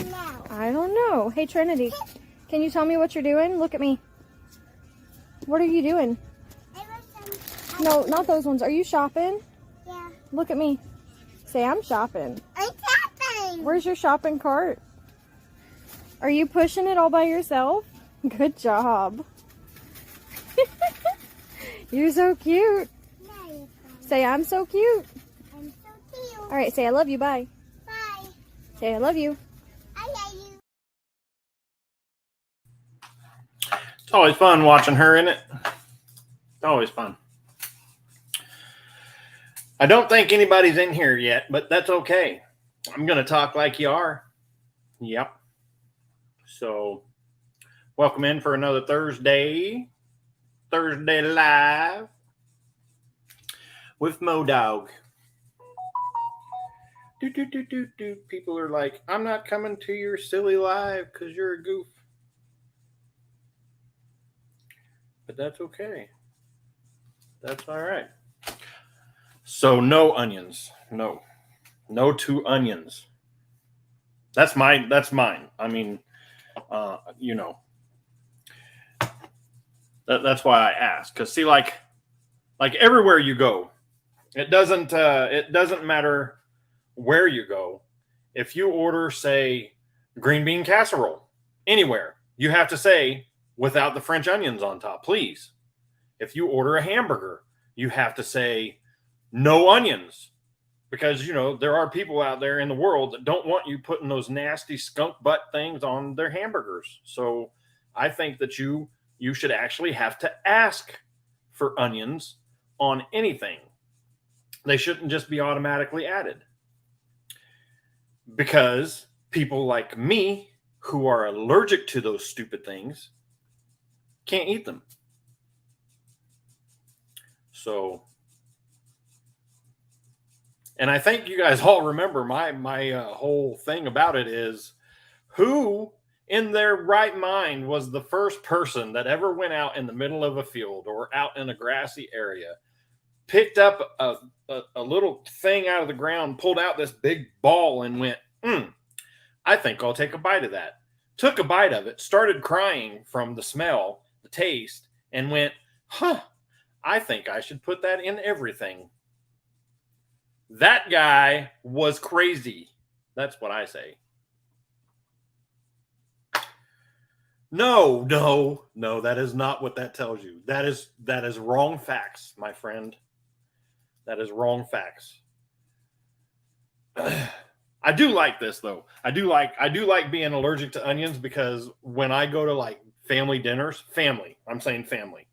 now? I don't know. Hey, Trinity, can you tell me what you're doing? Look at me. What are you doing? I was No, not those ones. Are you shopping? Yeah. Look at me. Say, I'm shopping. I'm shopping. Where's your shopping cart? Are you pushing it all by yourself? Good job. You're so cute. No, you're fine. Say, I'm so cute. I'm so cute. All right, say, I love you. Bye. Bye. Say, I love you. I love you. It's always fun watching her, isn't it? It's always fun. I don't think anybody's in here yet, but that's okay. I'm going to talk like you are. Yep. So, welcome in for another Thursday Live with MoDog. Do. People are like, I'm not coming to your silly live because you're a goof. But that's okay. That's all right. So no onions. No two onions. That's mine. I mean, that's why I asked. Because see, like everywhere you go, it doesn't matter where you go. If you order, say, green bean casserole anywhere, you have to say without the French onions on top, please. If you order a hamburger, you have to say no onions, because there are people out there in the world that don't want you putting those nasty skunk butt things on their hamburgers. So I think that you should actually have to ask for onions on anything. They shouldn't just be automatically added, because people like me who are allergic to those stupid things can't eat them. So, and I think you guys all remember my whole thing about it is, who in their right mind was the first person that ever went out in the middle of a field or out in a grassy area, picked up a little thing out of the ground, pulled out this big ball and went, I think I'll take a bite of that. Took a bite of it, started crying from the smell, the taste, and went, I think I should put that in everything. That guy was crazy. That's what I say. No, that is not what that tells you. That is wrong facts, my friend. That is wrong facts. I do like this though. I do like being allergic to onions, because when I go to like family dinners, I'm saying family,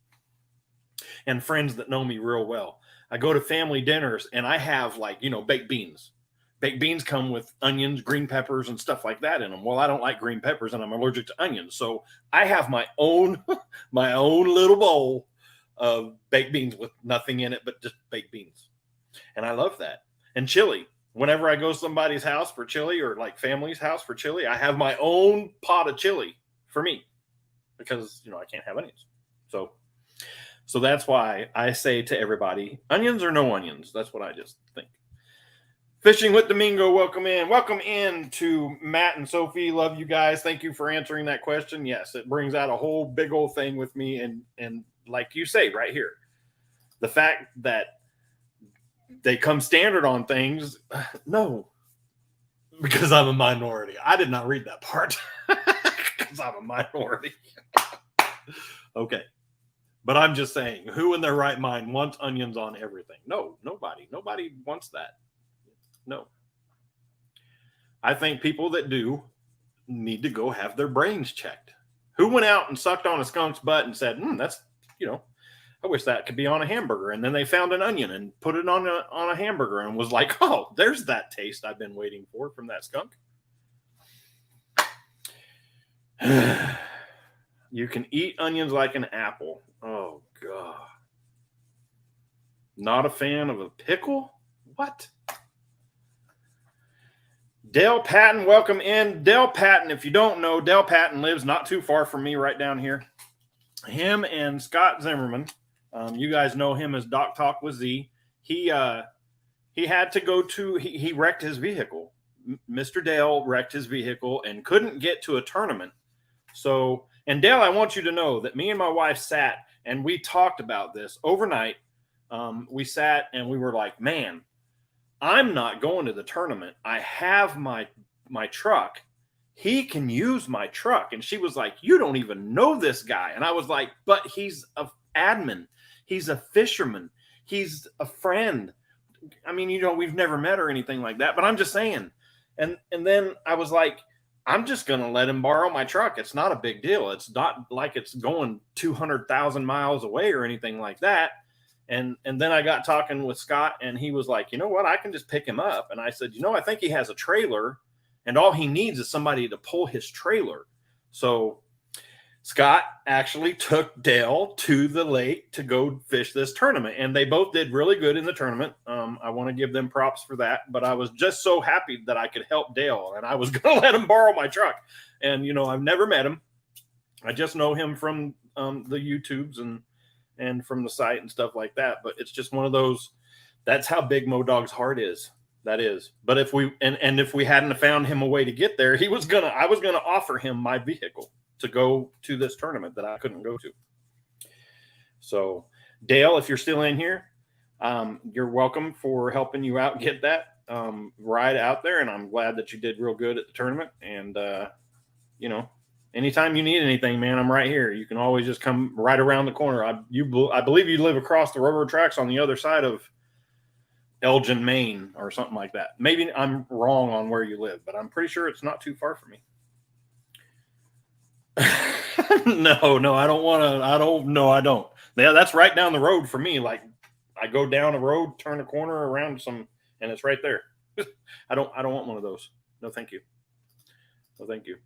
and friends that know me real well, I go to family dinners and I have baked beans. Baked beans come with onions, green peppers, and stuff like that in them. Well, I don't like green peppers and I'm allergic to onions. So I have my own little bowl of baked beans with nothing in it but just baked beans. And I love that. And chili. Whenever I go to somebody's house for chili, or like family's house for chili, I have my own pot of chili for me, because I can't have onions. So that's why I say to everybody, onions or no onions. That's what I just think. Fishing with Domingo, welcome in to Matt and Sophie. Love you guys. Thank you for answering that question. Yes, it brings out a whole big old thing with me. And like you say right here, the fact that they come standard on things, no, because I'm a minority. I did not read that part because I'm a minority. Okay. But I'm just saying, who in their right mind wants onions on everything? No, nobody. Nobody wants that. No. I think people that do need to go have their brains checked. Who went out and sucked on a skunk's butt and said, that's, I wish that could be on a hamburger. And then they found an onion and put it on a hamburger and was like, oh, there's that taste I've been waiting for from that skunk. You can eat onions like an apple. Oh, God. Not a fan of a pickle? What? Dale Patton, welcome in. Dale Patton, if you don't know, Dale Patton lives not too far from me, right down here. Him and Scott Zimmerman, you guys know him as Doc Talk with Z. He had to go to, he wrecked his vehicle Mr. Dale wrecked his vehicle and couldn't get to a tournament. So, and Dale, I want you to know that me and my wife sat and we talked about this overnight. We sat and we were like, man, I'm not going to the tournament. I have my truck. He can use my truck. And she was like, you don't even know this guy. And I was like, but he's an admin. He's a fisherman. He's a friend. I mean, you know, we've never met or anything like that, but I'm just saying. And then I was like, I'm just going to let him borrow my truck. It's not a big deal. It's not like it's going 200,000 miles away or anything like that. And then I got talking with Scott and he was like, you know what? I can just pick him up. And I said, you know, I think he has a trailer and all he needs is somebody to pull his trailer. So Scott actually took Dale to the lake to go fish this tournament. And they both did really good in the tournament. I want to give them props for that. But I was just so happy that I could help Dale. And I was going to let him borrow my truck. And, you know, I've never met him. I just know him from the YouTubes and from the site and stuff like that. But it's just one of those, that's how big Modog's heart is. That is. But if we, and if we hadn't found him a way to get there, I was going to offer him my vehicle to go to this tournament that I couldn't go to. So Dale, if you're still in here, you're welcome for helping you out, get that ride out there. And I'm glad that you did real good at the tournament. And, you know, anytime you need anything, man, I'm right here. You can always just come right around the corner. I believe you live across the railroad tracks on the other side of Elgin, Maine, or something like that. Maybe I'm wrong on where you live, but I'm pretty sure it's not too far from me. No, I don't want to. I don't. Yeah, that's right down the road for me. Like I go down a road, turn a corner around some, and it's right there. I don't want one of those. No, thank you. No, thank you.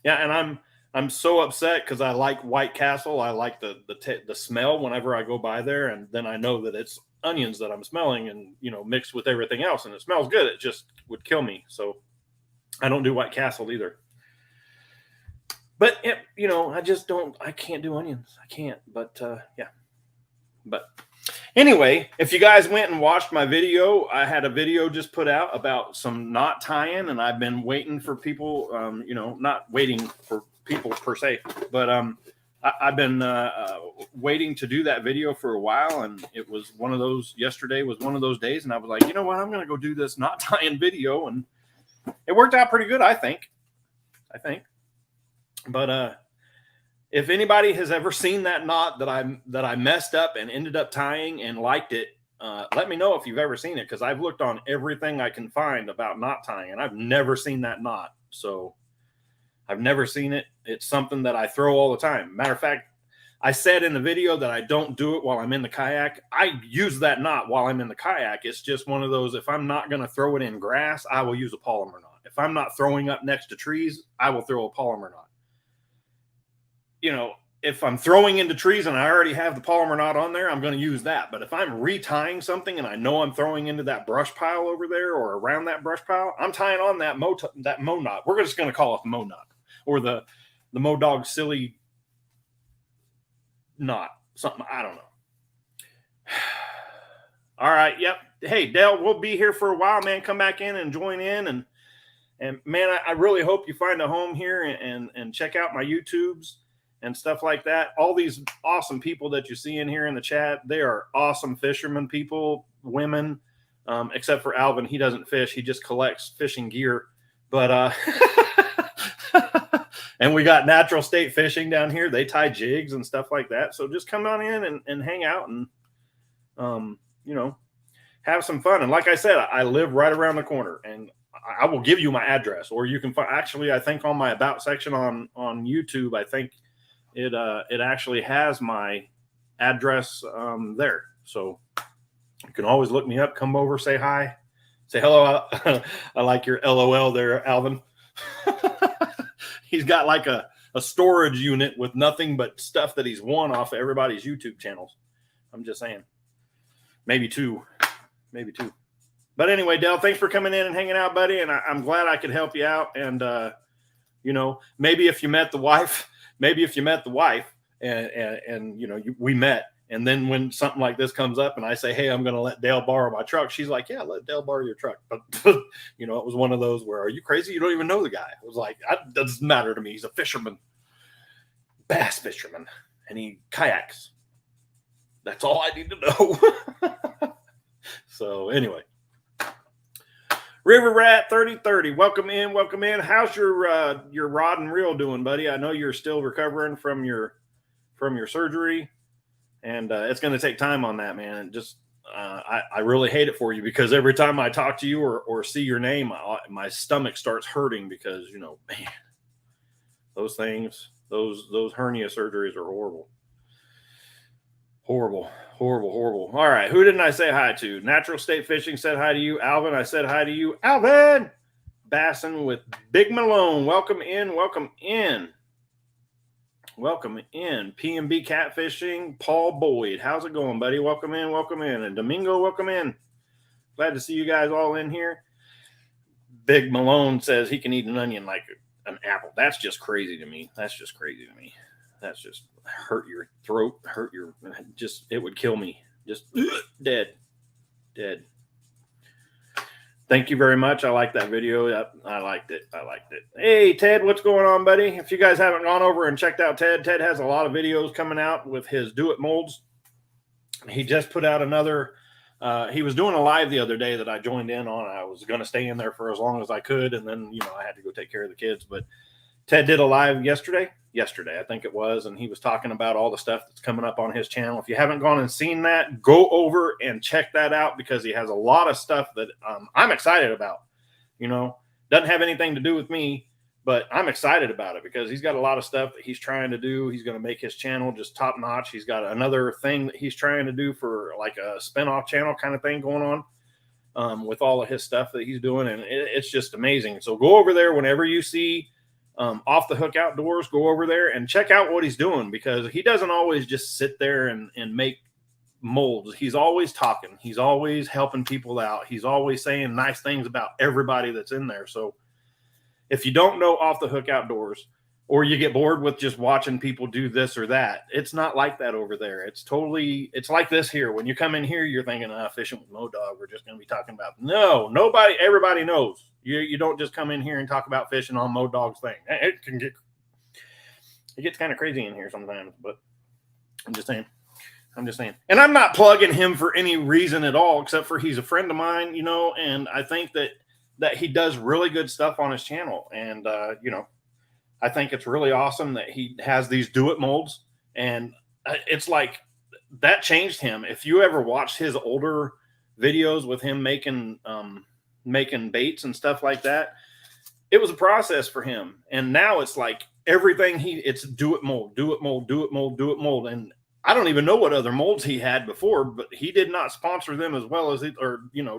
Yeah, and I'm so upset because I like White Castle. I like the smell whenever I go by there, and then I know that it's onions that I'm smelling, and you know, mixed with everything else, and it smells good. It just would kill me. So I don't do White Castle either. But you know, I can't do onions. I can't. But yeah. But anyway, if you guys went and watched my video, I had a video just put out about some knot tying, and I've been waiting for people. You know, not waiting for people per se, but I've been waiting to do that video for a while, and it was one of those. Yesterday was one of those days, and I was like, you know what, I'm going to go do this knot tying video, and it worked out pretty good, I think. But if anybody has ever seen that knot that I messed up and ended up tying and liked it, let me know if you've ever seen it, because I've looked on everything I can find about knot tying, and I've never seen that knot. So I've never seen it. It's something that I throw all the time. Matter of fact, I said in the video that I don't do it while I'm in the kayak. I use that knot while I'm in the kayak. It's just one of those, if I'm not going to throw it in grass, I will use a polymer knot. If I'm not throwing up next to trees, I will throw a polymer knot. You know, if I'm throwing into trees and I already have the polymer knot on there, I'm going to use that. But if I'm retying something and I know I'm throwing into that brush pile over there or around that brush pile, I'm tying on that Mo knot. We're just going to call it the Mo knot, or the Modog silly knot, something. I don't know. All right. Yep. Hey, Dale, we'll be here for a while, man. Come back in and join in. And man, I really hope you find a home here and check out my YouTubes and stuff like that. All these awesome people that you see in here in the chat, they are awesome fishermen people, women, except for Alvin. He doesn't fish. He just collects fishing gear. But, and we got Natural State Fishing down here. They tie jigs and stuff like that. So just come on in and hang out and, you know, have some fun. And like I said, I live right around the corner, and I will give you my address, or you can find, actually, I think on my about section on YouTube, I think it actually has my address there. So you can always look me up, come over, say hi, say hello. I like your LOL there, Alvin. He's got like a storage unit with nothing but stuff that he's won off of everybody's YouTube channels. I'm just saying. Maybe two. But anyway, Dale, thanks for coming in and hanging out, buddy. And I'm glad I could help you out. And, you know, maybe if you met the wife, and you know, we met And then when something like this comes up and I say, hey, I'm going to let Dale borrow my truck, she's like, yeah, let Dale borrow your truck. But, you know, it was one of those where, are you crazy? You don't even know the guy. It was like, it doesn't matter to me. He's a fisherman, bass fisherman, and he kayaks. That's all I need to know. So anyway, River Rat 3030, welcome in, welcome in. How's your rod and reel doing, buddy? I know you're still recovering from your surgery. And it's going to take time on that, man. And just, I really hate it for you because every time I talk to you or see your name, my stomach starts hurting because, you know, man, those things, those hernia surgeries are horrible. Horrible, horrible, horrible. All right. Who didn't I say hi to? Natural State Fishing said hi to you. Alvin, I said hi to you. Alvin Bassin with Big Malone. Welcome in. Welcome in. Welcome in. PMB Catfishing, Paul Boyd. How's it going, buddy? Welcome in, welcome in. And Domingo, welcome in. Glad to see you guys all in here. Big Malone says he can eat an onion like an apple. That's just crazy to me. That's just crazy to me. That's just hurt your throat, it would kill me. Just dead. Thank you very much. I like that video. I liked it. Hey, Ted, what's going on, buddy? If you guys haven't gone over and checked out Ted has a lot of videos coming out with his Do It molds. He just put out another. He was doing a live the other day that I joined in on. I was going to stay in there for as long as I could, and then, you know, I had to go take care of the kids. But Ted did a live yesterday, I think it was, and he was talking about all the stuff that's coming up on his channel. If you haven't gone and seen that, go over and check that out because he has a lot of stuff that I'm excited about. You know, doesn't have anything to do with me, but I'm excited about it because he's got a lot of stuff that he's trying to do. He's going to make his channel just top notch. He's got another thing that he's trying to do for like a spinoff channel kind of thing going on with all of his stuff that he's doing. And it's just amazing. So go over there whenever you see Off the Hook Outdoors, go over there and check out what he's doing because he doesn't always just sit there and make molds. He's always talking. He's always helping people out. He's always saying nice things about everybody that's in there. So if you don't know Off the Hook Outdoors or you get bored with just watching people do this or that, it's not like that over there. It's like this here. When you come in here, you're thinking, fishing with Mo-Dog, we're just going to be talking about, everybody knows. You don't just come in here and talk about fishing on Mo-Dog's thing. It gets kind of crazy in here sometimes, but I'm just saying. And I'm not plugging him for any reason at all, except for he's a friend of mine, you know, and I think that he does really good stuff on his channel. And, you know, I think it's really awesome that he has these Do It molds. And it's like that changed him. If you ever watched his older videos with him making baits and stuff like that, it was a process for him. And now it's like everything it's Do It mold, Do It mold, Do It mold, Do It mold. And I don't even know what other molds he had before, but he did not sponsor them as well as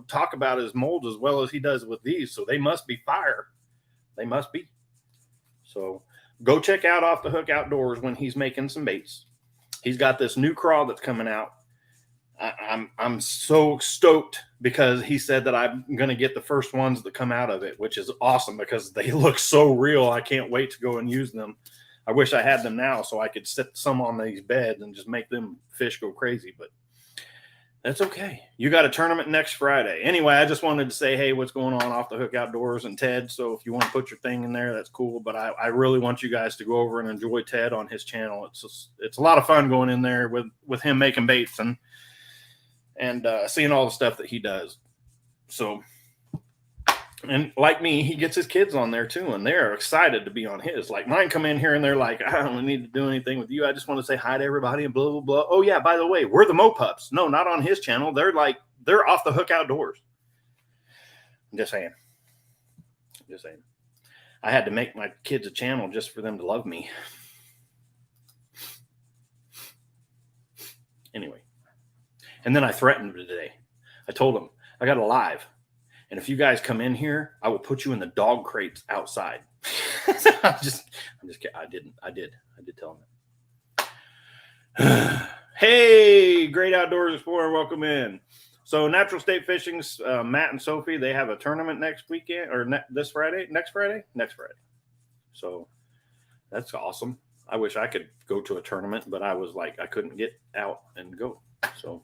talk about his molds as well as he does with these. So they must be fire. They must be. So go check out Off the Hook Outdoors when he's making some baits. He's got this new crawl that's coming out. I'm so stoked because he said that I'm going to get the first ones that come out of it, which is awesome because they look so real. I can't wait to go and use them. I wish I had them now so I could set some on these beds and just make them fish go crazy, but that's okay. You got a tournament next Friday. Anyway, I just wanted to say, hey, what's going on Off the Hook Outdoors and Ted. So if you want to put your thing in there, that's cool. But I really want you guys to go over and enjoy Ted on his channel. It's a lot of fun going in there with him making baits and seeing all the stuff that he does. So, and like me, he gets his kids on there too, and they're excited to be on his. Like mine come in here and they're like, I don't need to do anything with you. I just want to say hi to everybody and blah, blah, blah. Oh yeah, by the way, we're the Mo Pups. No, not on his channel. They're Off the Hook Outdoors. I'm just saying. I had to make my kids a channel just for them to love me. Anyway. And then I threatened today. I told them I got a live. And if you guys come in here, I will put you in the dog crates outside. I'm just kidding. I did tell them that. Hey, Great Outdoors Explorer, welcome in. So Natural State Fishing's Matt and Sophie, they have a tournament next weekend or next Friday. So that's awesome. I wish I could go to a tournament, but I was like, I couldn't get out and go. So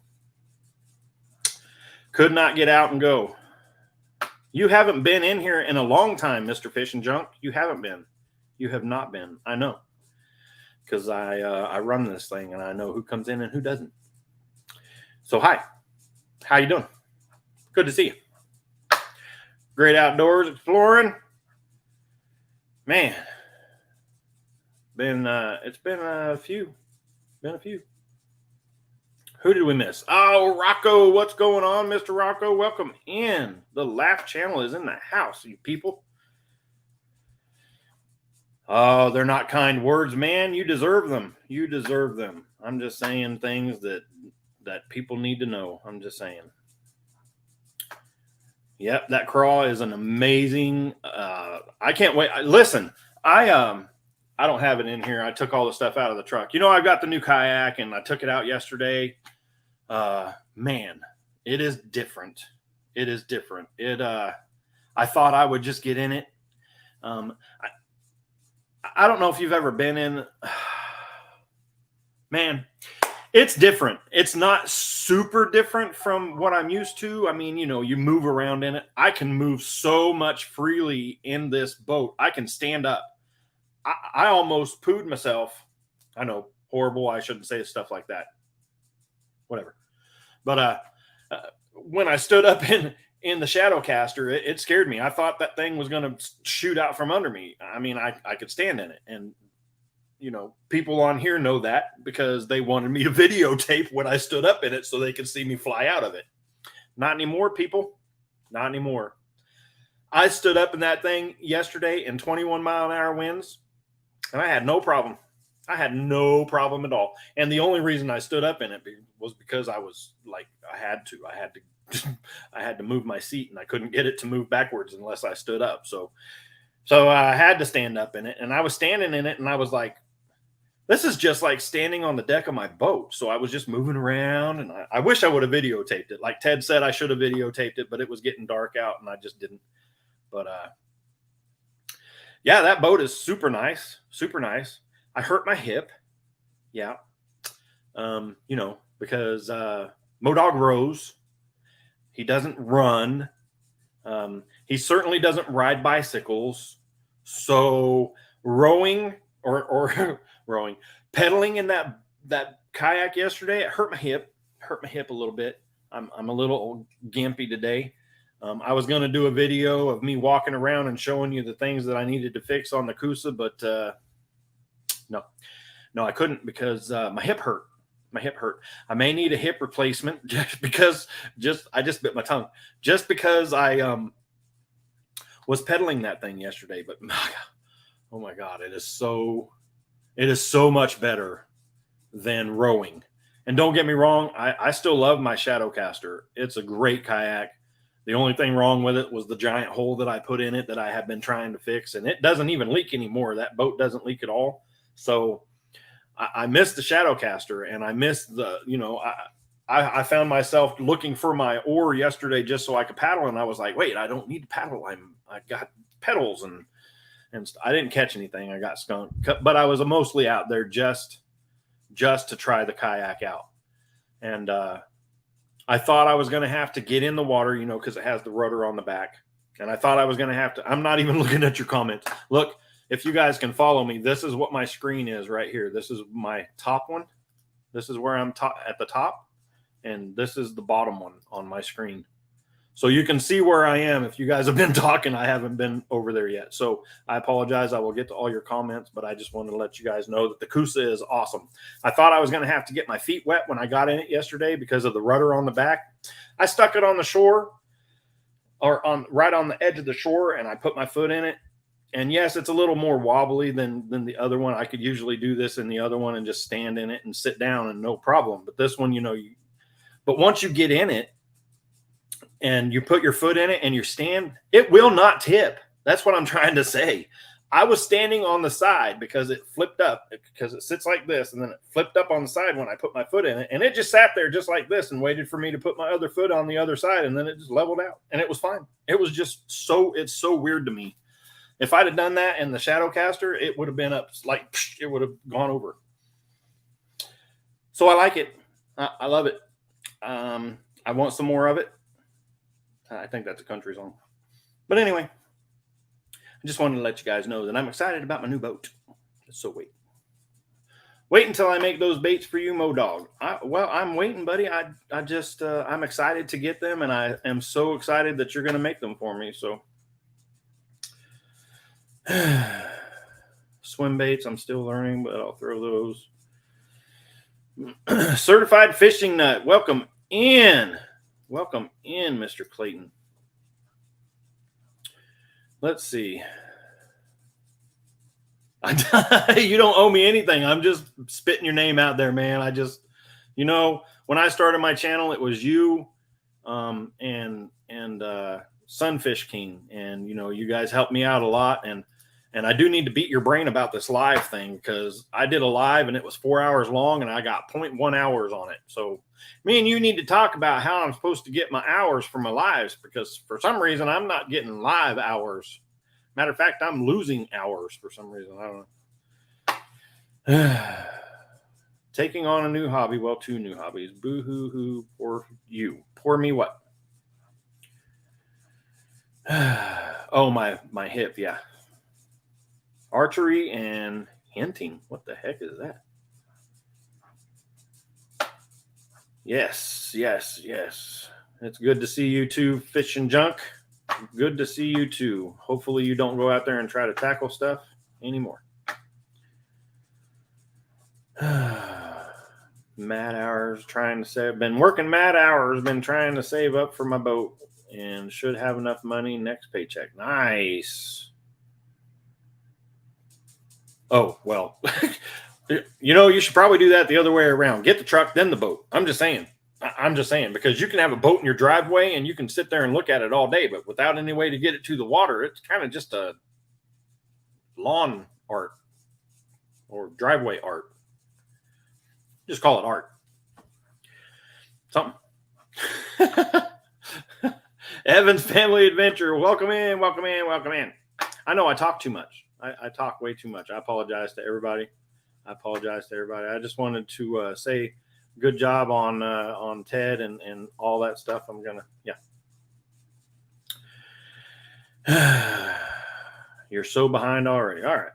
could not get out and go. You haven't been in here in a long time, Mr. Fish and Junk. You haven't been. You have not been. I know. Because I run this thing and I know who comes in and who doesn't. So hi. How you doing? Good to see you. Great outdoors exploring. Man. It's been a few. Who did we miss? Oh, Rocco. What's going on, Mr. Rocco? Welcome in. The Laugh Channel is in the house, you people. Oh, they're not kind words, man. You deserve them. You deserve them. I'm just saying things that people need to know. I'm just saying. Yep, that craw is an amazing. I can't wait. Listen, I don't have it in here. I took all the stuff out of the truck. You know, I've got the new kayak and I took it out yesterday. Man, it is different. It is different. I thought I would just get in it. I don't know if you've ever been in, man, it's different. It's not super different from what I'm used to. I mean, you know, you move around in it. I can move so much freely in this boat. I can stand up. I almost pooed myself. I know, horrible. I shouldn't say stuff like that. Whatever. But when I stood up in the Shadowcaster, it scared me. I thought that thing was going to shoot out from under me. I mean, I could stand in it. And, you know, people on here know that because they wanted me to videotape when I stood up in it so they could see me fly out of it. Not anymore, people. Not anymore. I stood up in that thing yesterday in 21-mile-an-hour winds, and I had no problem. I had no problem at all. And the only reason I stood up in it was because I was like, I had to move my seat, and I couldn't get it to move backwards unless I stood up. So I had to stand up in it, and I was standing in it, and I was like, this is just like standing on the deck of my boat. So I was just moving around, and I wish I would have videotaped it. Like Ted said, I should have videotaped it, but it was getting dark out, and I just didn't. But yeah, that boat is super nice, super nice. I hurt my hip. Yeah. You know, because Modog Rose, he doesn't run. He certainly doesn't ride bicycles. So rowing or rowing, pedaling in that kayak yesterday, it hurt my hip a little bit. I'm a little gimpy today. I was going to do a video of me walking around and showing you the things that I needed to fix on the Coosa, but no, I couldn't because my hip hurt. My hip hurt. I may need a hip replacement just because I just bit my tongue just because I was pedaling that thing yesterday. But oh my God, it is so much better than rowing. And don't get me wrong, I still love my Shadowcaster. It's a great kayak. The only thing wrong with it was the giant hole that I put in it that I have been trying to fix, and it doesn't even leak anymore. That boat doesn't leak at all. So I missed the Shadowcaster, and I missed the, you know, I found myself looking for my oar yesterday just so I could paddle, and I was like, wait, I don't need to paddle. I got pedals, and I didn't catch anything. I got skunked, but I was mostly out there just to try the kayak out. And I thought I was going to have to get in the water, you know, because it has the rudder on the back. And I thought I was going to have to, I'm not even looking at your comments. Look, if you guys can follow me, this is what my screen is right here. This is my top one. This is where I'm at the top. And this is the bottom one on my screen. So you can see where I am. If you guys have been talking, I haven't been over there yet. So I apologize. I will get to all your comments, but I just wanted to let you guys know that the Coosa is awesome. I thought I was going to have to get my feet wet when I got in it yesterday because of the rudder on the back. I stuck it on the shore or right on the edge of the shore, and I put my foot in it. And yes, it's a little more wobbly than the other one. I could usually do this in the other one and just stand in it and sit down and no problem. But this one, you know, but once you get in it, and you put your foot in it and you stand, it will not tip. That's what I'm trying to say. I was standing on the side because it flipped up, because it sits like this, and then it flipped up on the side when I put my foot in it, and it just sat there just like this and waited for me to put my other foot on the other side, and then it just leveled out, and it was fine. It was just it's so weird to me If I'd have done that in the Shadowcaster, it would have been up like it would have gone over. So I like it. I love it. I want some more of it. I think that's a country song. But anyway, I just wanted to let you guys know that I'm excited about my new boat. So wait until I make those baits for you, Modog. Well, I'm waiting, buddy. I just I'm excited to get them, and I am so excited that you're going to make them for me. So swim baits, I'm still learning, but I'll throw those. Certified fishing nut. Welcome in, Mr. Clayton. Let's see. You don't owe me anything. I'm just spitting your name out there, man. I just, when I started my channel, it was you, and Sunfish King, and you guys helped me out a lot, and I do need to beat your brain about this live thing, because I did a live and it was 4 hours long and I got 0.1 hours on it. So me and you need to talk about how I'm supposed to get my hours for my lives, because for some reason I'm not getting live hours. Matter of fact, I'm losing hours for some reason. I don't know. Taking on a new hobby. Well, 2 new hobbies. Boo hoo hoo. Poor you. Poor me what? Oh, my hip. Yeah. Archery and hinting. What the heck is that? Yes. It's good to see you too, Fish and Junk. Good to see you too. Hopefully you don't go out there and try to tackle stuff anymore. Mad hours, been working mad hours, been trying to save up for my boat, and should have enough money next paycheck. Nice. Oh, well, you should probably do that the other way around. Get the truck, then the boat. I'm just saying, because you can have a boat in your driveway and you can sit there and look at it all day, but without any way to get it to the water, it's kind of just a lawn art or driveway art. Just call it art. Something. Evan's Family Adventure. Welcome in. I know I talk too much. I talk way too much. I apologize to everybody. I just wanted to say good job on Ted and all that stuff. I'm gonna, yeah. You're so behind already. All right.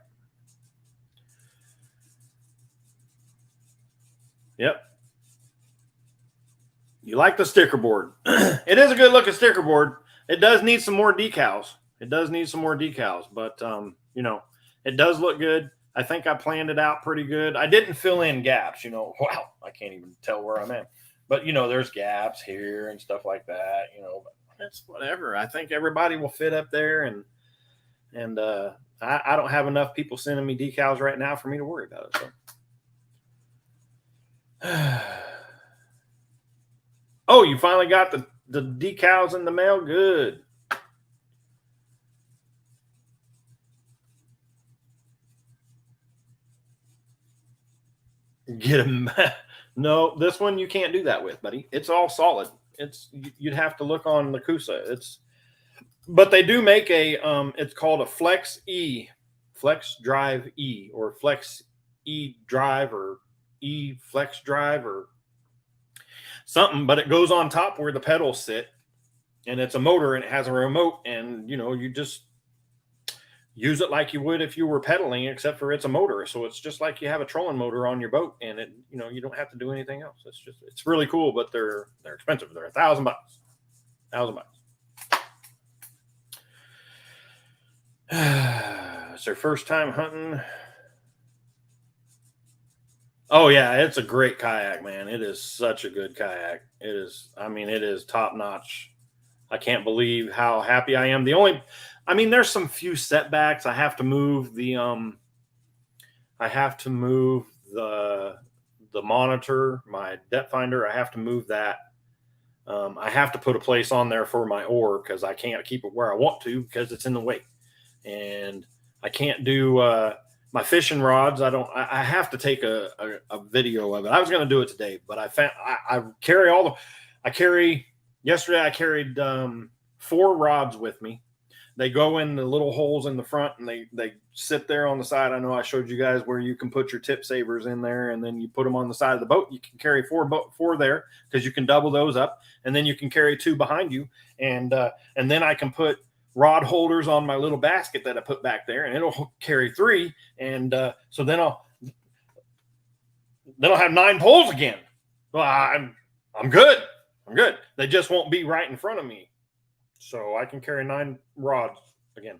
Yep. You like the sticker board. It is a good looking sticker board. It does need some more decals. But it does look good. I think I planned it out pretty good. I didn't fill in gaps, wow, I can't even tell where I'm at. But there's gaps here and stuff like that, but it's whatever. I think everybody will fit up there, and I don't have enough people sending me decals right now for me to worry about it. So. Oh, you finally got the decals in the mail? Good. Get them. No, this one you can't do that with, buddy. It's all solid. You'd have to look on the Kusa. But they do make a it's called a Flex Drive E, or Flex E Drive, or E Flex Drive, or something. But it goes on top where the pedals sit, and it's a motor, and it has a remote, and you just use it like you would if you were pedaling, except for it's a motor. So it's just like you have a trolling motor on your boat, and it, you don't have to do anything else. It's really cool, but they're expensive. They're $1,000. It's their first time hunting. Oh yeah, it's a great kayak, man. It is such a good kayak. It is top notch. I can't believe how happy I am. There's some few setbacks. I have to move the monitor, my depth finder. I have to move that. I have to put a place on there for my oar, because I can't keep it where I want to, because it's in the way. And I can't do my fishing rods. I have to take a video of it. I was going to do it today, but yesterday I carried 4 rods with me. they go in the little holes in the front and they sit there on the side. I know I showed you guys where you can put your tip savers in there, and then you put them on the side of the boat. You can carry four there because you can double those up, and then you can carry 2 behind you, and then I can put rod holders on my little basket that I put back there, and it'll carry 3, and so then I'll have 9 poles again. Well, I'm good. I'm good. They just won't be right in front of me. So I can carry 9 rods again,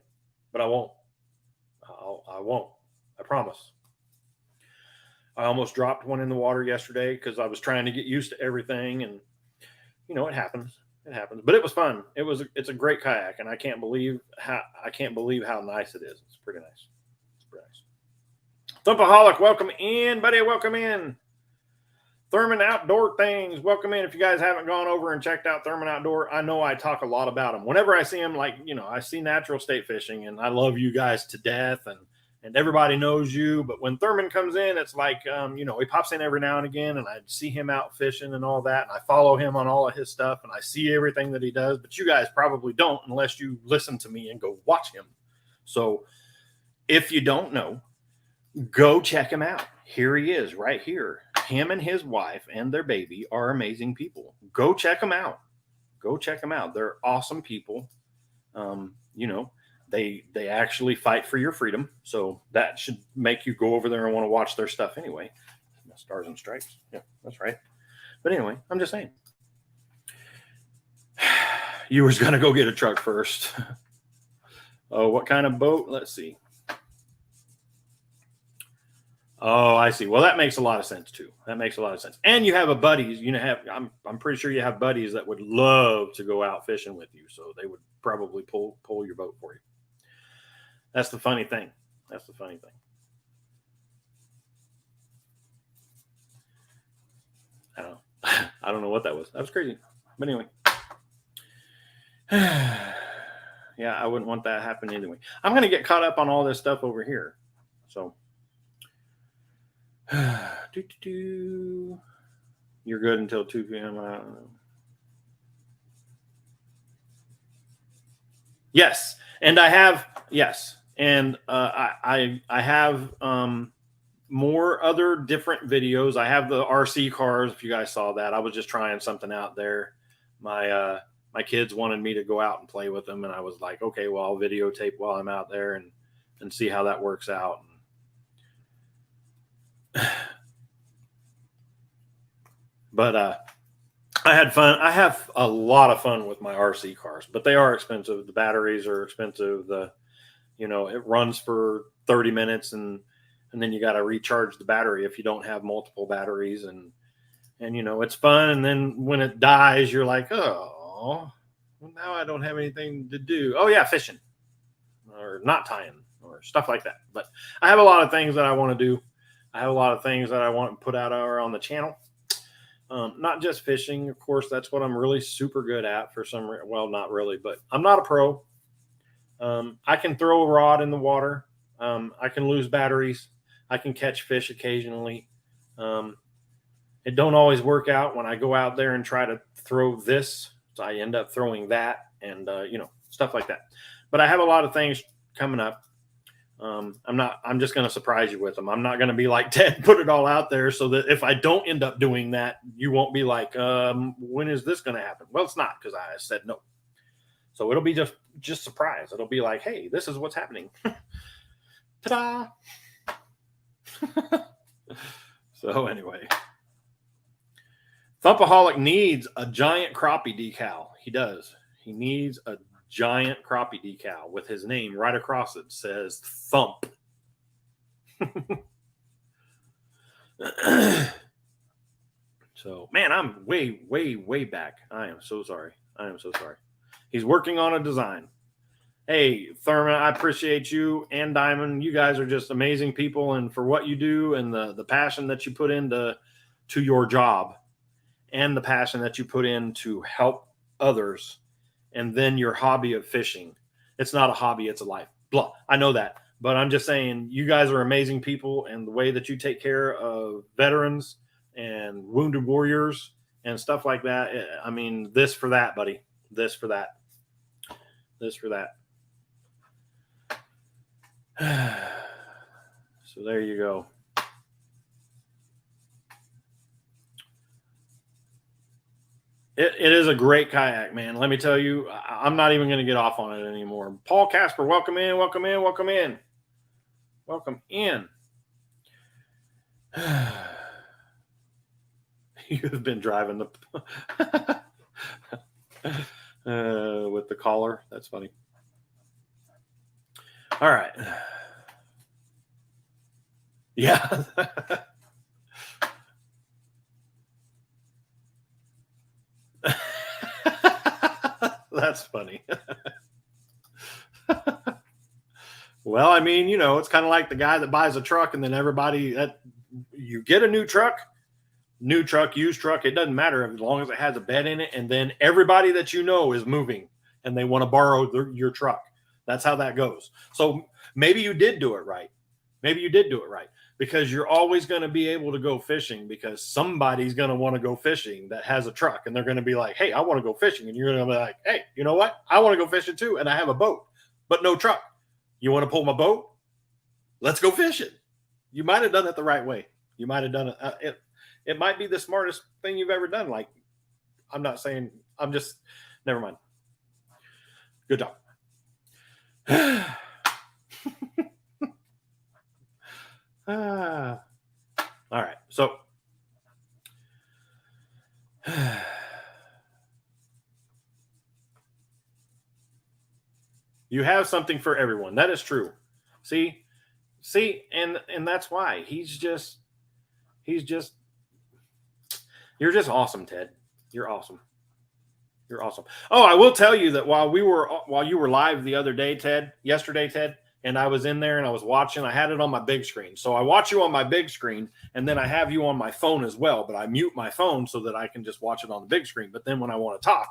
but I won't. I won't. I promise. I almost dropped one in the water yesterday because I was trying to get used to everything, and it happens. It happens, but it was fun. It's a great kayak, and I can't believe how nice it is. It's pretty nice. It's pretty nice. Thumpaholic, welcome in, buddy. Welcome in. Thurman Outdoor Things, welcome in. If you guys haven't gone over and checked out Thurman Outdoor, I know I talk a lot about them. Whenever I see them, I see Natural State Fishing, and I love you guys to death, and everybody knows you. But when Thurman comes in, it's like, he pops in every now and again, and I see him out fishing and all that, and I follow him on all of his stuff, and I see everything that he does. But you guys probably don't unless you listen to me and go watch him. So if you don't know, go check him out. Here he is right here. Him and his wife and their baby are amazing people. Go check them out. Go check them out. They're awesome people. They actually fight for your freedom. So that should make you go over there and want to watch their stuff anyway. Stars and Stripes. Yeah, that's right. But anyway, I'm just saying. You was going to go get a truck first. Oh, what kind of boat? Let's see. Oh, I see. Well, that makes a lot of sense too. That makes a lot of sense. And you have a buddies. I'm pretty sure you have buddies that would love to go out fishing with you, so they would probably pull your boat for you. That's the funny thing. That's the funny thing. I don't know. I don't know what that was. That was crazy. But anyway. Yeah, I wouldn't want that to happen anyway. I'm going to get caught up on all this stuff over here. So. You're good until 2 p.m. Yes, and I have I have more other different videos. I have the RC cars. If you guys saw that, I was just trying something out there. My kids wanted me to go out and play with them, and I was like, okay, well, I'll videotape while I'm out there and see how that works out. But I had fun. I have a lot of fun with my RC cars, but they are expensive. The batteries are expensive. It runs for 30 minutes and then you got to recharge the battery if you don't have multiple batteries, and it's fun. And then when it dies, you're like, oh, well, now I don't have anything to do. Oh yeah, fishing or knot tying or stuff like that. But I have a lot of things that I want to do. I have a lot of things that I want to put out on the channel. Not just fishing, of course. That's what I'm really super good at for some reason. Well, not really, but I'm not a pro. I can throw a rod in the water. I can lose batteries. I can catch fish occasionally. It don't always work out when I go out there and try to throw this. So I end up throwing that and, stuff like that. But I have a lot of things coming up. I'm just going to surprise you with them. I'm not going to be like Ted, put it all out there so that if I don't end up doing that, you won't be like, when is this going to happen? Well, it's not, because I said no. So it'll be just surprise. It'll be like, hey, this is what's happening. Ta-da. So anyway, Thumpaholic needs a giant crappie decal. He does. He needs a giant crappie decal with his name right across it. Says Thump. So, man, I'm way, way, way back. I am so sorry. He's working on a design. Hey, Thurman, I appreciate you and Diamond. You guys are just amazing people, and for what you do and the passion that you put into your job and the passion that you put in to help others. And then your hobby of fishing. It's not a hobby, it's a life. Blah. I know that. But I'm just saying, you guys are amazing people. And the way that you take care of veterans and wounded warriors and stuff like that. I mean, this for that, buddy. This for that. This for that. So there you go. It is a great kayak, man. Let me tell you, I'm not even going to get off on it anymore. Paul Casper, welcome in, welcome in, welcome in. Welcome in. You've been driving the with the collar. That's funny. All right. Yeah. That's funny. Well, I mean, you know, it's kind of like the guy that buys a truck and then everybody that you get a new truck, used truck, it doesn't matter as long as it has a bed in it. And then everybody that you know is moving and they want to borrow your truck. That's how that goes. So maybe you did do it right. Maybe you did do it right, because you're always going to be able to go fishing because somebody's going to want to go fishing that has a truck, and they're going to be like, hey, I want to go fishing. And you're going to be like, hey, you know what? I want to go fishing too. And I have a boat, but no truck. You want to pull my boat? Let's go fishing. You might have done it the right way. You might have done it. It might be the smartest thing you've ever done. Like, I'm not saying, I'm just, never mind. Good job. All right. So, you have something for everyone. That is true. See, and that's why he's just, you're just awesome, Ted. You're awesome. You're awesome. Oh, I will tell you that while you were live the other day, yesterday, Ted, and I was in there and I was watching, I had it on my big screen. So I watch you on my big screen, and then I have you on my phone as well, but I mute my phone so that I can just watch it on the big screen. But then when I want to talk,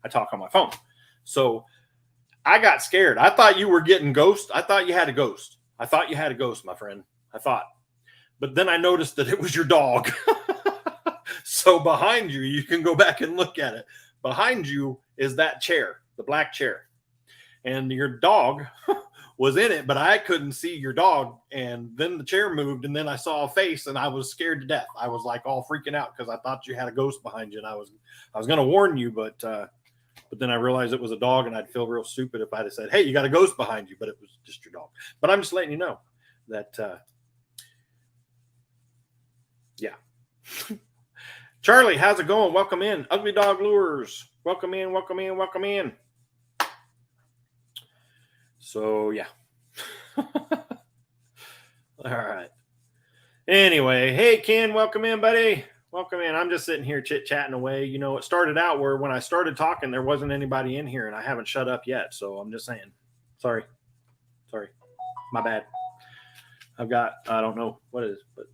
I talk on my phone. So I got scared. I thought you were getting ghost. I thought you had a ghost. I thought you had a ghost, my friend. I thought. But then I noticed that it was your dog. So behind you, you can go back and look at it. Behind you is that chair, the black chair. And your dog was in it, but I couldn't see your dog. And then the chair moved, and then I saw a face, and I was scared to death. I was like all freaking out because I thought you had a ghost behind you. And I was going to warn you, but then I realized it was a dog, and I'd feel real stupid if I'd have said, hey, you got a ghost behind you, but it was just your dog. But I'm just letting you know that, yeah. Charlie, how's it going? Welcome in. Ugly Dog Lures. Welcome in, welcome in, welcome in. So, yeah. All right. Anyway, hey, Ken, welcome in, buddy. Welcome in. I'm just sitting here chit-chatting away. You know, it started out where when I started talking, there wasn't anybody in here, and I haven't shut up yet. So I'm just saying. Sorry. My bad. I've got, I don't know what it is, but.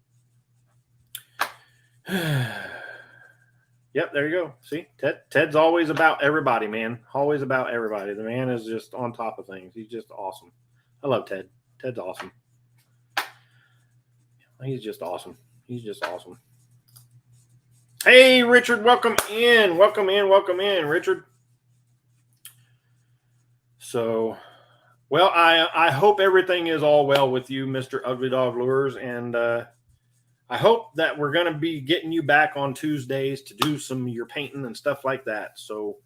Yep, there you go. See, Ted's always about everybody, man. Always about everybody. The man is just on top of things. He's just awesome. I love Ted. Ted's awesome. He's just awesome. He's just awesome. Hey, Richard, welcome in. Welcome in, Richard. So, well, I hope everything is all well with you, Mr. Ugly Dog Lures, and I hope that we're going to be getting you back on Tuesdays to do some of your painting and stuff like that. So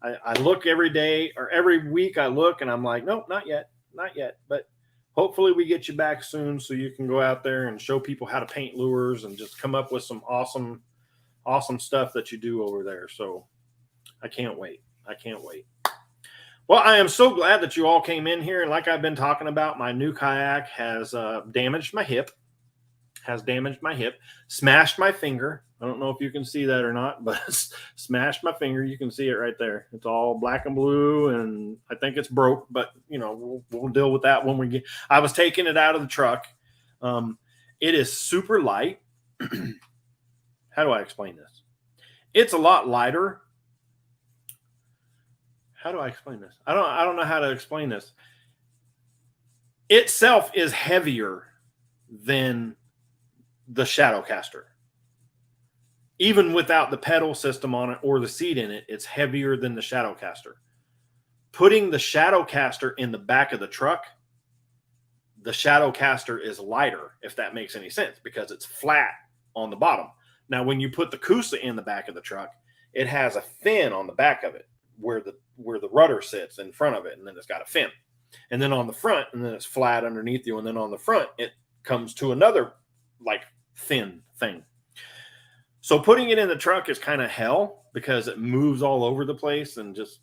I look every day or every week I look and I'm like, nope, not yet. But hopefully we get you back soon so you can go out there and show people how to paint lures and just come up with some awesome stuff that you do over there. So I can't wait. Well, I am so glad that you all came in here. And like I've been talking about, my new kayak has damaged my hip. Smashed my finger. I don't know if you can see that or not, but smashed my finger. You can see it right there. It's all black and blue, and I think it's broke, but you know, we'll deal with that when we get. I was taking it out of the truck. It is super light. How do I explain this? It's a lot lighter. How do I explain this? I don't know how to explain this. Itself is heavier than the Shadowcaster. Even without the pedal system on it or the seat in it, it's heavier than the Shadowcaster. Putting the Shadowcaster in the back of the truck the Shadowcaster is lighter, if that makes any sense, because it's flat on the bottom. Now, when you put the Coosa in the back of the truck, it has a fin on the back of it where the rudder sits in front of it, and then it's got a fin. And then on the front, and then it's flat underneath you, and then on the front, it comes to another like fin thing. So putting it in the truck is kind of hell because it moves all over the place and just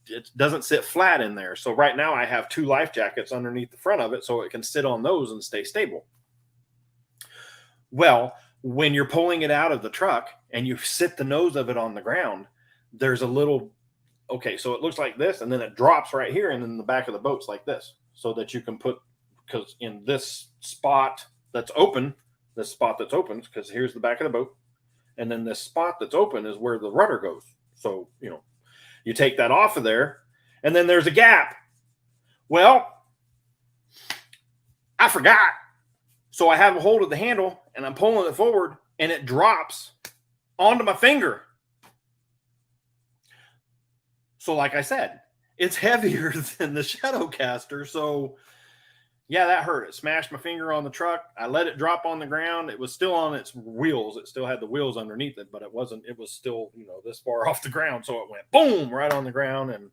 it doesn't sit flat in there. So right now I have 2 life jackets underneath the front of it so it can sit on those and stay stable. Well, when you're pulling it out of the truck and you sit the nose of it on the ground, there's a little, okay, so it looks like this, and then it drops right here, and then the back of the boat's like this, so that you can put, because in this spot that's open, because here's the back of the boat, and then this spot that's open is where the rudder goes. So, you know, you take that off of there, and then there's a gap. Well, I forgot. So I have a hold of the handle, and I'm pulling it forward, and it drops onto my finger. So like I said, it's heavier than the Shadowcaster. So yeah, that hurt. It smashed my finger on the truck. I let it drop on the ground. It was still on its wheels. It still had the wheels underneath it, but it was still, you know, this far off the ground. So it went boom right on the ground. And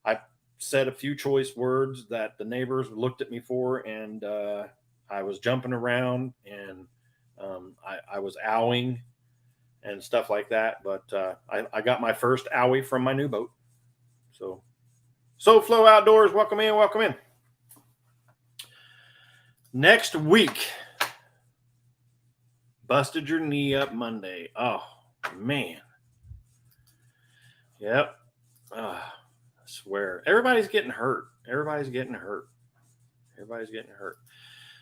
I said a few choice words that the neighbors looked at me for. And I was jumping around, and I was owing and stuff like that. But I got my first owie from my new boat. So SoFlo Outdoors, welcome in, welcome in. Next week, busted your knee up Monday. Oh, man. Yep. I swear. Everybody's getting hurt.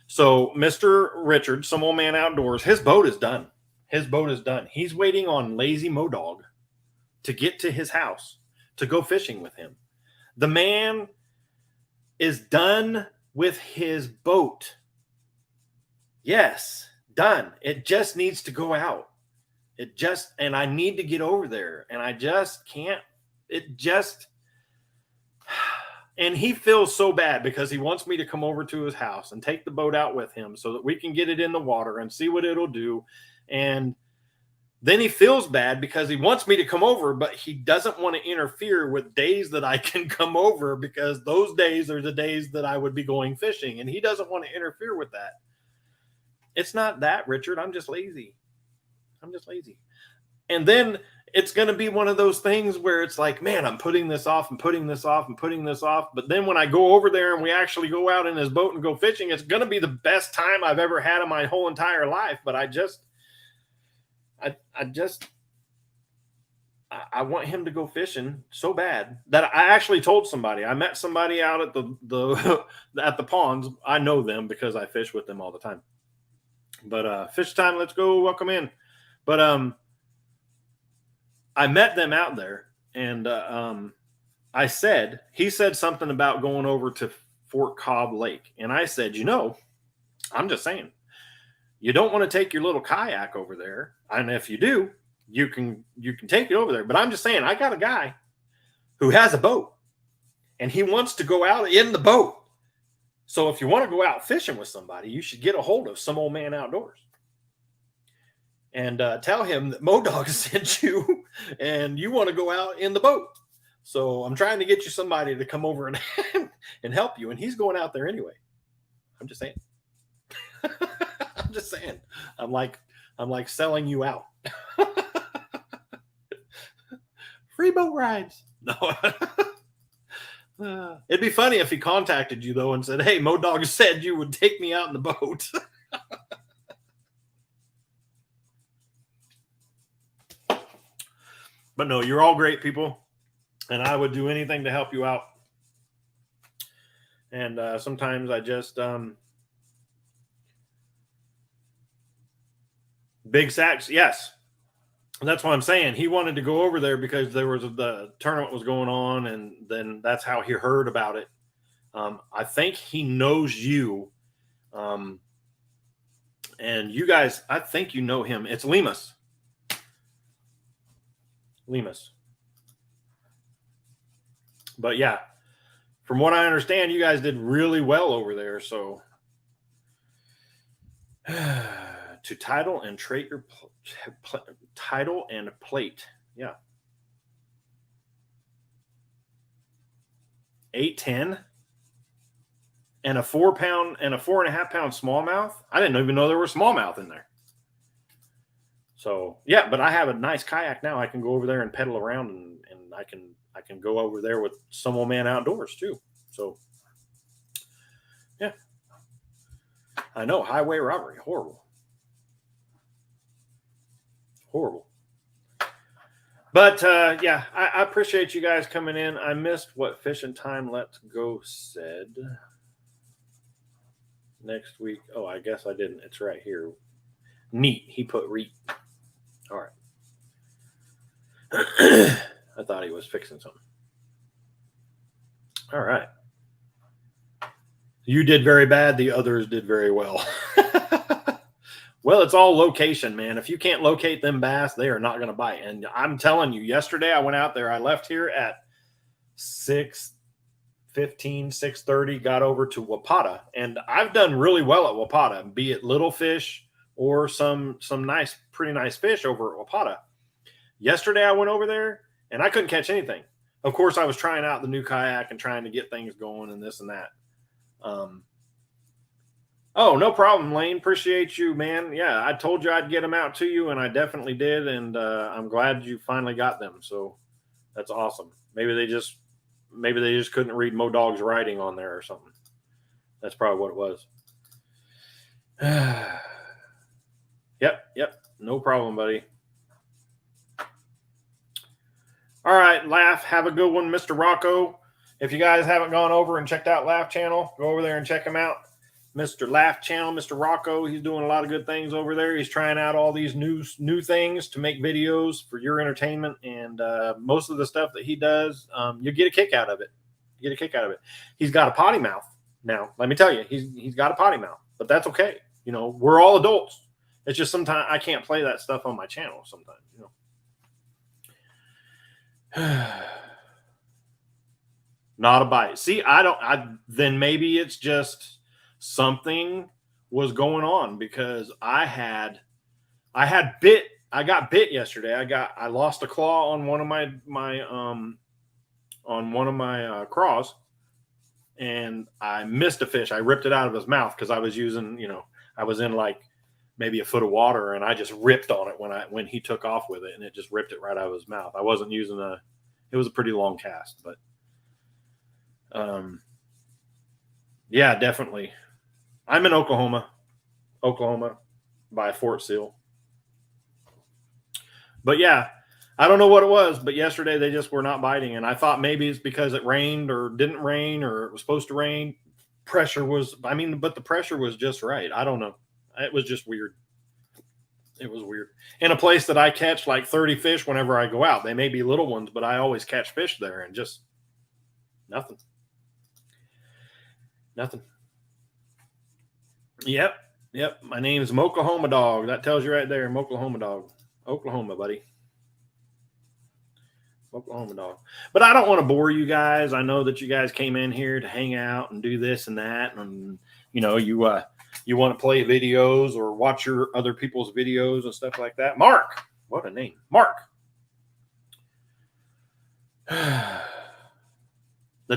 So, Mr. Richard, Some Old Man Outdoors, his boat is done. He's waiting on Lazy Modog to get to his house to go fishing with him. The man is done with his boat. Yes, done. It just needs to go out. And I need to get over there, and I just can't. And he feels so bad because he wants me to come over to his house and take the boat out with him so that we can get it in the water and see what it'll do. And then he feels bad because he wants me to come over, but he doesn't want to interfere with days that I can come over, because those days are the days that I would be going fishing, and he doesn't want to interfere with that. It's not that, Richard. I'm just lazy. And then it's going to be one of those things where it's like, man, I'm putting this off. But then when I go over there and we actually go out in his boat and go fishing, it's going to be the best time I've ever had in my whole entire life. But I want him to go fishing so bad that I actually told somebody. I met somebody out at the ponds. I know them because I fish with them all the time. But fish time, let's go. Welcome in. But I met them out there, and he said something about going over to Fort Cobb Lake. And I said, I'm just saying, you don't want to take your little kayak over there. And if you do, you can take it over there. But I'm just saying, I got a guy who has a boat, and he wants to go out in the boat. So if you want to go out fishing with somebody, you should get a hold of Some Old Man Outdoors and tell him that Modog sent you and you want to go out in the boat. So I'm trying to get you somebody to come over and help you. And he's going out there anyway. I'm just saying. I'm like selling you out. Free boat rides. No. It'd be funny if he contacted you though and said, "Hey, Modog said you would take me out in the boat." But no, you're all great people, and I would do anything to help you out. And sometimes I just big sacks, yes. And that's what I'm saying. He wanted to go over there because the tournament was going on, and then that's how he heard about it. I think he knows you. And you guys, I think you know him. It's Lemus. But yeah, from what I understand, you guys did really well over there. So To title and trait your title and plate. Yeah. 810 and a 4-pound and a 4.5-pound smallmouth. I didn't even know there were smallmouth in there. So yeah, but I have a nice kayak now. I can go over there and pedal around, and I can go over there with some old man outdoors too. So yeah, I know, highway robbery, horrible. But yeah, I appreciate you guys coming in. I missed what Fishing Time Let's Go said next week. Oh, I guess I didn't. It's right here. Neat. He put reet. All right. I thought he was fixing something. All right. You did very bad. The others did very well. Well, it's all location, man. If you can't locate them bass, they are not going to bite. And I'm telling you, yesterday I went out there. I left here at 6:15, 6:30, got over to Wapata. And I've done really well at Wapata, be it little fish or some nice, pretty nice fish over at Wapata. Yesterday I went over there and I couldn't catch anything. Of course, I was trying out the new kayak and trying to get things going and this and that. Oh, no problem, Lane. Appreciate you, man. Yeah, I told you I'd get them out to you, and I definitely did. And I'm glad you finally got them. So that's awesome. Maybe they just couldn't read Modog's writing on there or something. That's probably what it was. Yep. No problem, buddy. All right, Laugh. Have a good one, Mr. Rocco. If you guys haven't gone over and checked out Laugh Channel, go over there and check him out. Mr. Laugh Channel, Mr. Rocco, he's doing a lot of good things over there. He's trying out all these new things to make videos for your entertainment, and most of the stuff that he does, you get a kick out of it. He's got a potty mouth now. Let me tell you, he's got a potty mouth, but that's okay. You know, we're all adults. It's just sometimes I can't play that stuff on my channel. Sometimes, you know. Not a bite. See, then maybe it's just something was going on, because I got bit yesterday. I lost a claw on one of my craws, and I missed a fish. I ripped it out of his mouth because I was using, I was in like maybe a foot of water, and I just ripped on it when he took off with it, and it just ripped it right out of his mouth. I wasn't using it was a pretty long cast, but yeah, definitely. I'm in Oklahoma by Fort Sill. But yeah, I don't know what it was, but yesterday they just were not biting. And I thought maybe it's because it rained or didn't rain, or it was supposed to rain. But the pressure was just right. I don't know. It was just weird. It was weird. In a place that I catch like 30 fish whenever I go out. They may be little ones, but I always catch fish there, and just nothing. Yep. My name is Moklahoma Dog. That tells you right there, Moklahoma Dog. Oklahoma, buddy. Oklahoma Dog. But I don't want to bore you guys. I know that you guys came in here to hang out and do this and that, and you want to play videos or watch your other people's videos and stuff like that. Mark, what a name, Mark. The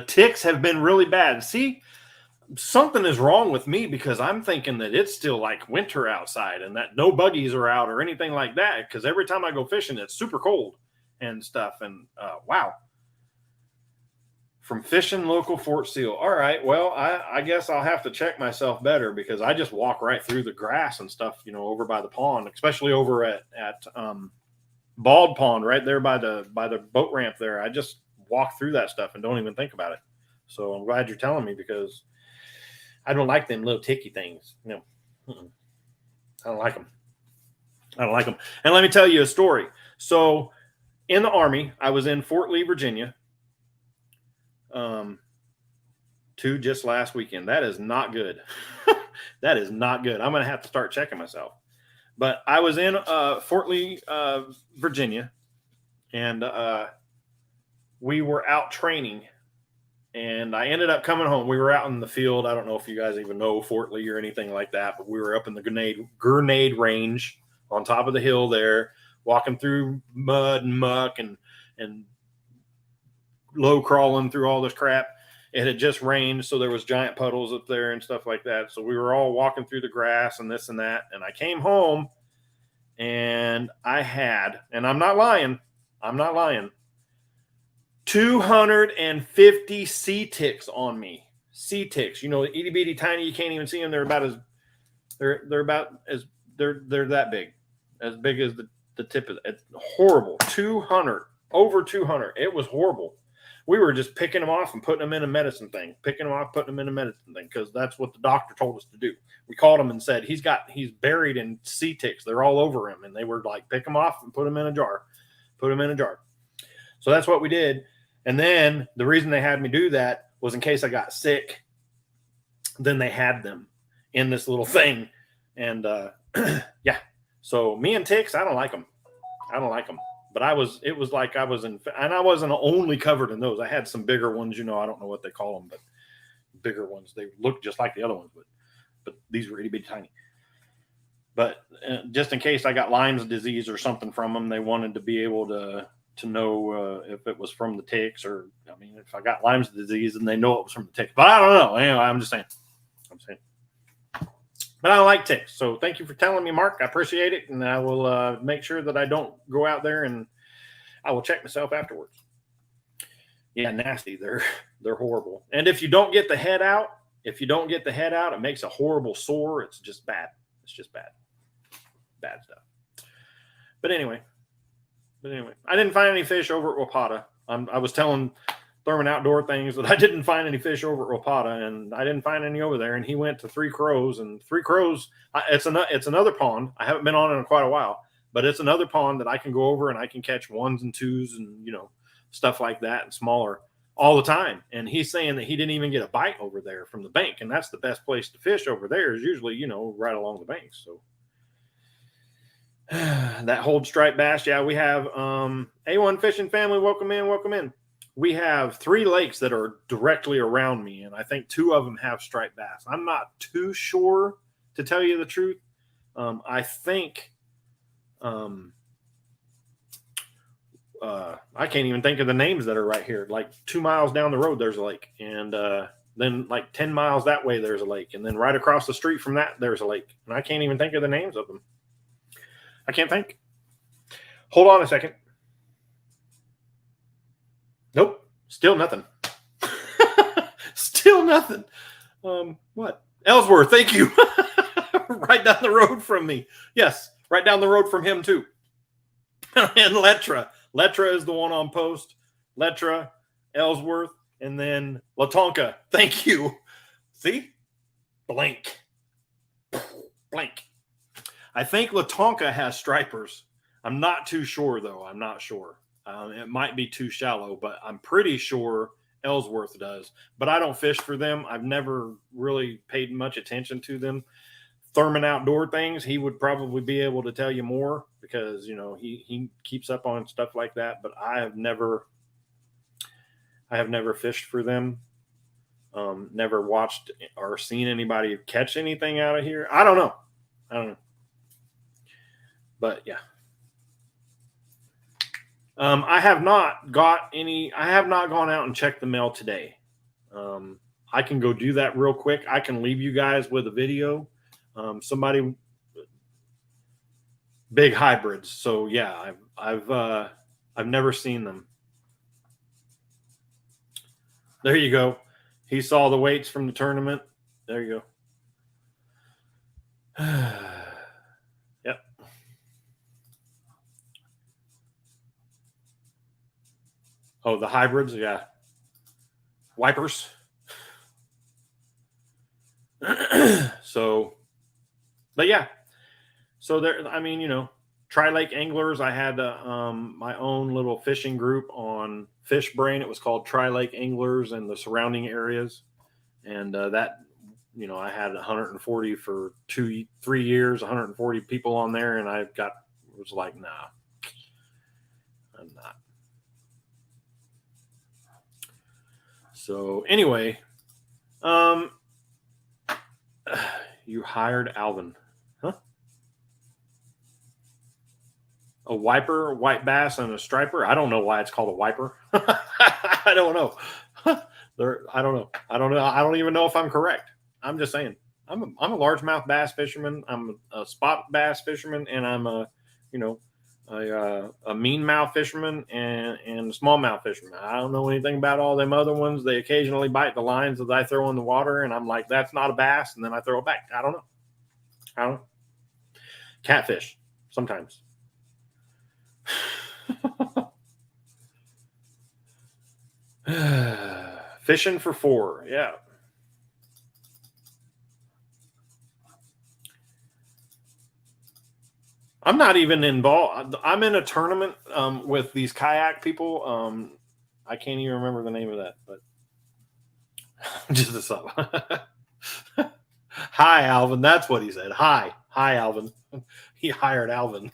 ticks have been really bad. See, something is wrong with me, because I'm thinking that it's still like winter outside and that no buggies are out or anything like that. Because every time I go fishing, it's super cold and stuff. And wow. From Fishing Local Fort Sill. All right. Well, I guess I'll have to check myself better, because I just walk right through the grass and stuff, over by the pond, especially over at Bald Pond, right there by the boat ramp there. I just walk through that stuff and don't even think about it. So I'm glad you're telling me, because I don't like them little ticky things. I don't like them. And let me tell you a story. So in the Army, I was in Fort Lee, Virginia, to just last weekend. That is not good. That is not good. I'm going to have to start checking myself. But I was in Fort Lee, Virginia, and we were out training. and I ended up coming home. We were out in the field. I don't know if you guys even know Fort Lee or anything like that, but we were up in the Grenade Range on top of the hill there, walking through mud and muck and low crawling through all this crap. It had just rained, so there was giant puddles up there and stuff like that. So we were all walking through the grass and this and that. And I came home and I had, and I'm not lying, 250 sea ticks on me. Sea ticks, you know, itty bitty tiny, you can't even see them. They're about as they're that big as the tip of it's horrible. 200, over 200. It was horrible. We were just picking them off and putting them in a medicine thing, because that's what the doctor told us to do. We called him and said, he's buried in sea ticks. They're all over him. And they were like, pick them off and put them in a jar. So that's what we did. And then the reason they had me do that was in case I got sick. Then they had them in this little thing. And yeah. So me and ticks, I don't like them. But it was like I was in, and I wasn't only covered in those. I had some bigger ones, you know, I don't know what they call them, but bigger ones. They look just like the other ones, but these were itty bitty tiny. But just in case I got Lyme's disease or something from them, they wanted to be able to know if it was from the ticks, or, I mean, if I got Lyme's disease and they know it was from the ticks. But I don't know. Anyway, I'm saying. But I don't like ticks. So thank you for telling me, Mark. I appreciate it. And I will make sure that I don't go out there, and I will check myself afterwards. Yeah, nasty. They're horrible. And if you don't get the head out, it makes a horrible sore. It's just bad. Bad stuff. But anyway, I didn't find any fish over at Wapata. I was telling Thurman Outdoor Things that I didn't find any fish over at Wapata, and I didn't find any over there. And he went to Three Crows, and Three Crows, it's another pond. I haven't been on it in quite a while, but it's another pond that I can go over and I can catch 1s and 2s and, you know, stuff like that, and smaller all the time. And he's saying that he didn't even get a bite over there from the bank. And that's the best place to fish over there, is usually, you know, right along the bank. So that holds striped bass. Yeah, we have A1 Fishing Family. Welcome in. We have 3 lakes that are directly around me, and I think 2 of them have striped bass. I'm not too sure, to tell you the truth. I think I can't even think of the names that are right here. Like 2 miles down the road, there's a lake, and then like 10 miles that way, there's a lake, and then right across the street from that, there's a lake, and I can't even think of the names of them. I can't think. Hold on a second. Nope. Still nothing. Still nothing. What? Ellsworth, thank you. Right down the road from me. Yes, right down the road from him too. And Letra. Letra is the one on post. Letra, Ellsworth, and then Latonka. Thank you. See? Blank. I think Latonka has stripers. I'm not too sure, though. I'm not sure. It might be too shallow, but I'm pretty sure Ellsworth does. But I don't fish for them. I've never really paid much attention to them. Thurman Outdoor Things, he would probably be able to tell you more, because, you know, he keeps up on stuff like that. But I have never fished for them. Never watched or seen anybody catch anything out of here. I don't know. But yeah. I have not gone out and checked the mail today. I can go do that real quick. I can leave you guys with a video. Somebody, big hybrids. So yeah, I've never seen them. There you go. He saw the weights from the tournament. There you go. Yep. Oh, the hybrids, yeah. Wipers. So, but yeah. So there, I mean, you know, Tri-Lake Anglers, I had my own little fishing group on FishBrain. It was called Tri-Lake Anglers and the surrounding areas. And that, you know, I had 140 for 3 years, 140 people on there. And was like, nah, I'm not. So anyway, you hired Alvin, huh? A wiper, white bass, and a striper. I don't know why it's called a wiper. I don't know. I don't know. I don't know. I don't even know if I'm correct. I'm just saying. I'm a largemouth bass fisherman. I'm a spot bass fisherman, and I'm a mean mouth fisherman and a smallmouth fisherman. I don't know anything about all them other ones. They occasionally bite the lines that I throw in the water, and I'm like, that's not a bass, and then I throw it back. I don't know. Catfish sometimes. Fishing for 4, yeah. I'm not even involved. I'm in a tournament with these kayak people. I can't even remember the name of that, but just this up. Hi, Alvin. That's what he said. Hi, Alvin. He hired Alvin.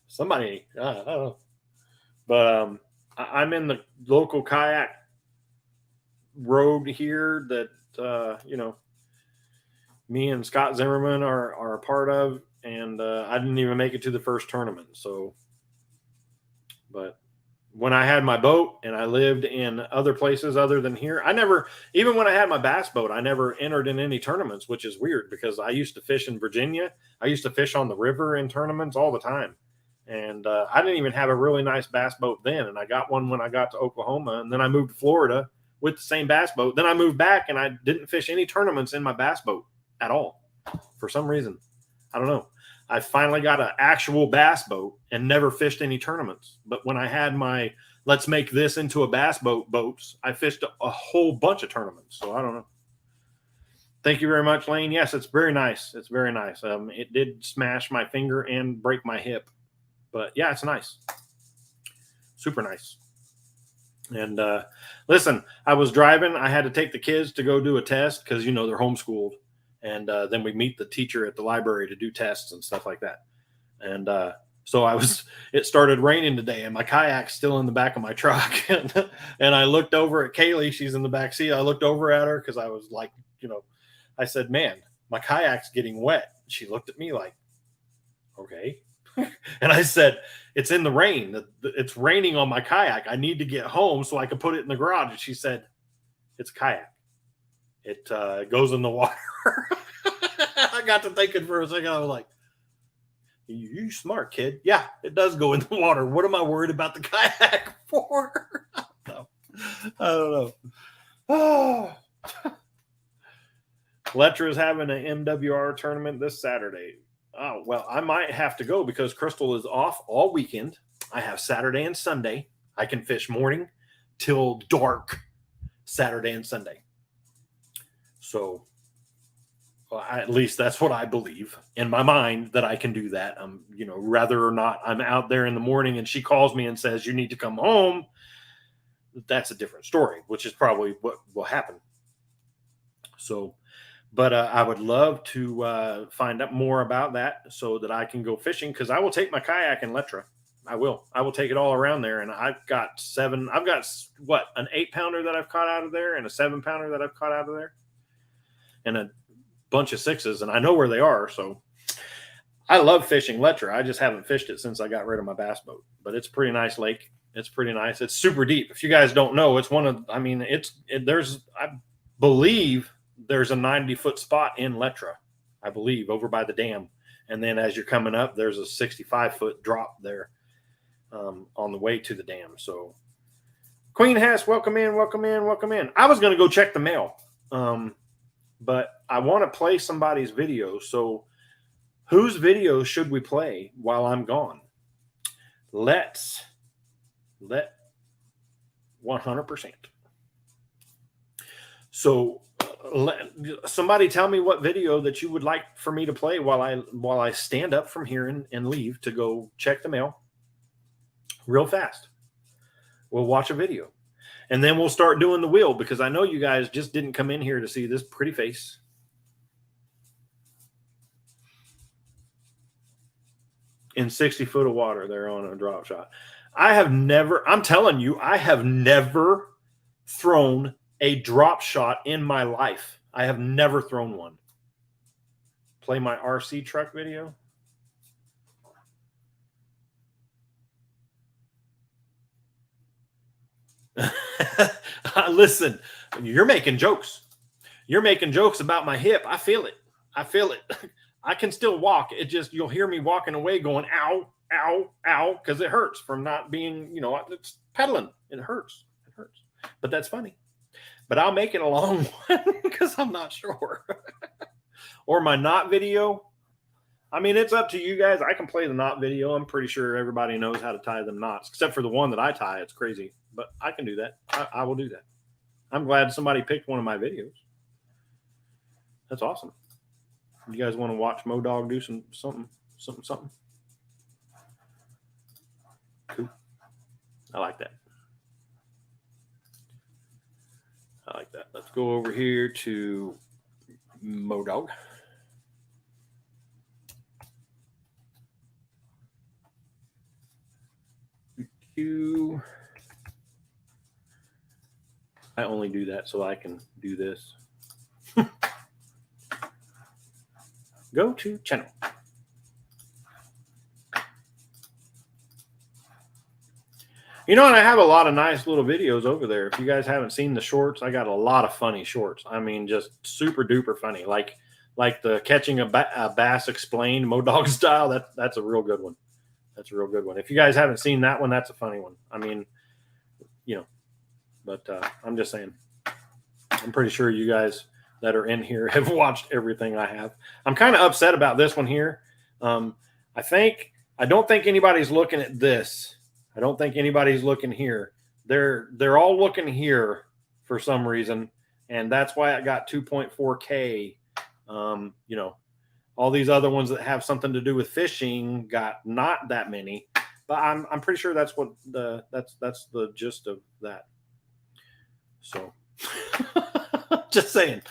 Somebody, I don't know. But I'm in the local kayak road here that me and Scott Zimmerman are a part of. And I didn't even make it to the first tournament. So, but when I had my boat and I lived in other places other than here, even when I had my bass boat, I never entered in any tournaments, which is weird because I used to fish in Virginia. I used to fish on the river in tournaments all the time. And I didn't even have a really nice bass boat then. And I got one when I got to Oklahoma. And then I moved to Florida with the same bass boat. Then I moved back and I didn't fish any tournaments in my bass boat at all for some reason. I don't know. I finally got an actual bass boat and never fished any tournaments. But when I had my let's make this into a bass boat boats, I fished a whole bunch of tournaments. So I don't know. Thank you very much, Lane. Yes, it's very nice. It's very nice. It did smash my finger and break my hip. But yeah, it's nice. Super nice. And listen, I was driving. I had to take the kids to go do a test because, they're homeschooled. And then we meet the teacher at the library to do tests and stuff like that. And so it started raining today and my kayak's still in the back of my truck. And I looked over at Kaylee. She's in the back seat. I looked over at her because I was like, I said, man, my kayak's getting wet. She looked at me like, okay. And I said, it's in the rain. It's raining on my kayak. I need to get home so I can put it in the garage. And she said, it's a kayak. It goes in the water. I got to thinking for a second. I was like, you smart, kid. Yeah, it does go in the water. What am I worried about the kayak for? I don't know. Oh. Letcher is having an MWR tournament this Saturday. Oh, well, I might have to go because Crystal is off all weekend. I have Saturday and Sunday. I can fish morning till dark Saturday and Sunday. So at least that's what I believe in my mind that I can do that. Whether or not I'm out there in the morning and she calls me and says, you need to come home. That's a different story, which is probably what will happen. So, but I would love to find out more about that so that I can go fishing because I will take my kayak and Lettra. I will take it all around there. And I've got an 8-pounder that I've caught out of there and a 7-pounder that I've caught out of there. And a bunch of 6s, and I know where they are. So I love fishing Letcher. I just haven't fished it since I got rid of my bass boat. But it's a pretty nice lake. It's pretty nice. It's super deep. If you guys don't know, it's I believe there's a 90-foot spot in Letcher, I believe, over by the dam. And then as you're coming up, there's a 65-foot drop there on the way to the dam. So Queen Hess, welcome in. I was going to go check the mail. But I want to play somebody's video. So whose video should we play while I'm gone? Let 100%. So somebody tell me what video that you would like for me to play while I stand up from here and leave to go check the mail real fast. We'll watch a video. And then we'll start doing the wheel because I know you guys just didn't come in here to see this pretty face. In 60 foot of water, they're on a drop shot. I'm telling you, I have never thrown a drop shot in my life. I have never thrown one. Play my RC truck video. Listen, you're making jokes. You're making jokes about my hip. I feel it. I feel it. I can still walk. It just, you'll hear me walking away going, ow, ow, ow, because it hurts from not being, it's pedaling. It hurts. It hurts. But that's funny. But I'll make it a long one because I'm not sure. Or my knot video. I mean, it's up to you guys. I can play the knot video. I'm pretty sure everybody knows how to tie them knots, except for the one that I tie. It's crazy, but I can do that. I will do that. I'm glad somebody picked one of my videos. That's awesome. You guys want to watch MoDog do something? Cool. I like that. I like that. Let's go over here to MoDog. I only do that so I can do this. Go to channel. And I have a lot of nice little videos over there. If you guys haven't seen the shorts, I got a lot of funny shorts. I mean, just super duper funny. Like the catching a bass explained MoDog style. That's a real good one. That's a real good one. If you guys haven't seen that one, that's a funny one. I mean, but I'm just saying, I'm pretty sure you guys that are in here have watched everything I have. I'm kind of upset about this one here. I don't think anybody's looking at this. I don't think anybody's looking here. They're all looking here for some reason, and that's why I got 2.4K. All these other ones that have something to do with fishing got not that many, but I'm pretty sure that's what that's the gist of that. So just saying.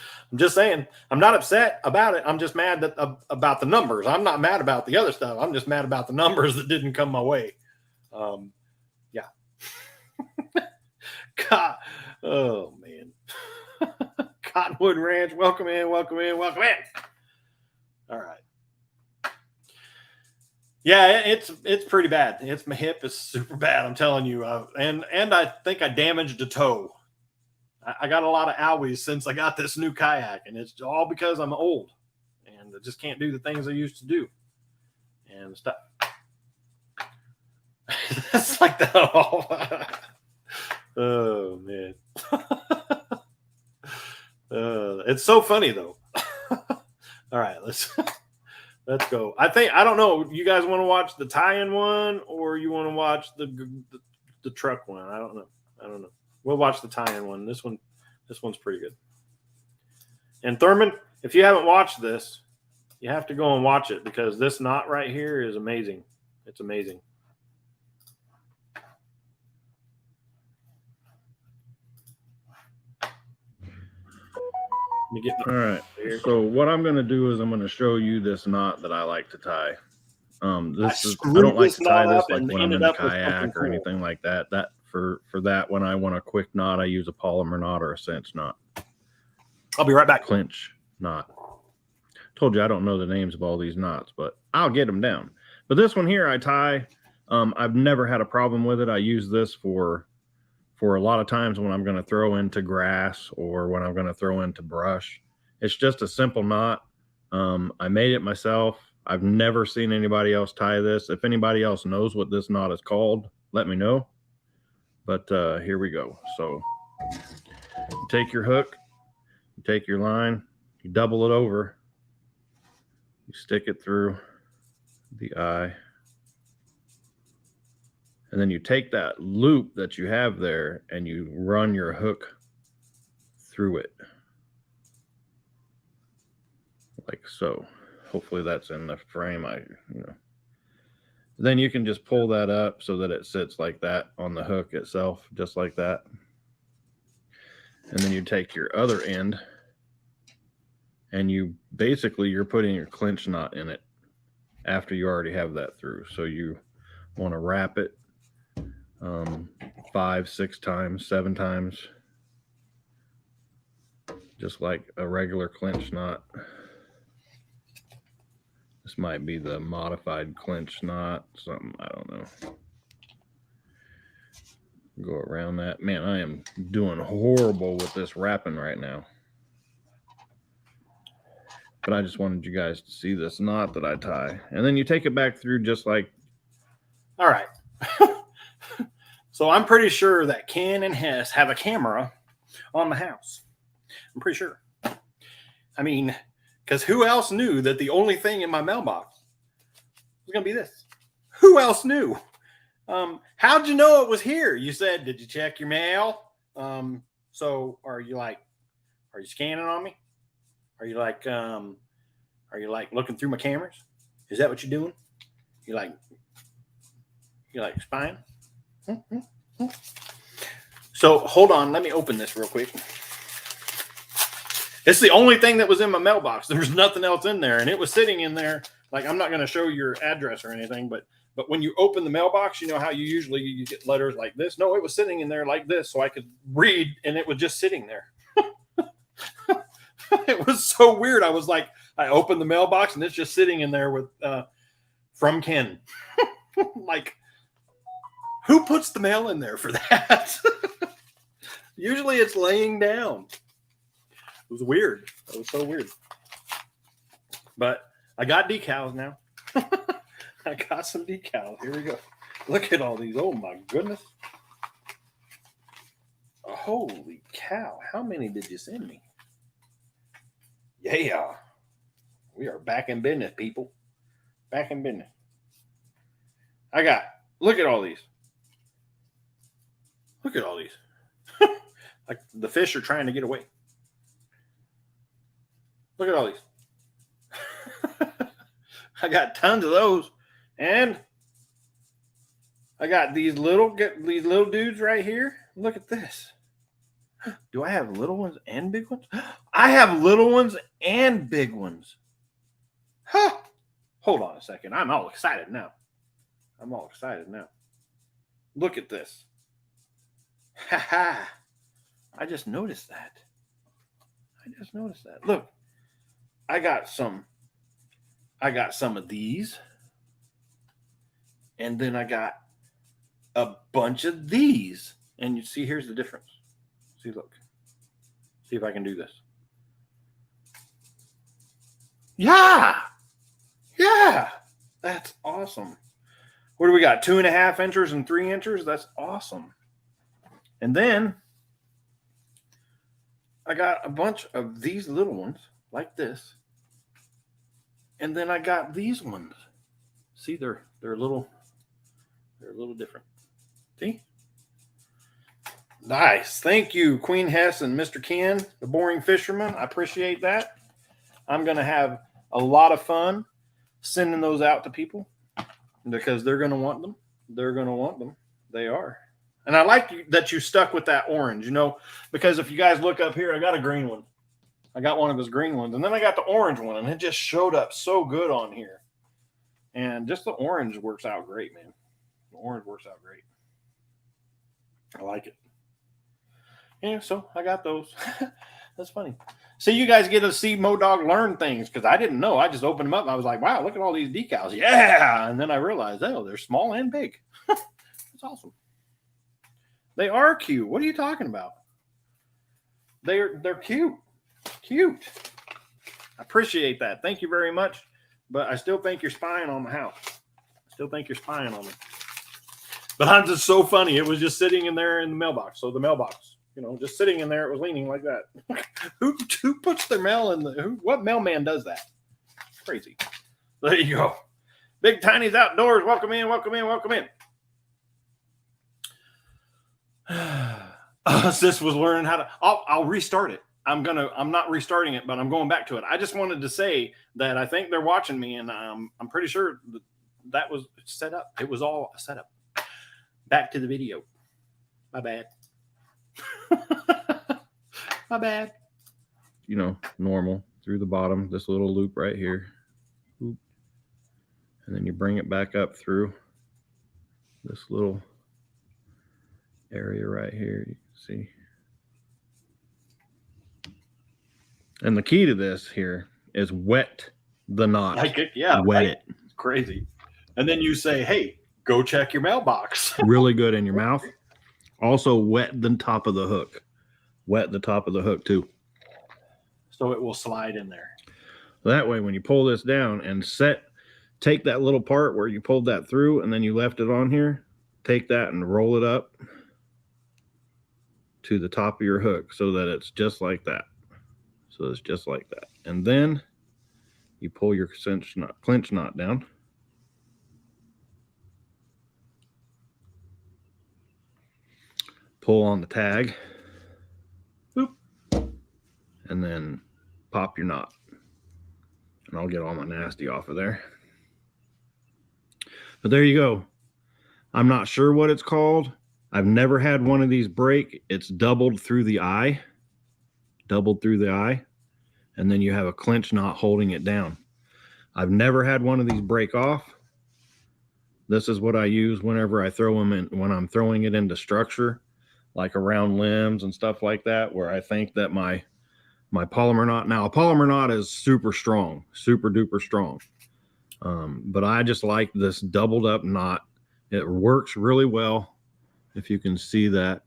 I'm not upset about it. I'm just mad about the numbers. I'm not mad about the other stuff. I'm just mad about the numbers that didn't come my way. Yeah. God. Oh man. Cottonwood Ranch. Welcome in. All right. Yeah, it's pretty bad. My hip is super bad. I'm telling you. And I think I damaged a toe. I got a lot of owies since I got this new kayak, and it's all because I'm old and I just can't do the things I used to do and stuff. It's like that. Oh man. It's so funny though. All right, let's go. I don't know. You guys want to watch the tie-in one or you want to watch the truck one? I don't know. We'll watch the tie-in one. This one's pretty good. And Thurman, if you haven't watched this, you have to go and watch it because this knot right here is amazing. It's amazing. All right. So what I'm going to do is I'm going to show you this knot that I like to tie. I don't like to tie this like when I'm in a kayak or anything like that. For that, when I want a quick knot, I use a polymer knot or a cinch knot. I'll be right back. Clinch knot. Told you I don't know the names of all these knots, but I'll get them down. But this one here I tie. I've never had a problem with it. I use this for a lot of times when I'm going to throw into grass or when I'm going to throw into brush. It's just a simple knot. I made it myself. I've never seen anybody else tie this. If anybody else knows what this knot is called, let me know. But here we go. So you take your hook, you take your line, you double it over, you stick it through the eye, and then you take that loop that you have there and you run your hook through it like so. Hopefully that's in the frame. Then you can just pull that up so that it sits like that on the hook itself, just like that. And then you take your other end and you're putting your clinch knot in it after you already have that through. So you want to wrap it 5, 6 times, 7 times, just like a regular clinch knot. This might be the modified clinch knot, something, I don't know. Go around that. Man, I am doing horrible with this wrapping right now. But I just wanted you guys to see this knot that I tie. And then you take it back through just like... All right. So I'm pretty sure that Ken and Hess have a camera on the house. I'm pretty sure. I mean, because who else knew that the only thing in my mailbox was going to be this? Who else knew? How'd you know it was here? You said, did you check your mail? So are you scanning on me? Are you like looking through my cameras? Is that what you're doing? You like spying? So hold on, let me open this real quick. It's the only thing that was in my mailbox. There's nothing else in there, and it was sitting in there. Like, I'm not going to show your address or anything, but when you open the mailbox, you know how you get letters like this? No, it was sitting in there like this, so I could read, and it was just sitting there. It was so weird. I was like, I opened the mailbox, and it's just sitting in there with from Ken. Like, who puts the mail in there for that? Usually it's laying down. It was weird. It was so weird. But I got decals now. I got some decals. Here we go. Look at all these. Oh, my goodness. Holy cow. How many did you send me? Yeah. We are back in business, people. Back in business. Look at all these. Look at all these. Like the fish are trying to get away. Look at all these. I got tons of those. And I got these little dudes right here. Look at this. Do I have little ones and big ones? I have little ones and big ones. Huh. Hold on a second. I'm all excited now. Look at this. Ha ha. I just noticed that. Look. I got some of these. And then I got a bunch of these. And you see, here's the difference. See, look. See if I can do this. Yeah. That's awesome. What do we got? 2.5 inches and 3 inches? That's awesome. And then I got a bunch of these little ones like this. And then I got these ones. See, they're a little different. See? Nice. Thank you, Queen Hess and Mr. Ken, the Boring Fisherman. I appreciate that. I'm going to have a lot of fun sending those out to people because they're going to want them. They are. And I like that you stuck with that orange, because if you guys look up here, I got a green one. I got one of his green ones. And then I got the orange one, and it just showed up so good on here. And just the orange works out great, man. The orange works out great. I like it. Yeah, so I got those. That's funny. So you guys get to see MoDog learn things because I didn't know. I just opened them up and I was like, wow, look at all these decals. Yeah. And then I realized, oh, they're small and big. That's awesome. They are cute. What are you talking about? They're cute. Cute. I appreciate that. Thank you very much. But I still think you're spying on the house. But I'm just so funny. It was just sitting in there in the mailbox. So the mailbox, just sitting in there, it was leaning like that. Who puts their mail in what mailman does that? Crazy. There you go. Big Tiny's Outdoors. Welcome in. Sis was learning how to. I'll restart it. I'm not restarting it, but I'm going back to it. I just wanted to say that I think they're watching me, and I'm pretty sure that was set up. It was all set up. Back to the video. My bad. My bad. Normal through the bottom, this little loop right here. Oop. And then you bring it back up through this little area right here. You can see. And the key to this here is wet the knot. Like it, yeah, Wet right? it It's crazy. And then you say, hey, go check your mailbox. really good in your mouth. Also wet the top of the hook. Wet the top of the hook too. So it will slide in there. That way, when you pull this down and take that little part where you pulled that through and then you left it on here, take that and roll it up to the top of your hook so that it's just like that. So it's just like that. And then you pull your clinch knot down. Pull on the tag. Boop. And then pop your knot. And I'll get all my nasty off of there. But there you go. I'm not sure what it's called. I've never had one of these break. It's doubled through the eye. Doubled through the eye. And then you have a clinch knot holding it down. I've never had one of these break off. This is what I use whenever I throw them in, when I'm throwing it into structure, like around limbs and stuff like that, where I think that my polymer knot, now a polymer knot is super strong, super duper strong. But I just like this doubled up knot. It works really well. If you can see that.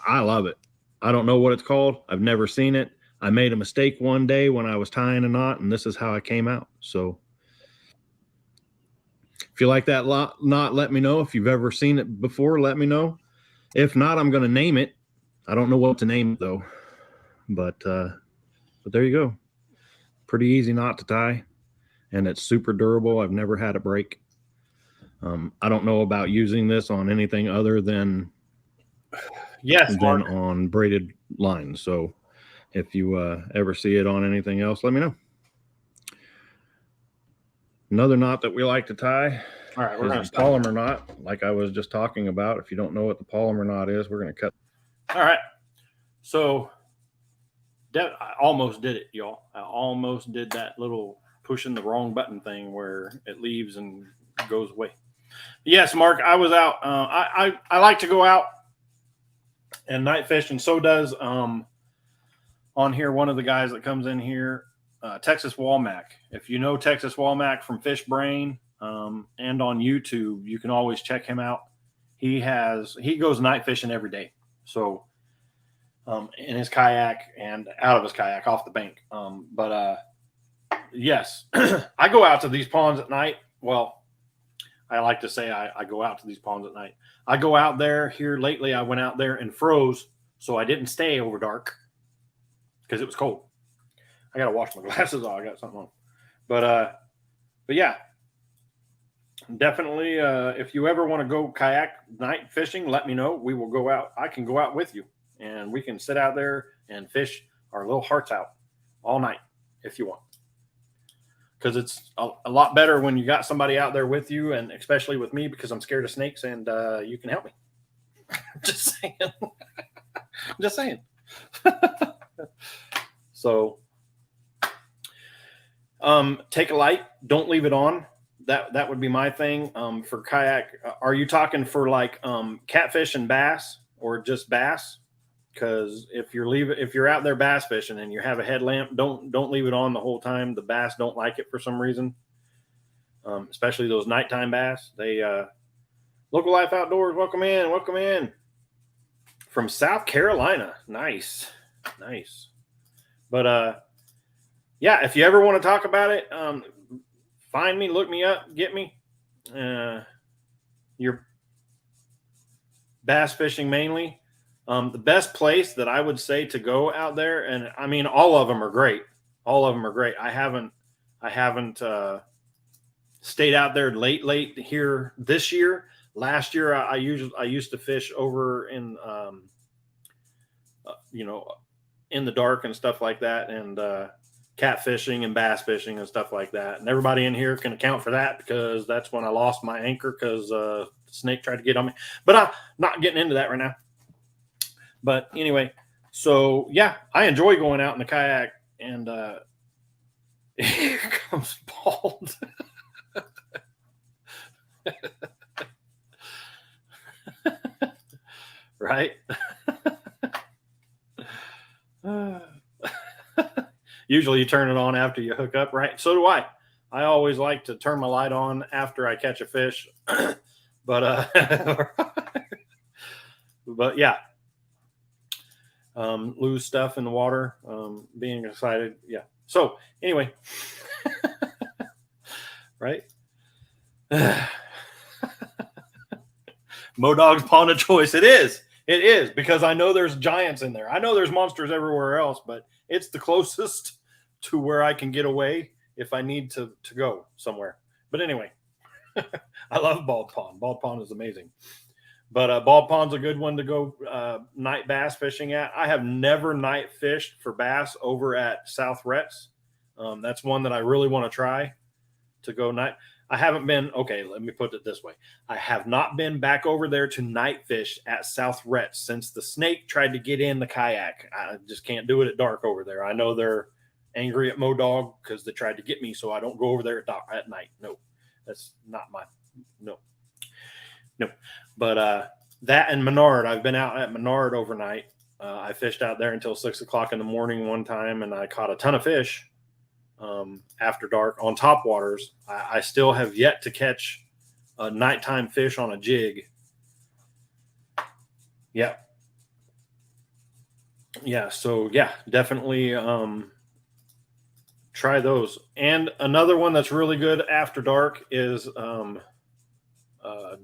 I love it. I don't know what it's called. I've never seen it. I made a mistake one day when I was tying a knot, and this is how I came out. So if you like that knot, let me know. If you've ever seen it before, let me know. If not, I'm going to name it. I don't know what to name it though, but there you go. Pretty easy knot to tie, and it's super durable. I've never had it break. I don't know about using this on anything other than on braided lines. So if you ever see it on anything else, let me know. Another knot that we like to tie All right, we're going is to a polymer knot, like I was just talking about. If you don't know what the polymer knot is, we're going to cut. All right. So I almost did it, y'all. I almost did that little pushing the wrong button thing where it leaves and goes away. Yes, Mark, I was out. I like to go out and night fish, and so does on here one of the guys that comes in here, Texas Walmack. If you know Texas Walmack from Fish Brain and on YouTube, you can always check him out. He goes night fishing every day. So in his kayak and out of his kayak off the bank. Yes, I go out to these ponds at night. Well, I like to say I go out to these ponds at night. I go out there here lately. I went out there and froze, so I didn't stay over dark because it was cold. I got to wash my glasses off. I got something on. But yeah, definitely. If you ever want to go kayak night fishing, let me know. We will go out. I can go out with you, and we can sit out there and fish our little hearts out all night if you want. Because it's a lot better when you got somebody out there with you, and especially with me because I'm scared of snakes, and you can help me. Just saying. Just saying. So take a light. Don't leave it on. That would be my thing. For kayak, are you talking for like catfish and bass or just bass? Because if you're out there bass fishing and you have a headlamp, don't leave it on the whole time. The bass don't like it for some reason, especially those nighttime bass. They Local Life Outdoors, welcome in from South Carolina. Nice. But yeah, if you ever want to talk about it, find me, look me up, get me. You're bass fishing mainly. The best place that I would say to go out there, and I mean, all of them are great. I haven't stayed out there late here this year. Last year, I used to fish over in, in the dark and stuff like that, and catfishing and bass fishing and stuff like that. And everybody in here can account for that because that's when I lost my anchor because the snake tried to get on me. But I'm not getting into that right now. But anyway, so yeah, I enjoy going out in the kayak, and here comes Bald. Right? Usually you turn it on after you hook up, right? So do I. I always like to turn my light on after I catch a fish. But but yeah. Lose stuff in the water, being excited. Yeah. So anyway, right? Modog's Pond of Choice. It is. It is, because I know there's giants in there. I know there's monsters everywhere else, but it's the closest to where I can get away if I need to go somewhere. But anyway, I love Bald Pond. Bald Pond is amazing. But Bald Pond's a good one to go night bass fishing at. I have never night fished for bass over at South Rhett's. That's one that I really want to try to go night. I haven't been, okay, let me put it this way. I have not been back over there to night fish at South Rhett's since the snake tried to get in the kayak. I just can't do it at dark over there. I know they're angry at Modog because they tried to get me, so I don't go over there at night. No, that's not my, no. But that and Menard, I've been out at Menard overnight. I fished out there until 6 o'clock in the morning one time, and I caught a ton of fish after dark on top waters. I still have yet to catch a nighttime fish on a jig. Yeah. So yeah, definitely try those. And another one that's really good after dark is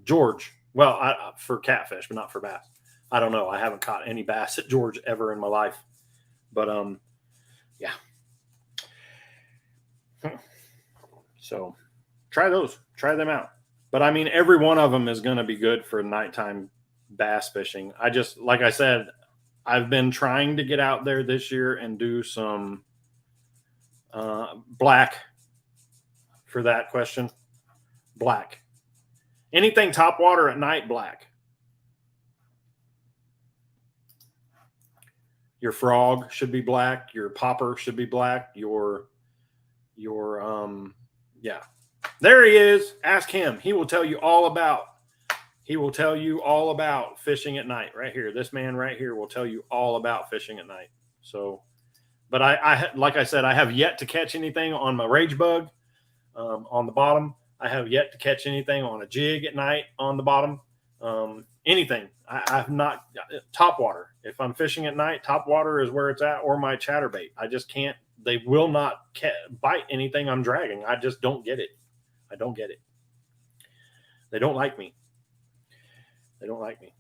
George. Well, for catfish, but not for bass. I don't know. I haven't caught any bass at George ever in my life. But yeah. So try those. Try them out. But I mean, every one of them is going to be good for nighttime bass fishing. I just, like I said, I've been trying to get out there this year and do some black for that question. Black. Anything top water at night, black. Your frog should be black. Your popper should be black. Your yeah. There he is. Ask him. He will tell you all about fishing at night right here. This man right here will tell you all about fishing at night. So, but I like I said, I have yet to catch anything on my rage bug on the bottom. I have yet to catch anything on a jig at night on the bottom. Anything. I've not top water. If I'm fishing at night, top water is where it's at, or my chatterbait. I just can't. They will not bite anything I'm dragging. I just don't get it. I don't get it. They don't like me. They don't like me.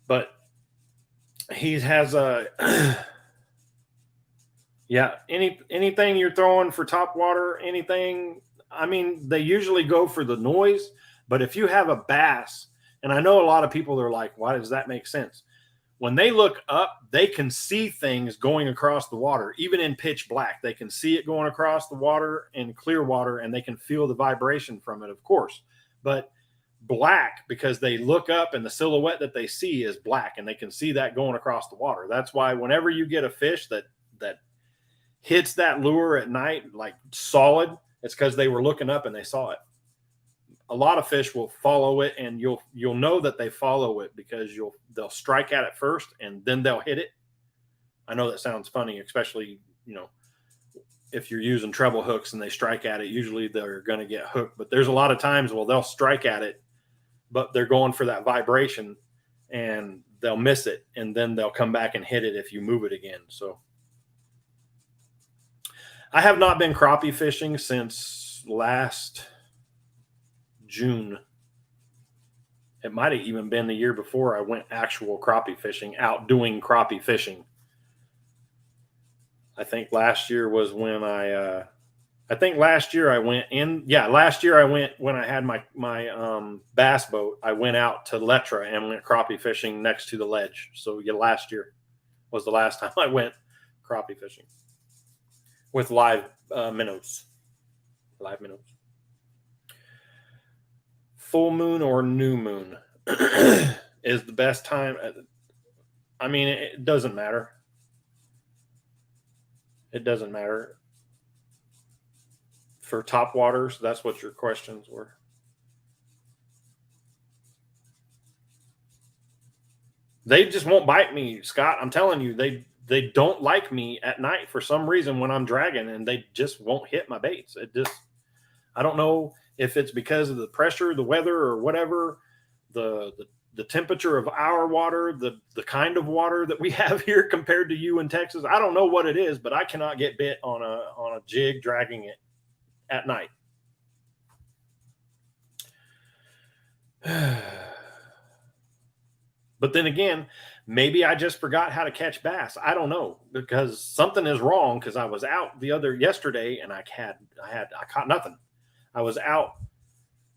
But he has a yeah. Anything you're throwing for top water, anything. I mean, they usually go for the noise. But if you have a bass, and I know a lot of people are like, why does that make sense? When they look up, they can see things going across the water, even in pitch black. They can see it going across the water in clear water, and they can feel the vibration from it, of course. But black, because they look up and the silhouette that they see is black, and they can see that going across the water. That's why whenever you get a fish that hits that lure at night, like solid, it's because they were looking up and they saw it. A lot of fish will follow it, and you'll know that they follow it because they'll strike at it first and then they'll hit it. I know that sounds funny, especially, if you're using treble hooks and they strike at it, usually they're going to get hooked. But there's a lot of times, they'll strike at it, but they're going for that vibration and they'll miss it, and then they'll come back and hit it if you move it again. So I have not been crappie fishing since last June. It might have even been the year before I went actual crappie fishing, out doing crappie fishing. I think last year was when last year I went in. Yeah, last year I went when I had my bass boat. I went out to Letra and went crappie fishing next to the ledge. So yeah, last year was the last time I went crappie fishing with live minnows. Live minnows. Full moon or new moon is the best time. I mean, it doesn't matter. It doesn't matter. For top waters, that's what your questions were. They just won't bite me, Scott. I'm telling you, they don't like me at night for some reason when I'm dragging, and they just won't hit my baits. I don't know if it's because of the pressure, the weather, or whatever, the temperature of our water, the kind of water that we have here compared to you in Texas. I don't know what it is, but I cannot get bit on a jig dragging it at night. But then again, maybe I just forgot how to catch bass. I don't know, because something is wrong, because I was out yesterday and I caught nothing. I was out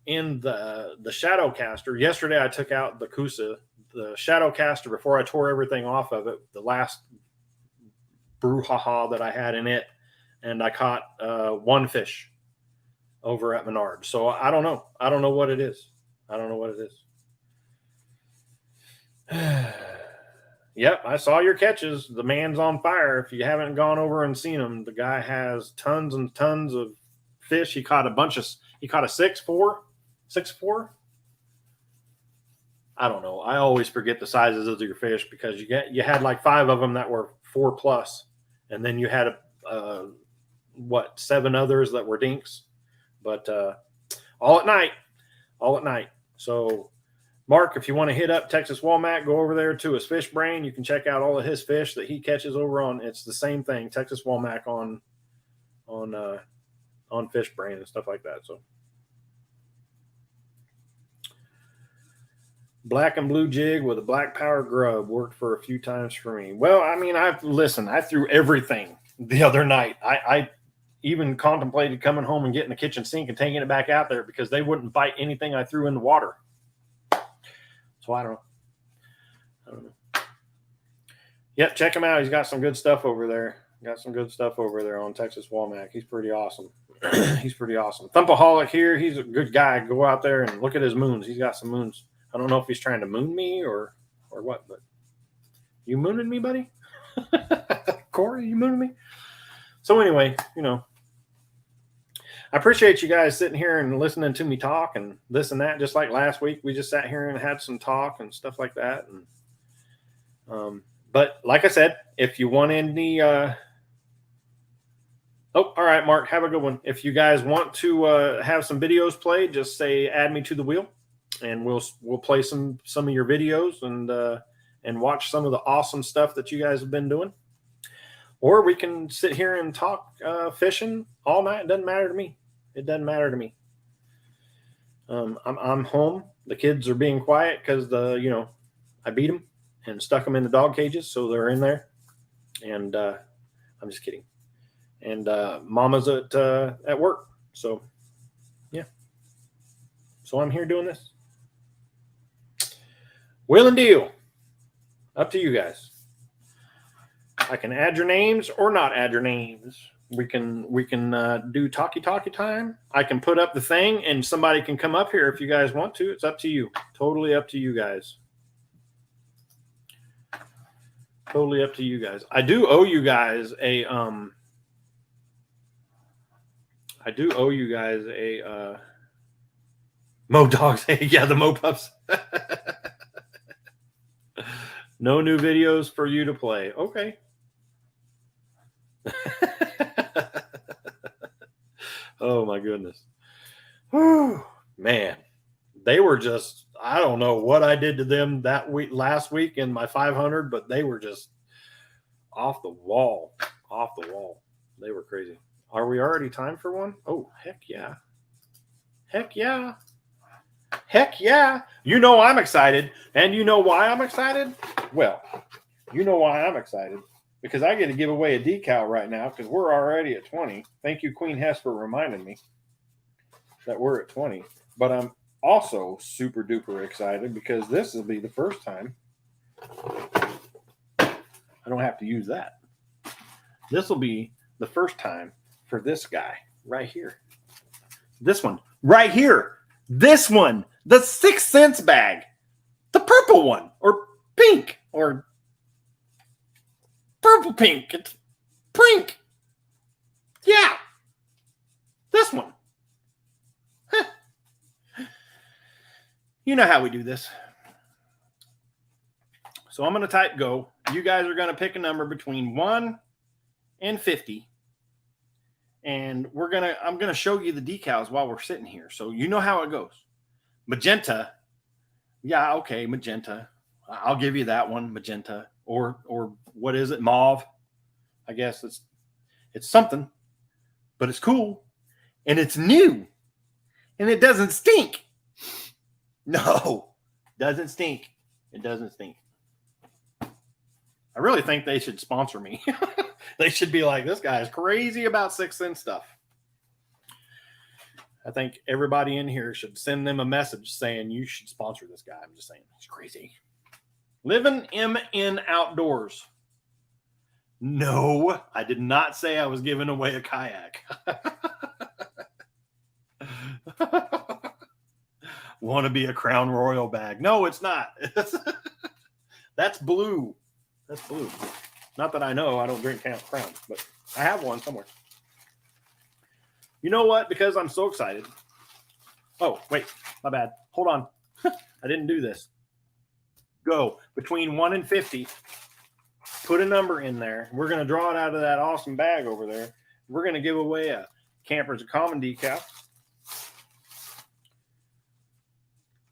in the shadow caster. Yesterday I took out the Coosa, the shadow caster, before I tore everything off of it, the last brouhaha that I had in it, and I caught one fish over at Menard. So I don't know. I don't know what it is. I don't know what it is. Yep, I saw your catches. The man's on fire. If you haven't gone over and seen him, the guy has tons and tons of fish. He caught a 6'4", 6'4". I don't know. I always forget the sizes of your fish, because you had like 5 of them that were 4+, and then you had 7 others that were dinks. But all at night. So Mark, if you want to hit up Texas Womack, go over there to his Fish Brain. You can check out all of his fish that he catches over on. It's the same thing, Texas Womack on Fish Brain and stuff like that. So black and blue jig with a black power grub worked for a few times for me. Well, I mean, I threw everything the other night. I even contemplated coming home and getting the kitchen sink and taking it back out there, because they wouldn't bite anything I threw in the water. So I don't know. Yep, check him out. He's got some good stuff over there. On Texas Womack. He's pretty awesome. Thumpaholic here. He's a good guy. Go out there and look at his moons. He's got some moons. I don't know if he's trying to moon me or what, but you mooning me, buddy? Corey, you mooning me? So anyway, I appreciate you guys sitting here and listening to me talk and this and that. Just like last week, we just sat here and had some talk and stuff like that. And but like I said, if you want any, all right, Mark, have a good one. If you guys want to have some videos played, just say add me to the wheel, and we'll play some of your videos and watch some of the awesome stuff that you guys have been doing. Or we can sit here and talk fishing all night. It doesn't matter to me. I'm home. The kids are being quiet because I beat them and stuck them in the dog cages, so they're in there. And I'm just kidding. And Mama's at work, so yeah. So I'm here doing this. Wheel and deal. Up to you guys. I can add your names or not add your names. We can do talkie time. I can put up the thing and somebody can come up here if you guys want to. It's up to you. Totally up to you guys. I do owe you guys a Mo Dogs. Yeah, the Mo Pups. No new videos for you to play. Okay. Oh my goodness. Whew, man. They were just, I don't know what I did to them last week in my 500, but they were just off the wall. They were crazy. Are we already time for one? Oh, heck yeah. You know I'm excited. And you know why I'm excited? Well, you know why I'm excited. Because I get to give away a decal right now, because we're already at 20. Thank you, Queen Hess, for reminding me that we're at 20. But I'm also super duper excited because this will be the first time I don't have to use that. This will be the first time for this guy right here. This one right here. This one, the 6 cents bag, the purple one, or pink, or purple pink. It's pink. Yeah. This one. Huh. You know how we do this. So I'm going to type go. You guys are going to pick a number between 1 and 50. And I'm going to show you the decals while we're sitting here. So you know how it goes. Magenta. Yeah, okay, magenta. I'll give you that one, magenta. Or what is it? Mauve. I guess it's something, but it's cool and it's new and it doesn't stink. No, doesn't stink. It doesn't stink. I really think they should sponsor me. They should be like, this guy is crazy about 6th Sense stuff. I think everybody in here should send them a message saying you should sponsor this guy. I'm just saying, he's crazy. Living in outdoors. No, I did not say I was giving away a kayak. Want to be a Crown Royal bag? No, it's not. That's blue. That's blue. Not that I know. I don't drink Crown, but I have one somewhere. You know what? Because I'm so excited. Oh, wait. My bad. Hold on. I didn't do this. Go. Between 1 and 50. Put a number in there. We're going to draw it out of that awesome bag over there. We're going to give away a Campers Uncommon decal.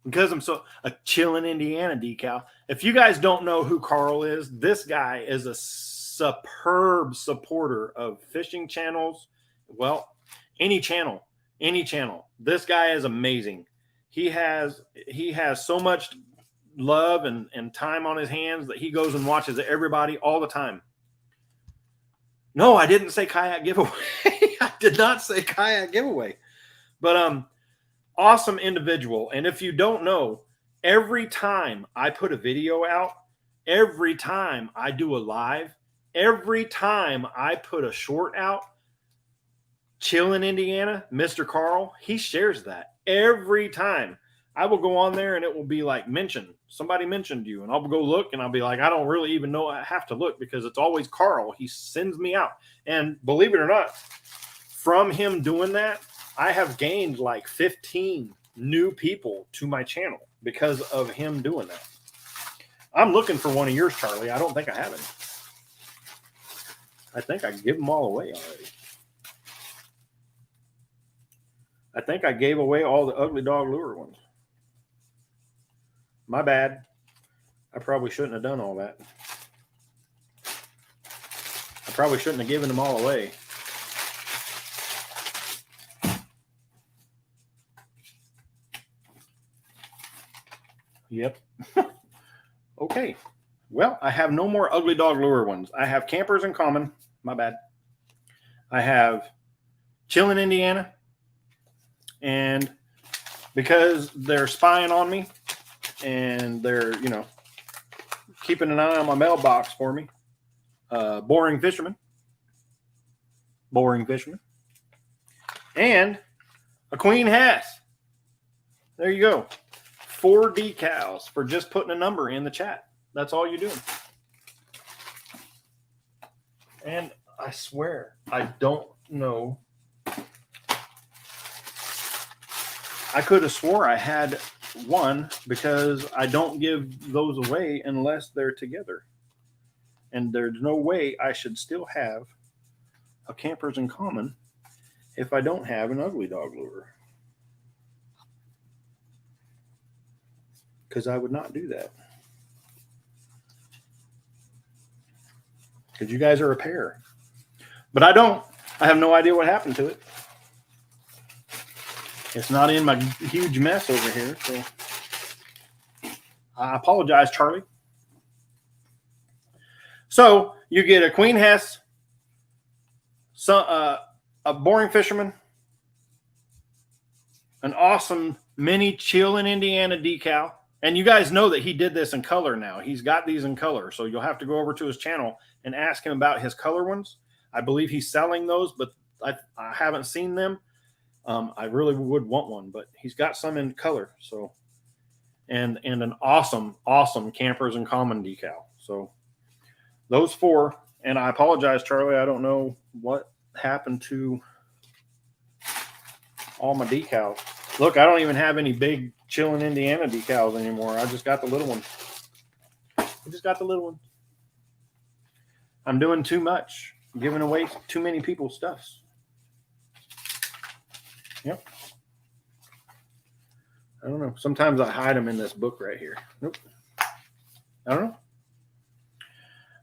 Because I'm a Chillin' Indiana decal. If you guys don't know who Carl is, this guy is a superb supporter of fishing channels. Well, any channel. This guy is amazing. He has so much love and time on his hands that he goes and watches everybody all the time. No, I didn't say kayak giveaway. I did not say kayak giveaway. But awesome individual. And if you don't know, every time I put a video out, every time I do a live, every time I put a short out, Chillin' Indiana, Mr. Carl, he shares that every time. I will go on there and it will be like mentioned. Somebody mentioned you, and I'll go look and I'll be like, I don't really even know I have to look because it's always Carl. He sends me out. And believe it or not, from him doing that, I have gained like 15 new people to my channel because of him doing that. I'm looking for one of yours, Charlie. I don't think I have any. I think I give them all away already. I think I gave away all the Ugly Dog Lure ones. My bad. I probably shouldn't have done all that. I probably shouldn't have given them all away. Yep. Okay. Well, I have no more Ugly Dog Lure ones. I have Campers Uncommon. My bad. I have Chillin' Indiana. And because they're spying on me and they're, keeping an eye on my mailbox for me, Boring Fisherman. And a Queen Hess. There you go. 4 decals for just putting a number in the chat. That's all you're doing. And I swear, I don't know. I could have swore I had one because I don't give those away unless they're together. And there's no way I should still have a Campers Uncommon if I don't have an Ugly Dog Lure. Because I would not do that. Because you guys are a pair. But I don't. I have no idea what happened to it. It's not in my huge mess over here. So I apologize, Charlie. So you get a Queen Hess, a Boring Fisherman, an awesome mini Chillin' Indiana decal. And you guys know that he did this in color now. He's got these in color. So you'll have to go over to his channel and ask him about his color ones. I believe he's selling those, but I haven't seen them. I really would want one, but he's got some in color. So, and an awesome Campers Uncommon decal. So those 4, and I apologize, Charlie. I don't know what happened to all my decals. Look, I don't even have any big Chillin' Indiana decals anymore. I just got the little ones. We just got the little ones. I'm doing too much. I'm giving away too many people's stuffs. Yep. I don't know. Sometimes I hide them in this book right here. Nope. I don't know.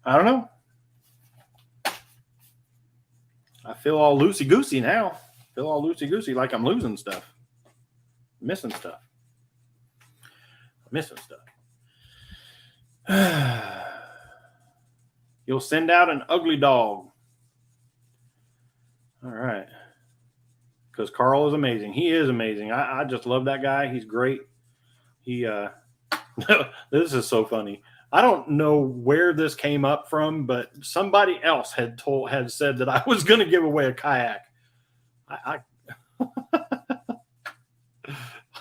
I don't know. I feel all loosey-goosey now. I feel all loosey-goosey like I'm losing stuff. Missing stuff. Missing stuff. You'll send out an ugly dog. All right. Because Carl is amazing. He is amazing. I just love that guy. He's great. He this is so funny. I don't know where this came up from, but somebody else had said that I was going to give away a kayak.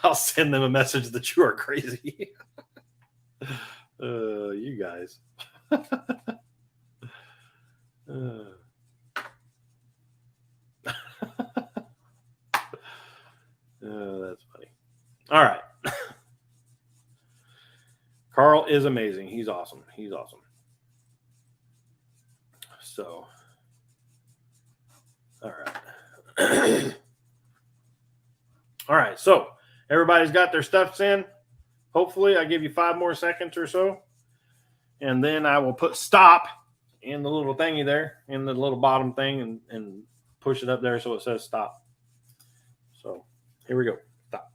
I'll send them a message that you are crazy. You guys. That's funny. All right. Carl is amazing. He's awesome. He's awesome. So, all right. All right. So, everybody's got their stuffs in. Hopefully, I give you 5 more seconds or so. And then I will put stop in the little thingy there, in the little bottom thing, and push it up there so it says stop. So, here we go. Stop.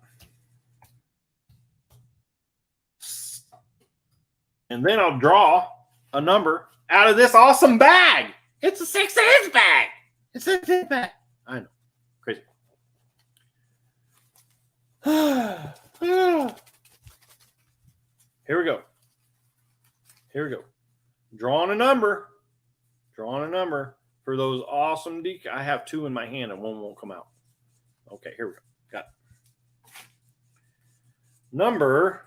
And then I'll draw a number out of this awesome bag. It's a 6-inch bag. It's a 6-inch bag. I know. Crazy. Here we go. Here we go. Drawing a number. Drawing a number for those awesome decals. I have 2 in my hand and one won't come out. Okay, here we go. Got it. Number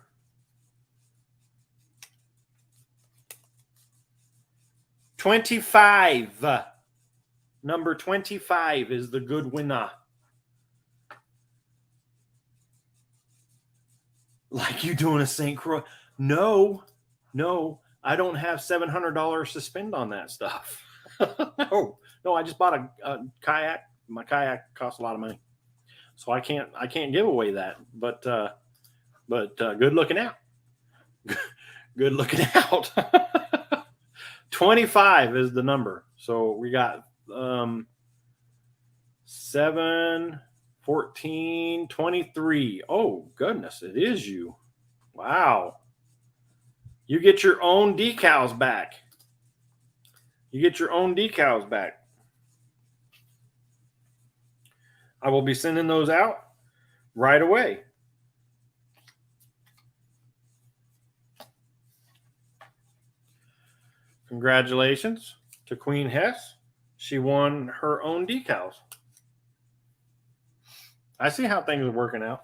25. Number 25 is the good winner. Like you doing a St. Croix. No, I don't have $700 to spend on that stuff. No, I just bought a kayak. My kayak costs a lot of money. So I can't give away that. But good looking out. Good looking out. 25 is the number. So we got 7, 14, 23. Oh, goodness, it is you. Wow. You get your own decals back. You get your own decals back. I will be sending those out right away. Congratulations to Queen Hess. She won her own decals. I see how things are working out.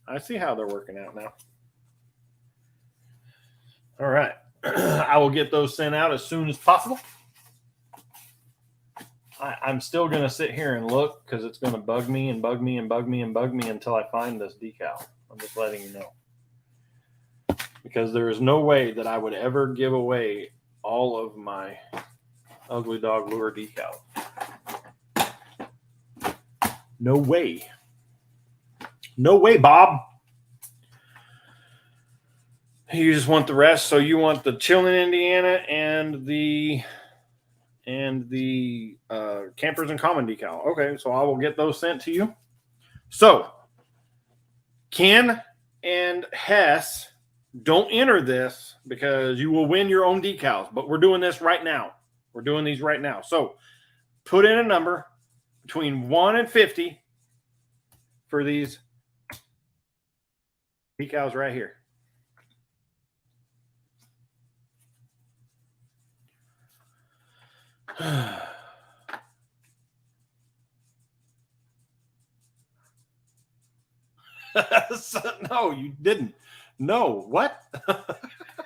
I see how they're working out now. All right. I will get those sent out as soon as possible. I'm still going to sit here and look because it's going to bug me and bug me and bug me and bug me until I find this decal. I'm just letting you know. Because there is no way that I would ever give away all of my Ugly Dog Lure decals. No way. No way, Bob. You just want the rest. So you want the Chilling, Indiana and the Campers in Common decal. Okay, so I will get those sent to you. So Ken and Hess, don't enter this because you will win your own decals. But we're doing this right now. We're doing these right now. So put in a number between 1 and 50 for these decals right here. No, you didn't. No, what?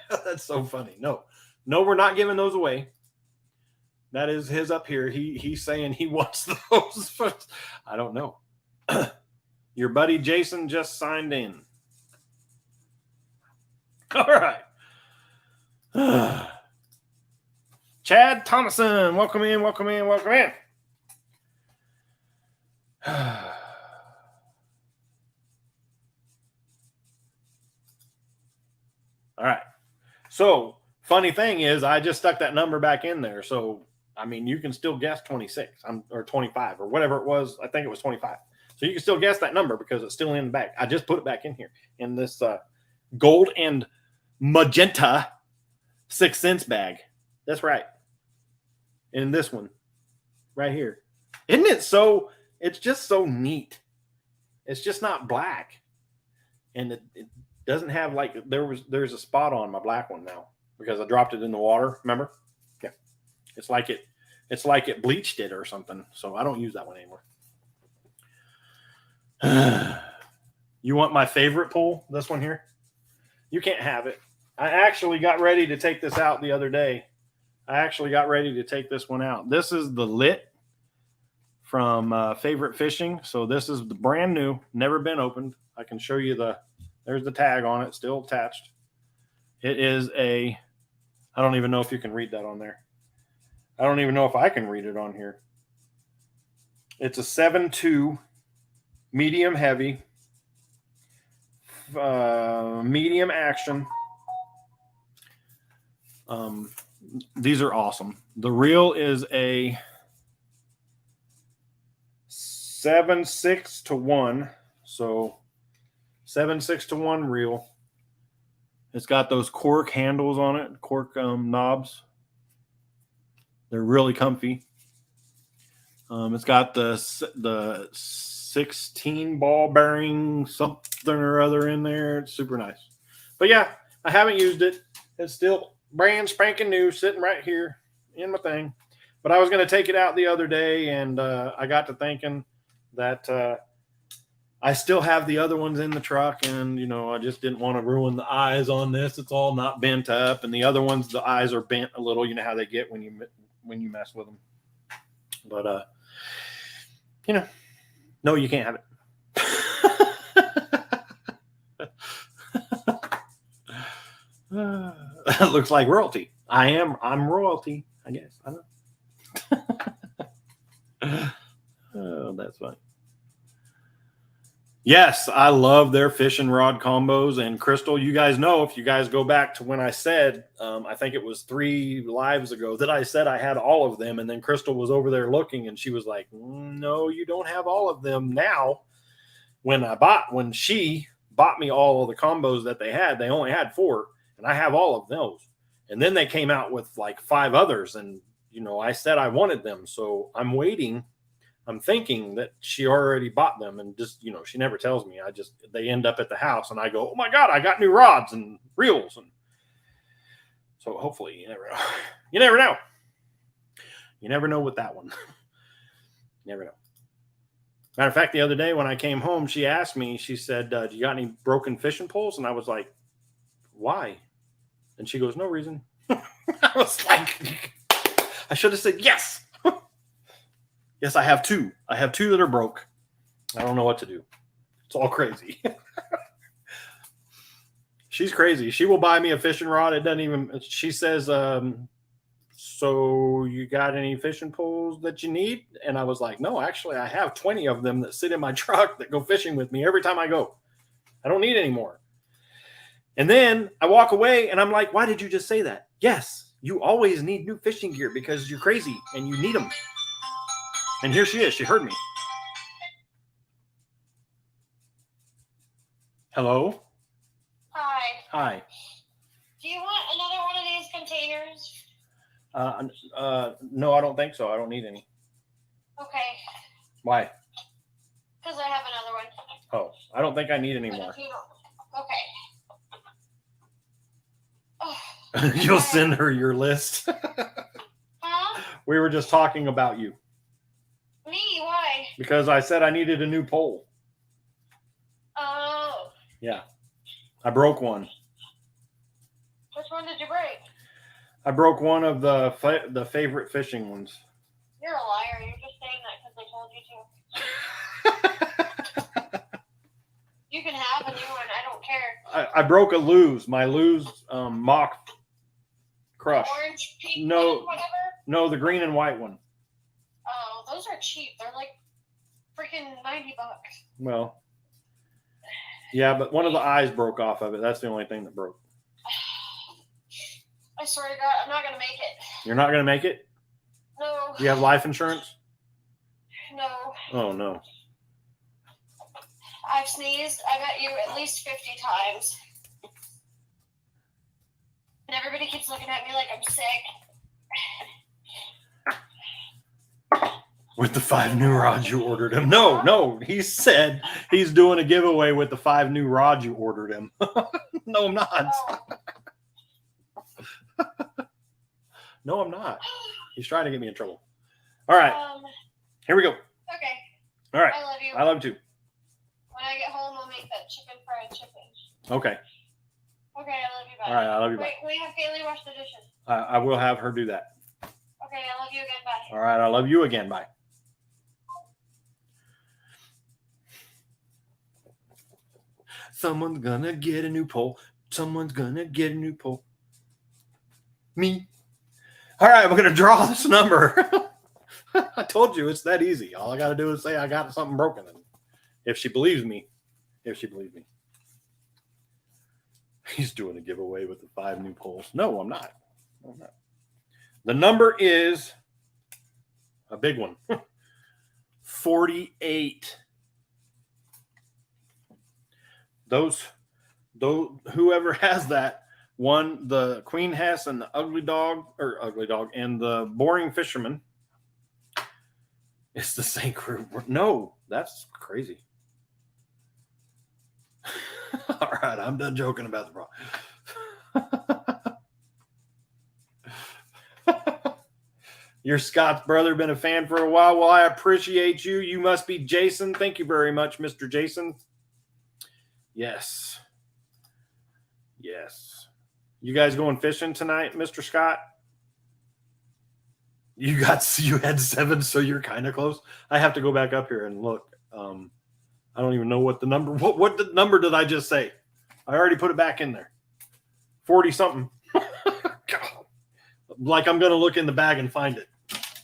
That's so funny. No, we're not giving those away. That is his up here. He's saying he wants those. I don't know. Your buddy Jason just signed in. All right. Chad Thomason, welcome in, welcome in, welcome in. All right. So, funny thing is, I just stuck that number back in there. So, I mean, you can still guess 26 or 25 or whatever it was. I think it was 25. So, you can still guess that number because it's still in the bag. I just put it back in here in this gold and magenta 6 cents bag. That's right. In this one right here. Isn't it so? It's just so neat. It's just not black. And it doesn't have like there's a spot on my black one now because I dropped it in the water. Remember? Yeah. It's like it bleached it or something. So I don't use that one anymore. You want my favorite pool? This one here? You can't have it. I actually got ready to take this out the other day. I actually got ready to take this one out. This is the Lit from Favorite Fishing. So this is the brand new, never been opened. I can show you there's the tag on it, still attached. It is I don't even know if you can read that on there. I don't even know if I can read it on here. It's a 7.2 medium heavy, medium action. These are awesome. The reel is a 7.6 to 1. So 7.6 to 1 reel. It's got those cork handles on it, cork knobs. They're really comfy. It's got the 16 ball bearing something or other in there. It's super nice. But yeah, I haven't used it. It's still brand spanking new, sitting right here in my thing. But I was going to take it out the other day, and I got to thinking that I still have the other ones in the truck, and, I just didn't want to ruin the eyes on this. It's all not bent up, and the other ones, the eyes are bent a little. You know how they get when you mess with them. But, no, you can't have it. That looks like royalty. I'm royalty, I guess. I don't know. Oh, that's funny. Yes, I love their fishing rod combos. And Crystal, you guys know, if you guys go back to when I said, I think it was 3 lives ago, that I said I had all of them. And then Crystal was over there looking, and she was like, no, you don't have all of them now. When she bought me all of the combos that they only had 4. And I have all of those. And then they came out with like 5 others. And, I said I wanted them. So I'm waiting. I'm thinking that she already bought them. And just, she never tells me. They end up at the house. And I go, oh my God, I got new rods and reels. And so hopefully, you never know. You never know. You never know with that one. You never know. Matter of fact, the other day when I came home, she asked me, she said, do you got any broken fishing poles? And I was like, why? And she goes, no reason. I was like, I should have said yes. Yes, I have 2. I have 2 that are broke. I don't know what to do. It's all crazy. She's crazy. She will buy me a fishing rod. It doesn't even, she says, so you got any fishing poles that you need? And I was like, no, actually, I have 20 of them that sit in my truck that go fishing with me every time I go. I don't need any more. And then I walk away and I'm like, why did you just say that? Yes, you always need new fishing gear because you're crazy and you need them. And here she is. She heard me. Hello? Hi. Hi. Do you want another one of these containers? No, I don't think so. I don't need any. Okay. Why? Because I have another one. Oh, I don't think I need any more. Okay. Oh, You'll send her your list. huh? We were just talking about you Me? Why? because I said I needed a new pole. Oh. Yeah. I broke one. Which one did you break? I broke one of the favorite fishing ones. You're a liar. You're just saying that because I told you to. You can have a new one. I don't care. I broke a Lew's, my Lew's mock crush. Orange, pink, No. whatever. No, the green and white one. Oh, those are cheap. They're like freaking $90. Well, yeah, but one of the eyes broke off of it. That's the only thing that broke. I swear to God, I'm not gonna make it. You're not going to make it? No. You have life insurance? No. Oh, no. I've sneezed. I bet you at least 50 times. And everybody keeps looking at me like I'm sick. With the 5 new rods you ordered him. No, he said he's doing a giveaway with the 5 new rods you ordered him. No, I'm not. Oh. No, I'm not. He's trying to get me in trouble. All right, here we go. Okay. All right, I love you. I love you. When I get home, I'll make that chicken fried chicken. Okay, Okay, I love you. Bye. all right, I love you. Bye. Wait, can we have Kaylee wash the dishes? I will have her do that. Okay, I love you again. Bye. All right, I love you again. Bye. Someone's gonna get a new pole. Someone's gonna get a new pole. Me. All right, we're gonna draw this number. I told you it's that easy. All I gotta do is say I got something broken. And if she believes me, he's doing a giveaway with the 5 new poles. No, I'm not. No, I'm not. The number is a big one. 48. Those whoever has that won the Queen Hess and the ugly dog and the boring fisherman. It's the same crew. No, that's crazy. All right, I'm done joking about the problem. Your Scott's brother, been a fan for a while. Well, I appreciate you. You must be Jason. Thank you very much, Mr. Jason. Yes. Yes. You guys going fishing tonight, Mr. Scott? You had 7, so you're kind of close. I have to go back up here and look. I don't even know what the number. What number did I just say? I already put it back in there. 40 something. God. Like I'm gonna look in the bag and find it.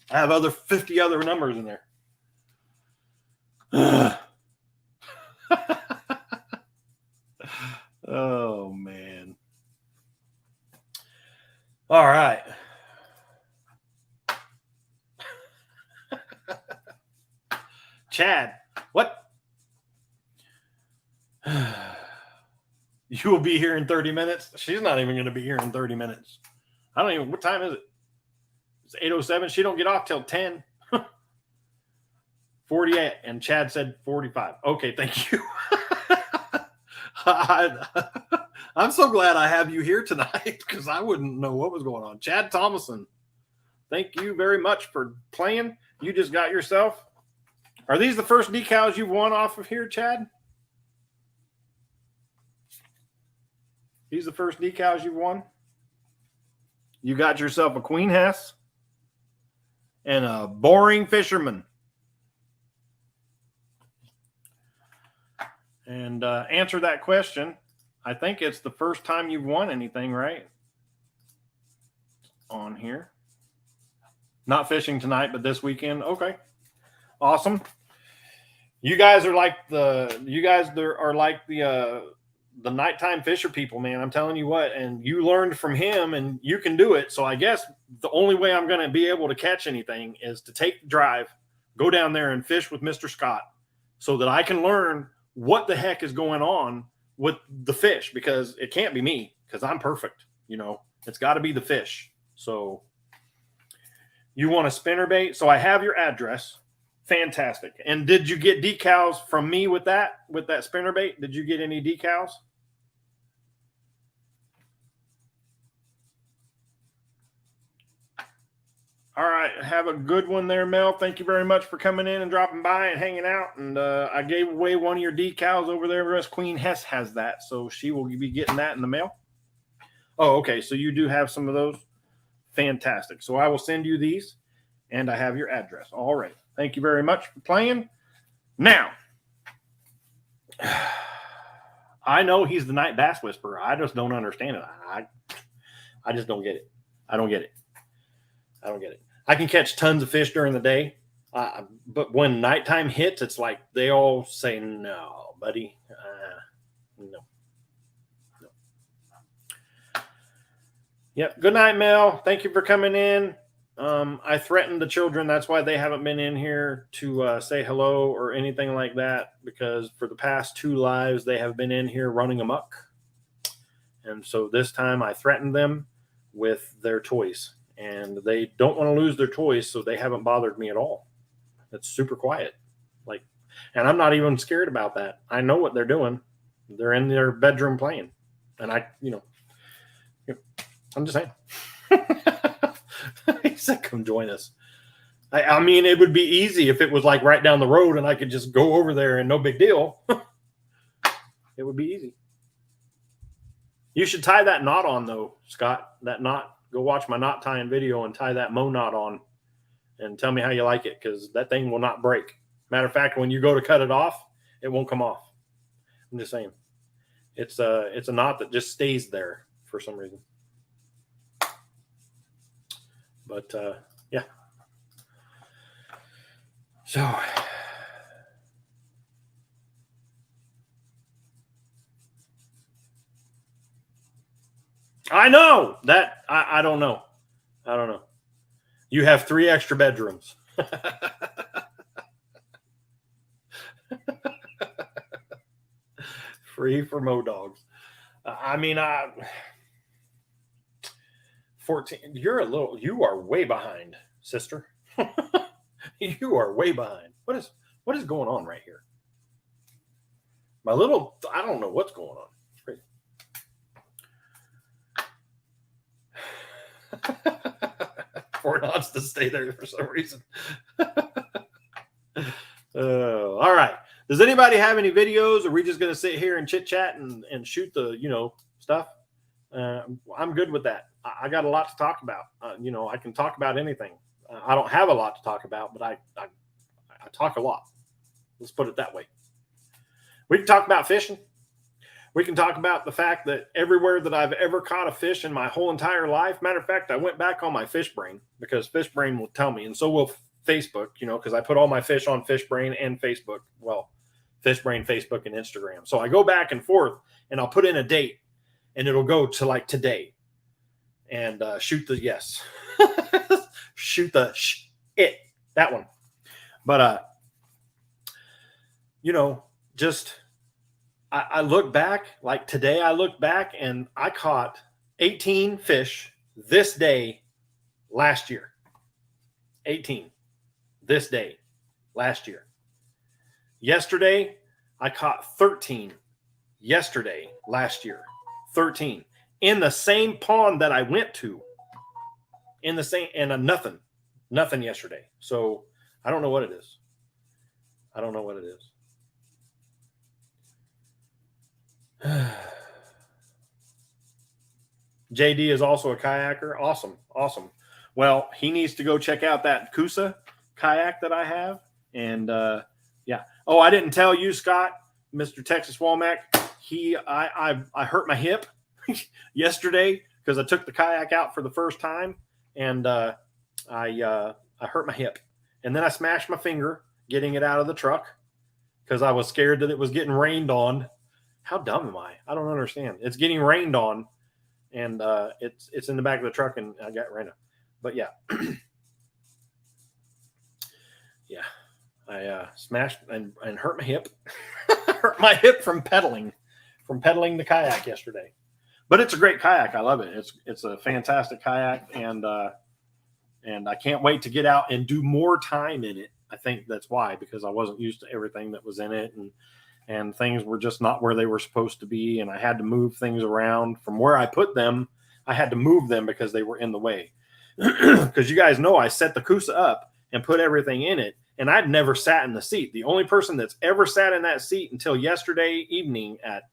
I have 50 other numbers in there. Oh man. All right. Chad, what? You will be here in 30 minutes. She's not even going to be here in 30 minutes. I don't even, what time is it? It's 8:07. She don't get off till 10. 48. And Chad said 45. Okay, thank you. I'm so glad I have you here tonight because I wouldn't know what was going on. Chad Thomason, thank you very much for playing. You just got yourself. Are these the first decals you've won off of here, Chad? These the first decals you've won? You got yourself a Queen Hess and a boring fisherman. And answer that question. I think it's the first time you've won anything, right? On here. Not fishing tonight, but this weekend. Okay. Awesome. You guys are like the nighttime fisher people, man. I'm telling you what, and you learned from him and you can do it. So I guess the only way I'm going to be able to catch anything is to take the drive, go down there and fish with Mr. Scott so that I can learn what the heck is going on with the fish, because it can't be me because I'm perfect. You know, it's got to be the fish. So you want a spinner bait? So I have your address. Fantastic. And did you get decals from me with that spinner bait? Did you get any decals? All right. Have a good one there, Mel. Thank you very much for coming in and dropping by and hanging out. And I gave away one of your decals over there. Queen Hess has that, so she will be getting that in the mail. Oh, okay. So you do have some of those? Fantastic. So I will send you these, and I have your address. All right. Thank you very much for playing. Now, I know he's the night bass whisperer. I just don't understand it. I just don't get it. I don't get it. I don't get it. I can catch tons of fish during the day, but when nighttime hits, it's like they all say, "No, buddy, no." Yep. Good night, Mel. Thank you for coming in. I threatened the children. That's why they haven't been in here to say hello or anything like that, because for the past 2 lives, they have been in here running amok. And so this time I threatened them with their toys, and they don't want to lose their toys. So they haven't bothered me at all. It's super quiet. And I'm not even scared about that. I know what they're doing. They're in their bedroom playing. And I'm just saying. He said, come join us. I mean, it would be easy if it was like right down the road and I could just go over there and no big deal. It would be easy. You should tie that knot on, though, Scott. That knot. Go watch my knot tying video and tie that Mo knot on and tell me how you like it, because that thing will not break. Matter of fact, when you go to cut it off, it won't come off. I'm just saying. It's a knot that just stays there for some reason. But yeah. So I know that I don't know. I don't know. You have 3 extra bedrooms. Free for Mo dogs. I mean, 14. You are way behind, sister. You are way behind. What is going on right here? I don't know what's going on. It's crazy. Ford wants to stay there for some reason. All right. Does anybody have any videos? Or are we just going to sit here and chit chat and shoot the, stuff? I'm good with that. I got a lot to talk about. I can talk about anything. I don't have a lot to talk about, but I talk a lot. Let's put it that way. We can talk about fishing. We can talk about the fact that everywhere that I've ever caught a fish in my whole entire life. Matter of fact, I went back on my FishBrain, because FishBrain will tell me, and so will Facebook, because I put all my fish on FishBrain and Facebook. Well, FishBrain, Facebook, and Instagram. So I go back and forth, and I'll put in a date, and it'll go to like today, and shoot the yes, shoot the that one. But just I look back, like today. I look back and I caught 18 fish this day last year. 18 this day last year. Yesterday, I caught 13 yesterday last year. 13 in the same pond that I went to. In the same, and nothing yesterday. So I don't know what it is. I don't know what it is. JD is also a kayaker. Awesome. Well, he needs to go check out that Coosa kayak that I have. And yeah. Oh, I didn't tell you, Scott, Mr. Texas Womack. I hurt my hip yesterday because I took the kayak out for the first time, and I hurt my hip, and then I smashed my finger getting it out of the truck because I was scared that it was getting rained on. How dumb am I? I don't understand. It's getting rained on, and it's in the back of the truck, and I got rained on. But yeah, yeah, I smashed and hurt my hip. Hurt my hip from pedaling the kayak yesterday. But it's a great kayak. I love it. It's a fantastic kayak, and I can't wait to get out and do more time in it. I think that's why, because I wasn't used to everything that was in it, and things were just not where they were supposed to be, and I had to move things around from where I put them. I had to move them because they were in the way. Because you guys know I set the Coosa up and put everything in it, and I'd never sat in the seat. The only person that's ever sat in that seat until yesterday evening at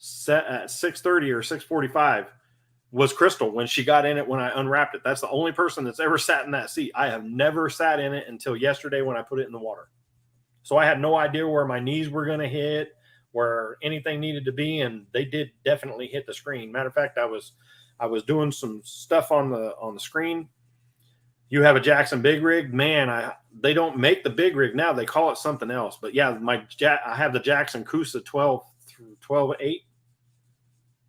6:30 or 6:45 was Crystal when she got in it when I unwrapped it. That's the only person that's ever sat in that seat. I have never sat in it until yesterday when I put it in the water. So I had no idea where my knees were going to hit, where anything needed to be, and they did definitely hit the screen. Matter of fact, I was I was doing some stuff on the screen. You have a Jackson big rig, man. They don't make the big rig now. They call it something else. But yeah, I have the Jackson Coosa 12.8.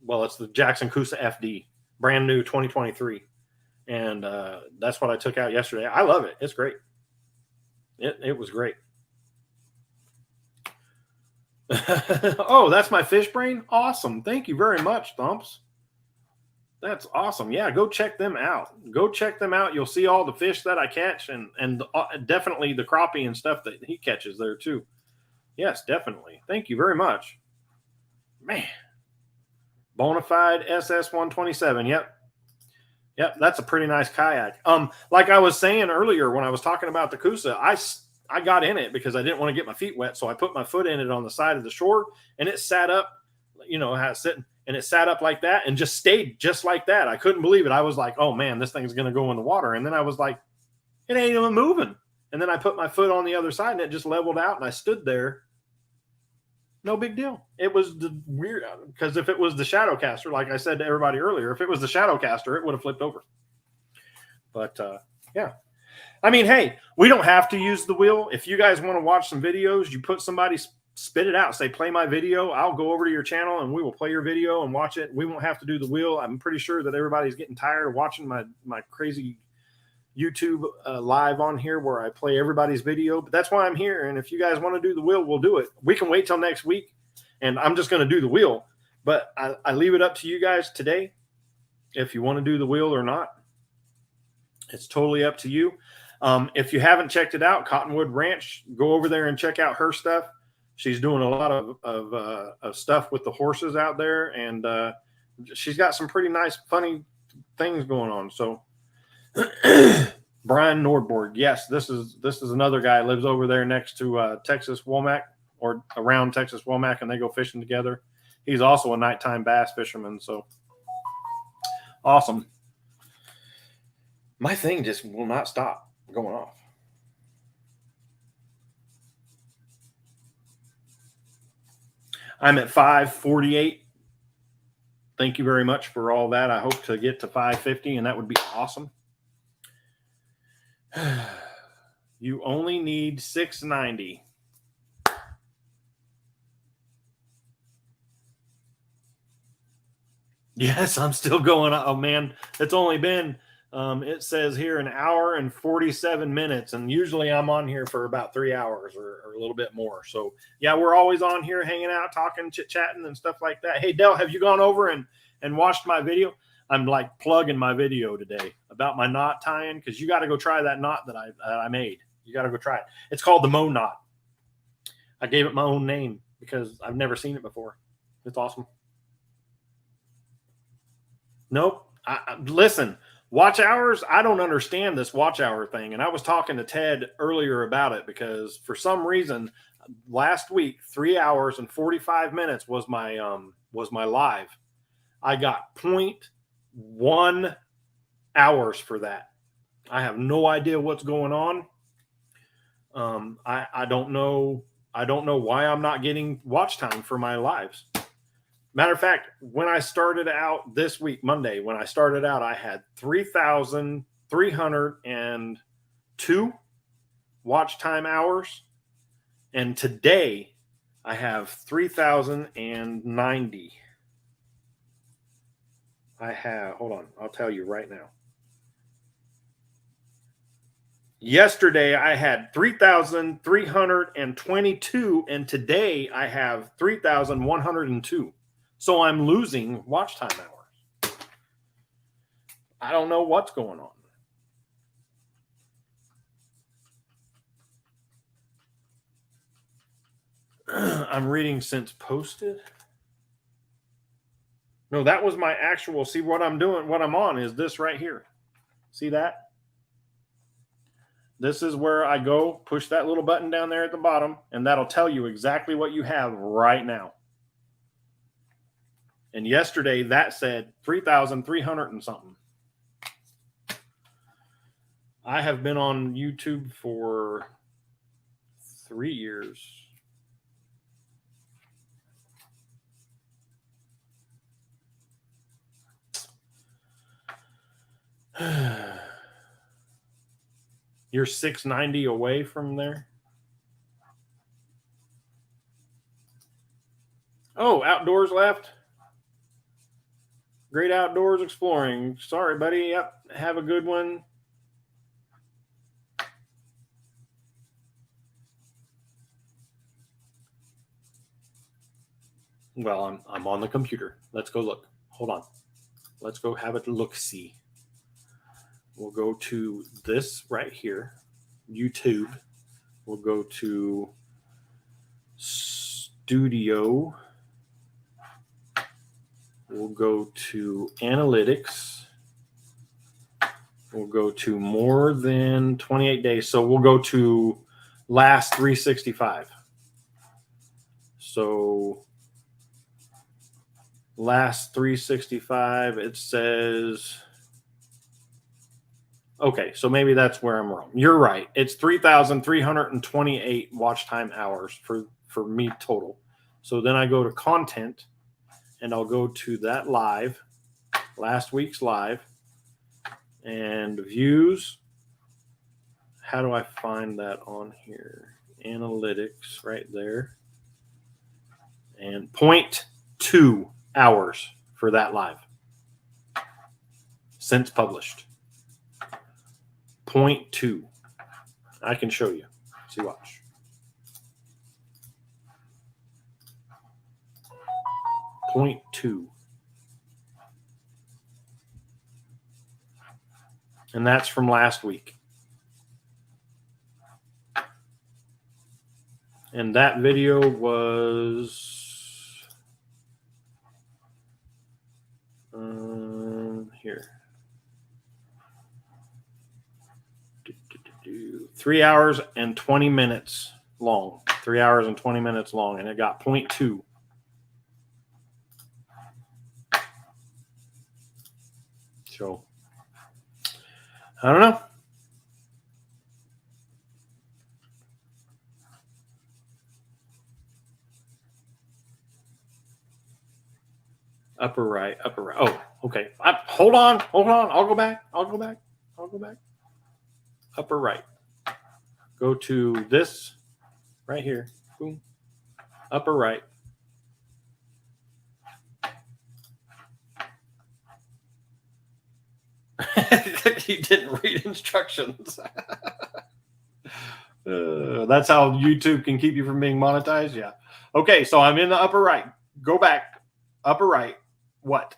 Well, it's the Jackson Coosa FD, brand new 2023, and that's what I took out yesterday. I love it. It's great. It was great. Oh, that's my fish brain. Awesome. Thank you very much, Thumps. That's awesome. Yeah, go check them out. Go check them out. You'll see all the fish that I catch, and definitely the crappie and stuff that he catches there too. Yes, definitely. Thank you very much. Man. Bonafide SS127. Yep. That's a pretty nice kayak. Like I was saying earlier when I was talking about the Coosa, I got in it because I didn't want to get my feet wet, so I put my foot in it on the side of the shore, and it sat up. You know how it's sitting. And it sat up like that and just stayed just like that. I couldn't believe it. I was like, oh, man, this thing's going to go in the water. And then I was like, it ain't even moving. And then I put my foot on the other side and it just leveled out. And I stood there. No big deal. It was the weird because if it was the Shadowcaster, like I said to everybody earlier, if it was the Shadowcaster, it would have flipped over. But, yeah. I mean, hey, we don't have to use the wheel. If you guys want to watch some videos, you put somebody's spit it out. Say, play my video. I'll go over to your channel and we will play your video and watch it. We won't have to do the wheel. I'm pretty sure that everybody's getting tired of watching my crazy YouTube live on here where I play everybody's video. But that's why I'm here. And if you guys want to do the wheel, we'll do it. We can wait till next week. And I'm just going to do the wheel. But I leave it up to you guys today if you want to do the wheel or not. It's totally up to you. If you haven't checked it out, Cottonwood Ranch, go over there and check out her stuff. She's doing a lot of stuff with the horses out there, and she's got some pretty nice, funny things going on. So, Brian Nordborg, yes, this is another guy lives over there next to Texas Womack or around Texas Womack, and they go fishing together. He's also a nighttime bass fisherman. So, awesome. My thing just will not stop going off. I'm at 548. Thank you very much for all that. I hope to get to 550, and that would be awesome. You only need 690. Yes, I'm still going. Oh, man, it's only been, it says here, an hour and 47 minutes. And usually I'm on here for about 3 hours or a little bit more. So, yeah, we're always on here hanging out, talking, chit-chatting and stuff like that. Hey, Del, have you gone over and watched my video? I'm like plugging my video today about my knot tying because you got to go try that knot that I made. You got to go try it. It's called the Mo knot. I gave it my own name because I've never seen it before. It's awesome. Nope. Listen, watch hours. I don't understand this watch hour thing. And I was talking to Ted earlier about it because for some reason last week, 3 hours and 45 minutes was my live. I got 0.1 hours for that. I have no idea what's going on. I don't know. I don't know why I'm not getting watch time for my lives. Matter of fact, when I started out this week, Monday, when I started out, I had 3,302 watch time hours. And today I have 3,090. Hold on, I'll tell you right now. Yesterday I had 3,322, and today I have 3,102. So I'm losing watch time hours. I don't know what's going on. I'm reading since posted. No, that was my actual. See what I'm doing, what I'm on is this right here. See that? This is where I go, push that little button down there at the bottom, and that'll tell you exactly what you have right now. And yesterday that said 3,300 and something. I have been on YouTube for 3 years. You're 690 away from there. Oh, outdoors left. Great outdoors exploring. Sorry, buddy. Yep. Have a good one. Well, I'm on the computer. Let's go look. Hold on. Let's go have a look-see. We'll go to this right here, YouTube. We'll go to Studio. We'll go to Analytics. We'll go to more than 28 days. So we'll go to last 365. So last 365, it says, okay, so maybe that's where I'm wrong. You're right. It's 3,328 watch time hours for me total. So then I go to content and I'll go to that live, last week's live, and views. How do I find that on here? Analytics right there. And 0.2 hours for that live since published. 0.2. I can show you. See, watch. 0.2. And that's from last week. And that video was here. 3 hours and 20 minutes long. 3 hours and 20 minutes long. And it got 0.2. So, I don't know. Upper right. Oh, okay. Hold on. I'll go back. Upper right. Go to this right here. Boom. Upper right. You didn't read instructions. That's how YouTube can keep you from being monetized. Yeah. Okay, so I'm in the upper right. Go back. Upper right. What?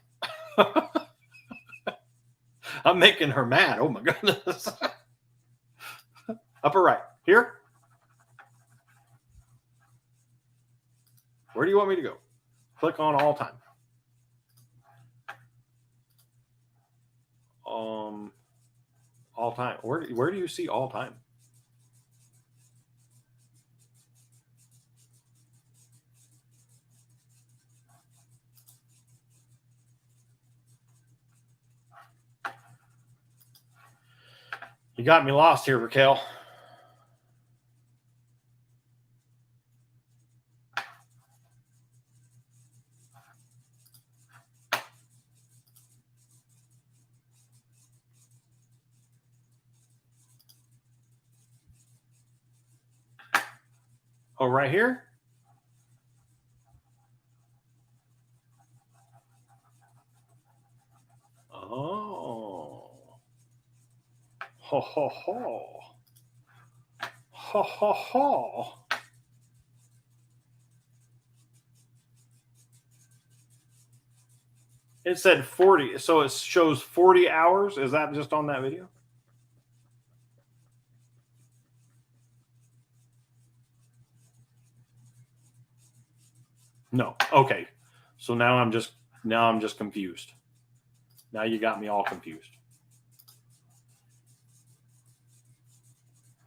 I'm making her mad. Oh my goodness. Upper right. Here. Where do you want me to go? Click on all time. All time. Where do you see all time? You got me lost here, Raquel. Oh, right here? Oh. Ho, ho, ho. Ho, ho, ho. It said 40. So it shows 40 hours. Is that just on that video? No. Okay. So now I'm just confused. Now you got me all confused.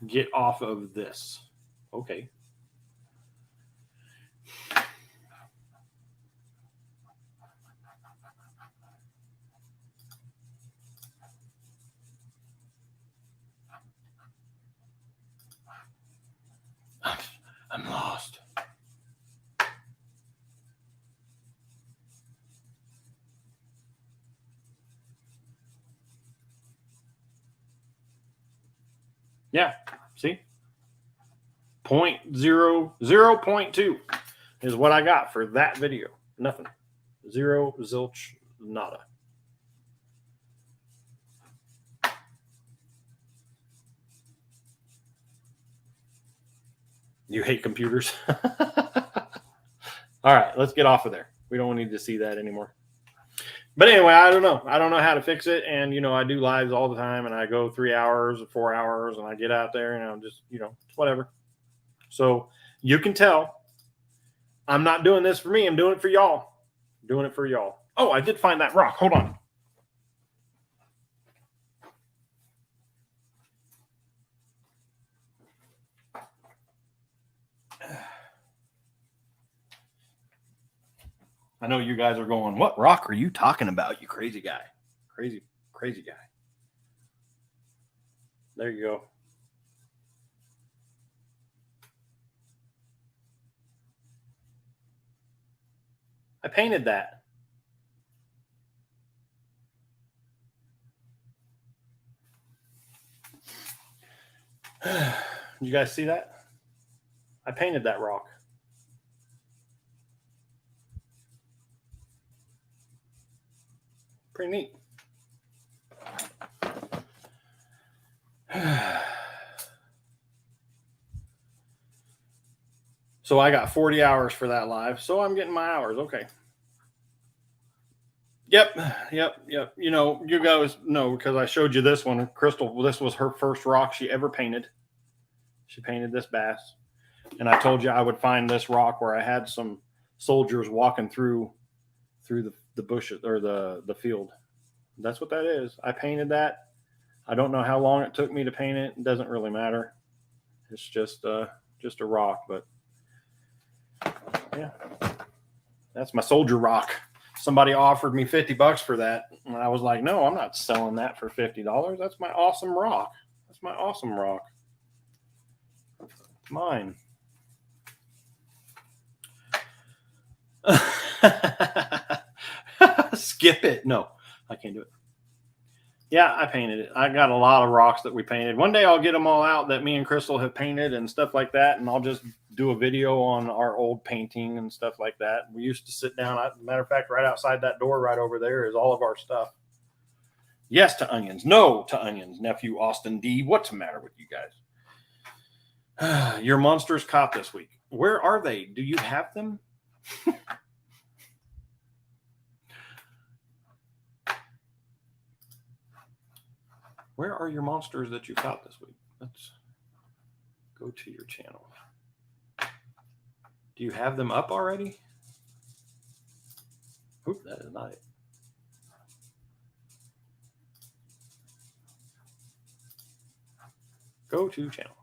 Get off of this. Okay. I'm lost. Yeah, see? 0.2 is what I got for that video. Nothing. Zero, zilch, nada. You hate computers? All right, let's get off of there. We don't need to see that anymore. But anyway, I don't know. I don't know how to fix it. And, you know, I do lives all the time, and I go 3 hours or 4 hours, and I get out there, and I'm just, you know, it's whatever. So you can tell I'm not doing this for me. I'm doing it for y'all. I'm doing it for y'all. Oh, I did find that rock. Hold on. I know you guys are going, what rock are you talking about, you crazy guy? Crazy guy. There you go. I painted that. You guys see that? I painted that rock. Pretty neat. So I got 40 hours for that live. So I'm getting my hours. Okay. Yep. You know, you guys know because I showed you this one. Crystal, this was her first rock she ever painted. She painted this bass. And I told you I would find this rock where I had some soldiers walking through the bushes or the field. That's what that is. I painted that. I don't know how long it took me to paint it. It doesn't really matter. It's just a rock, but yeah, that's my soldier rock. Somebody offered me $50 for that, and I was like, no, I'm not selling that for $50. That's my awesome rock. That's my awesome rock. Mine. Skip it. No, I can't do it. Yeah, I painted it. I got a lot of rocks that we painted. One day I'll get them all out that me and Crystal have painted and stuff like that, and I'll just do a video on our old painting and stuff like that. We used to sit down. Matter of fact, right outside that door right over there is all of our stuff. Yes to onions. No to onions, nephew Austin D. What's the matter with you guys? Your monsters caught this week. Where are they? Do you have them? Where are your monsters that you caught this week? Let's go to your channel. Do you have them up already? Oop, that is not it. Go to channel.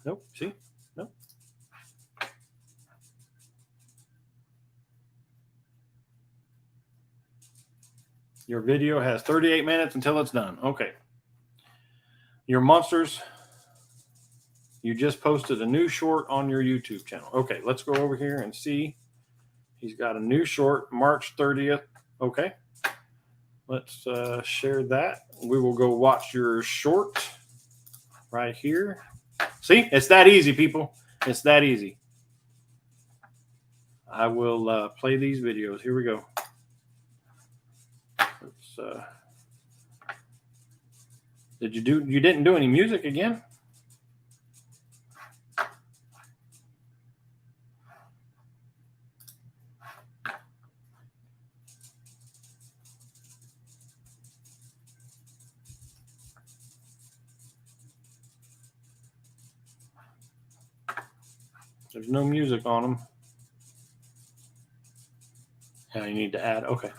Nope. See? Nope. Your video has 38 minutes until it's done. Okay. Your monsters. You just posted a new short on your YouTube channel. Okay, let's go over here and see. He's got a new short, March 30th. Okay. Let's share that. We will go watch your short right here. See, it's that easy, people. It's that easy. I will play these videos. Here we go. Let's, you didn't do any music again? There's no music on them. Yeah, you need to add. Okay.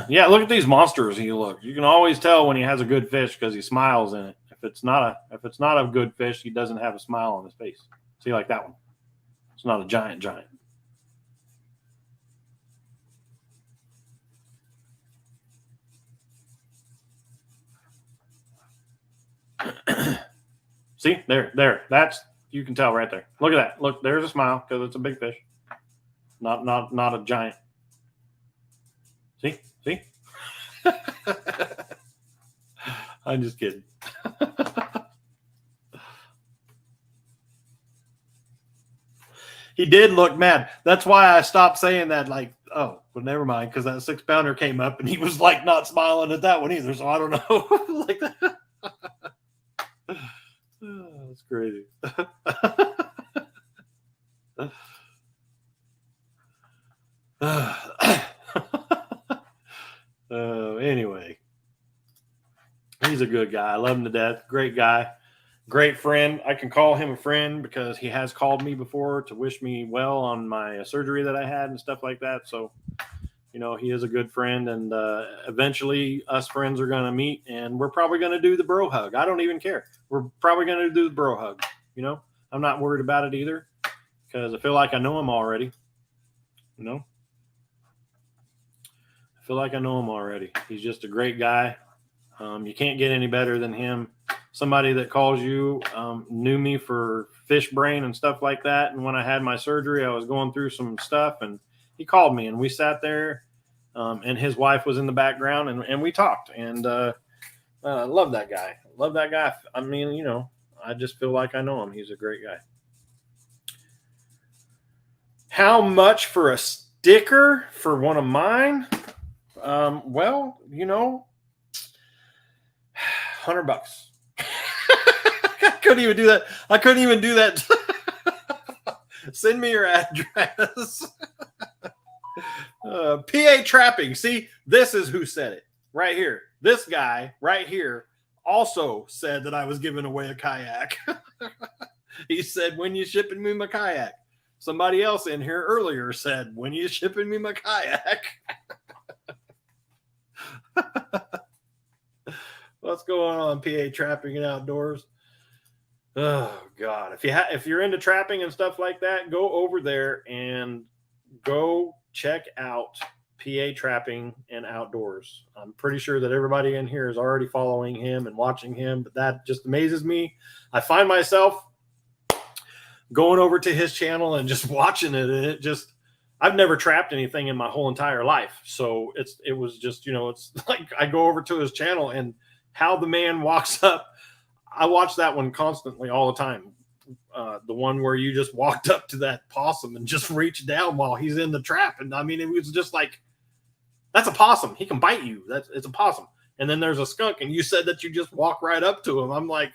Yeah, look at these monsters. You can always tell when he has a good fish because he smiles in it. If it's not a good fish, he doesn't have a smile on his face. See, like that one. It's not a giant. See, there. You can tell right there. Look at that. Look, there's a smile because it's a big fish. Not a giant. See? I'm just kidding. He did look mad. That's why I stopped saying that. Like, oh, well, never mind, because that 6-pounder came up and he was like not smiling at that one either. So I don't know. Like that. Oh, that's crazy. Anyway, he's a good guy. I love him to death. Great guy. Great friend. I can call him a friend because he has called me before to wish me well on my surgery that I had and stuff like that. So, you know, he is a good friend, and eventually us friends are going to meet, and we're probably going to do the bro hug. I don't even care. We're probably going to do the bro hug. You know, I'm not worried about it either because I feel like I know him already. You know, I feel like I know him already. He's just a great guy. You can't get any better than him. Somebody that calls you knew me for fish brain and stuff like that. And when I had my surgery, I was going through some stuff, and he called me, and we sat there, and his wife was in the background, and we talked. And love that guy. Love that guy. I mean, you know, I just feel like I know him. He's a great guy. How much for a sticker for one of mine? Well, you know, $100. I couldn't even do that. Send me your address. PA Trapping. See, this is who said it right here. This guy right here also said that I was giving away a kayak. He said, when you shipping me my kayak? Somebody else in here earlier said, when you shipping me my kayak? What's going on, PA Trapping and Outdoors? Oh God! If you're into trapping and stuff like that, go over there and go check out PA Trapping and Outdoors. I'm pretty sure that everybody in here is already following him and watching him, but that just amazes me. I find myself going over to his channel and just watching it, and it just, I've never trapped anything in my whole entire life, so it was just, you know, it's like I go over to his channel and how the man walks up. I watch that one constantly all the time. The one where you just walked up to that possum and just reached down while he's in the trap. And I mean, it was just like, that's a possum. He can bite you. It's a possum. And then there's a skunk, and you said that you just walk right up to him. I'm like,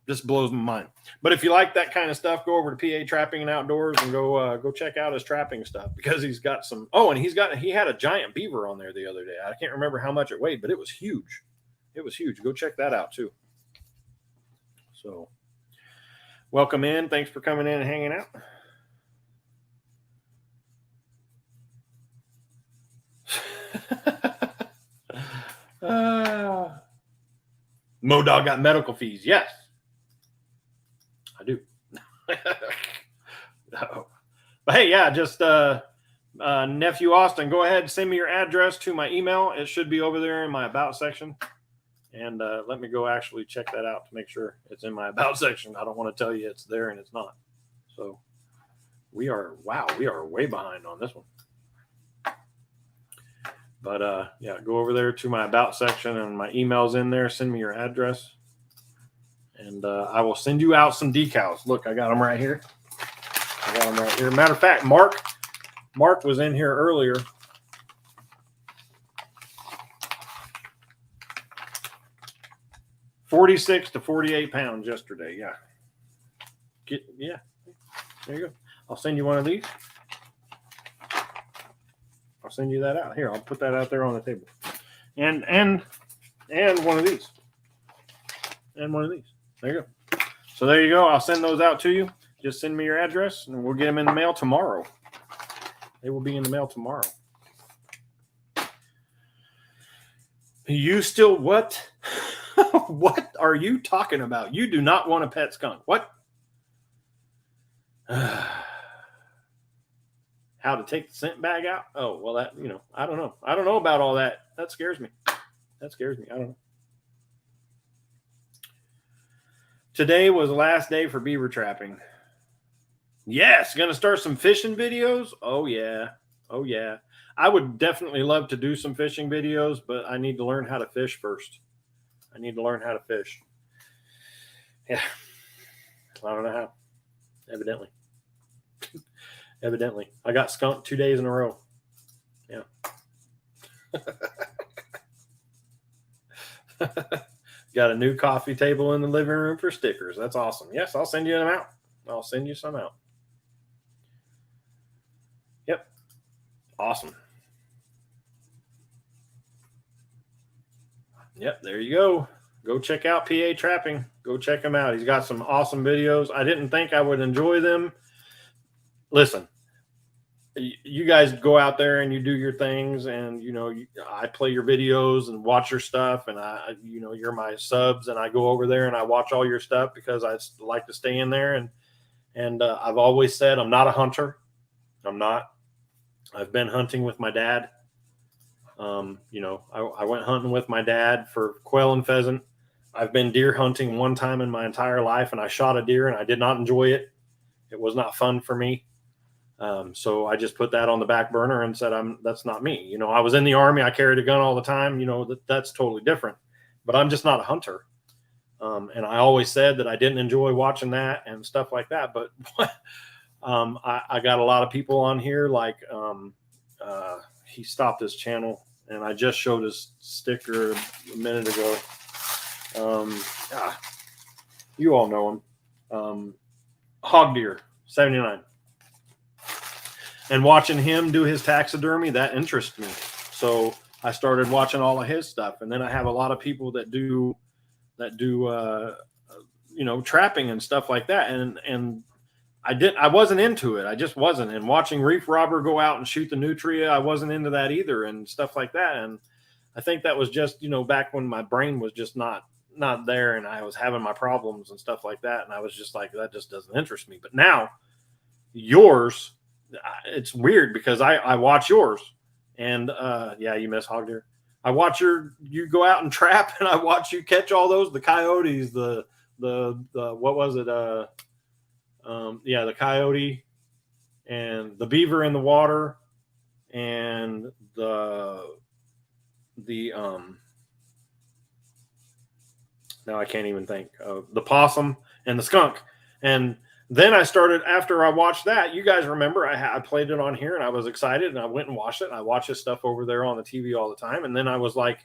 just blows my mind. But if you like that kind of stuff, go over to PA Trapping and Outdoors and go check out his trapping stuff, because he's got some. Oh, and he had a giant beaver on there the other day. I can't remember how much it weighed, but it was huge. It was huge. Go check that out too. So, welcome in. Thanks for coming in and hanging out. MoDog got medical fees. Yes, I do. No. But hey, yeah, just nephew Austin, go ahead and send me your address to my email. It should be over there in my about section. And let me go actually check that out to make sure it's in my about section. I don't want to tell you it's there and it's not. So we are way behind on this one. But yeah, go over there to my about section, and my email's in there. Send me your address, and I will send you out some decals. Look, I got them right here. Matter of fact, Mark was in here earlier. $46 to $48 yesterday. Yeah. Yeah. There you go. I'll send you one of these. I'll send you that out. Here, I'll put that out there on the table. And one of these. And one of these. There you go. So there you go. I'll send those out to you. Just send me your address, and we'll get them in the mail tomorrow. They will be in the mail tomorrow. You still what? What are you talking about? You do not want a pet skunk. What? How to take the scent bag out? Oh, well, that, you know, I don't know. I don't know about all that. That scares me. I don't know. Today was the last day for beaver trapping. Yes, gonna start some fishing videos. Oh yeah. Oh yeah. I would definitely love to do some fishing videos, but I need to learn how to fish first. I need to learn how to fish. Yeah. I don't know how. Evidently. Evidently. I got skunked 2 days in a row. Yeah. Got a new coffee table in the living room for stickers. That's awesome. Yes, I'll send you them out. I'll send you some out. Yep. Awesome. Yep, there you go. Go check out PA Trapping. Go check him out. He's got some awesome videos. I didn't think I would enjoy them. Listen, you guys go out there and you do your things, and I play your videos and watch your stuff, and you're my subs, and I go over there and I watch all your stuff because I like to stay in there, and I've always said I'm not a hunter. I'm not. I've been hunting with my dad. I went hunting with my dad for quail and pheasant. I've been deer hunting one time in my entire life, and I shot a deer and I did not enjoy it. It was not fun for me. So I just put that on the back burner and said, that's not me. I was in the Army. I carried a gun all the time. That's totally different, but I'm just not a hunter. And I always said that I didn't enjoy watching that and stuff like that. But I got a lot of people on here. Like he stopped his channel, and I just showed his sticker a minute ago. You all know him. Hog Deer 79. And watching him do his taxidermy, that interests me. So I started watching all of his stuff. And then I have a lot of people that do trapping and stuff like that. And I wasn't into it. I just wasn't. And watching Reef Robber go out and shoot the nutria, I wasn't into that either, and stuff like that. And I think that was just, back when my brain was just not there, and I was having my problems and stuff like that. And I was just like, that just doesn't interest me. But now yours, it's weird because I watch yours, and you miss hog deer. I watch you go out and trap, and I watch you catch all those, the coyotes, the what was it? The coyote and the beaver in the water, and the now I can't even think of the possum and the skunk. And then I started, after I watched that, you guys remember I played it on here and I was excited, and I went and watched it, and I watch his stuff over there on the TV all the time. And then I was like,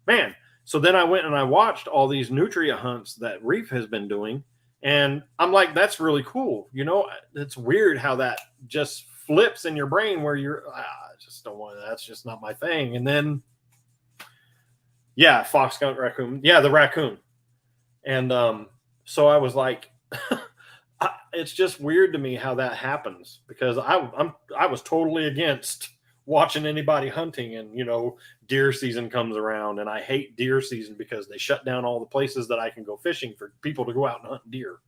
man, so then I went and I watched all these nutria hunts that Reef has been doing. And I'm like, that's really cool. It's weird how that just flips in your brain where I just don't want to, that's just not my thing. And then, fox, skunk, raccoon. Yeah, the raccoon. And so I was like, it's just weird to me how that happens, because I was totally against watching anybody hunting, and deer season comes around, and I hate deer season because they shut down all the places that I can go fishing for people to go out and hunt deer.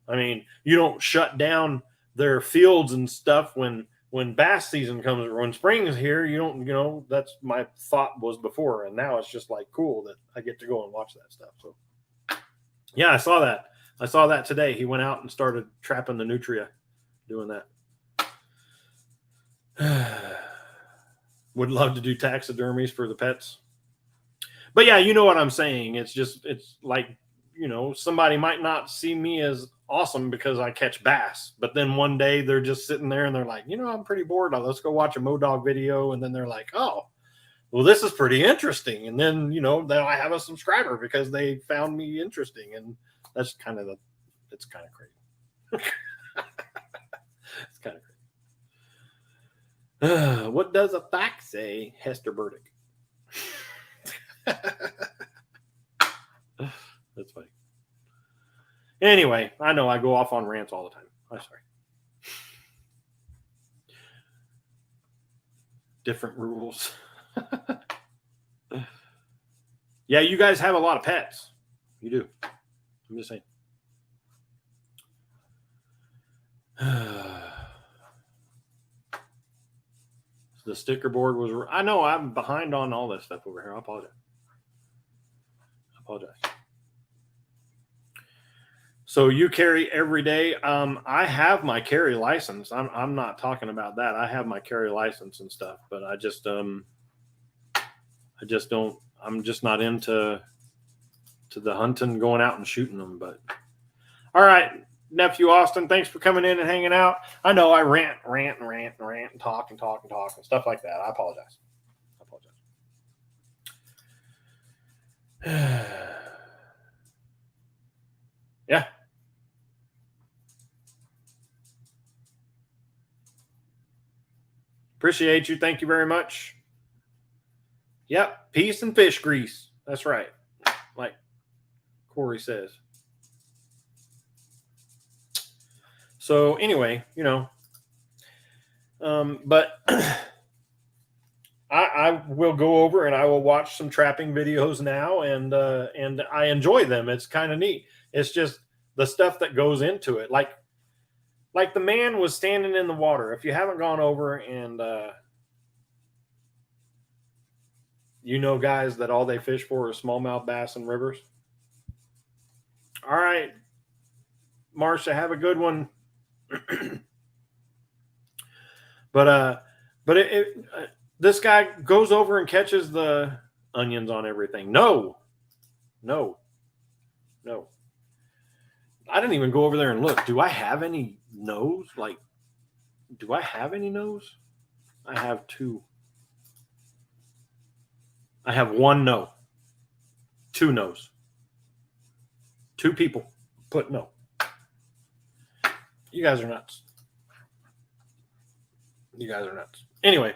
I mean, you don't shut down their fields and stuff when bass season comes, or when spring is here. You don't, that's my thought was before, and now it's just like cool that I get to go and watch that stuff. So yeah, I saw that today. He went out and started trapping the nutria, doing that. Would love to do taxidermies for the pets. But yeah, you know what I'm saying. It's like, somebody might not see me as awesome because I catch bass, but then one day they're just sitting there and they're like, I'm pretty bored. Let's go watch a Modog video. And then they're like, oh, well, this is pretty interesting. And then, then I have a subscriber because they found me interesting. And that's it's kind of crazy. It's kind of crazy. What does a fact say, Hester Burdick? That's funny. Anyway, I know I go off on rants all the time. I'm sorry. Different rules. Yeah, you guys have a lot of pets. You do. I'm just saying. The sticker board was, I know I'm behind on all this stuff over here. I apologize. So you carry every day. I have my carry license. I'm not talking about that. I have my carry license and stuff, but I just don't. I'm just not into the hunting, going out and shooting them. But all right, nephew Austin, thanks for coming in and hanging out. I know I rant and talk and stuff like that. I apologize. Yeah. Appreciate you. Thank you very much. Yep. Peace and fish grease. That's right. Like Corey says. So anyway, but I will go over and I will watch some trapping videos now, and I enjoy them. It's kind of neat. It's just the stuff that goes into it. Like the man was standing in the water. If you haven't gone over and guys that all they fish for is smallmouth bass and rivers. All right, Marcia, have a good one. But this guy goes over and catches the onions on everything. No. I didn't even go over there and look. Do I have any nose? Like, do I have any nose? I have two. I have one no. Two no's. Two people put no. You guys are nuts. Anyway,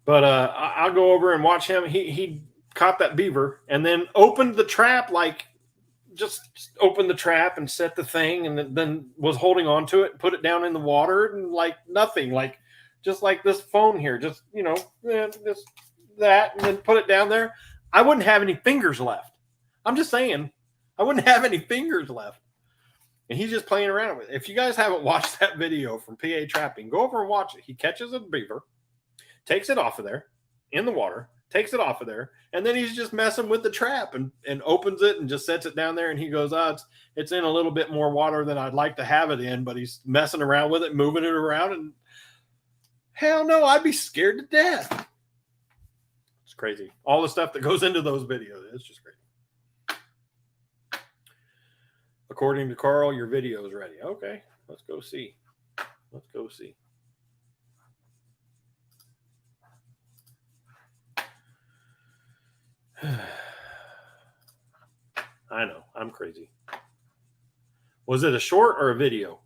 but I'll go over and watch him. He caught that beaver and then opened the trap, like just opened the trap and set the thing, and then was holding on to it and put it down in the water, and like nothing, like just like this phone here, just just that, and then put it down there. I wouldn't have any fingers left. I'm just saying, I wouldn't have any fingers left. And he's just playing around with it. If you guys haven't watched that video from PA Trapping, go over and watch it. He catches a beaver, takes it off of there in the water, takes it off of there, and then he's just messing with the trap and opens it and just sets it down there. And he goes, it's in a little bit more water than I'd like to have it in, but he's messing around with it, moving it around, and hell no, I'd be scared to death. It's crazy. All the stuff that goes into those videos. It's just crazy. According to Carl, your video is ready. Okay, let's go see. I know, I'm crazy. Was it a short or a video?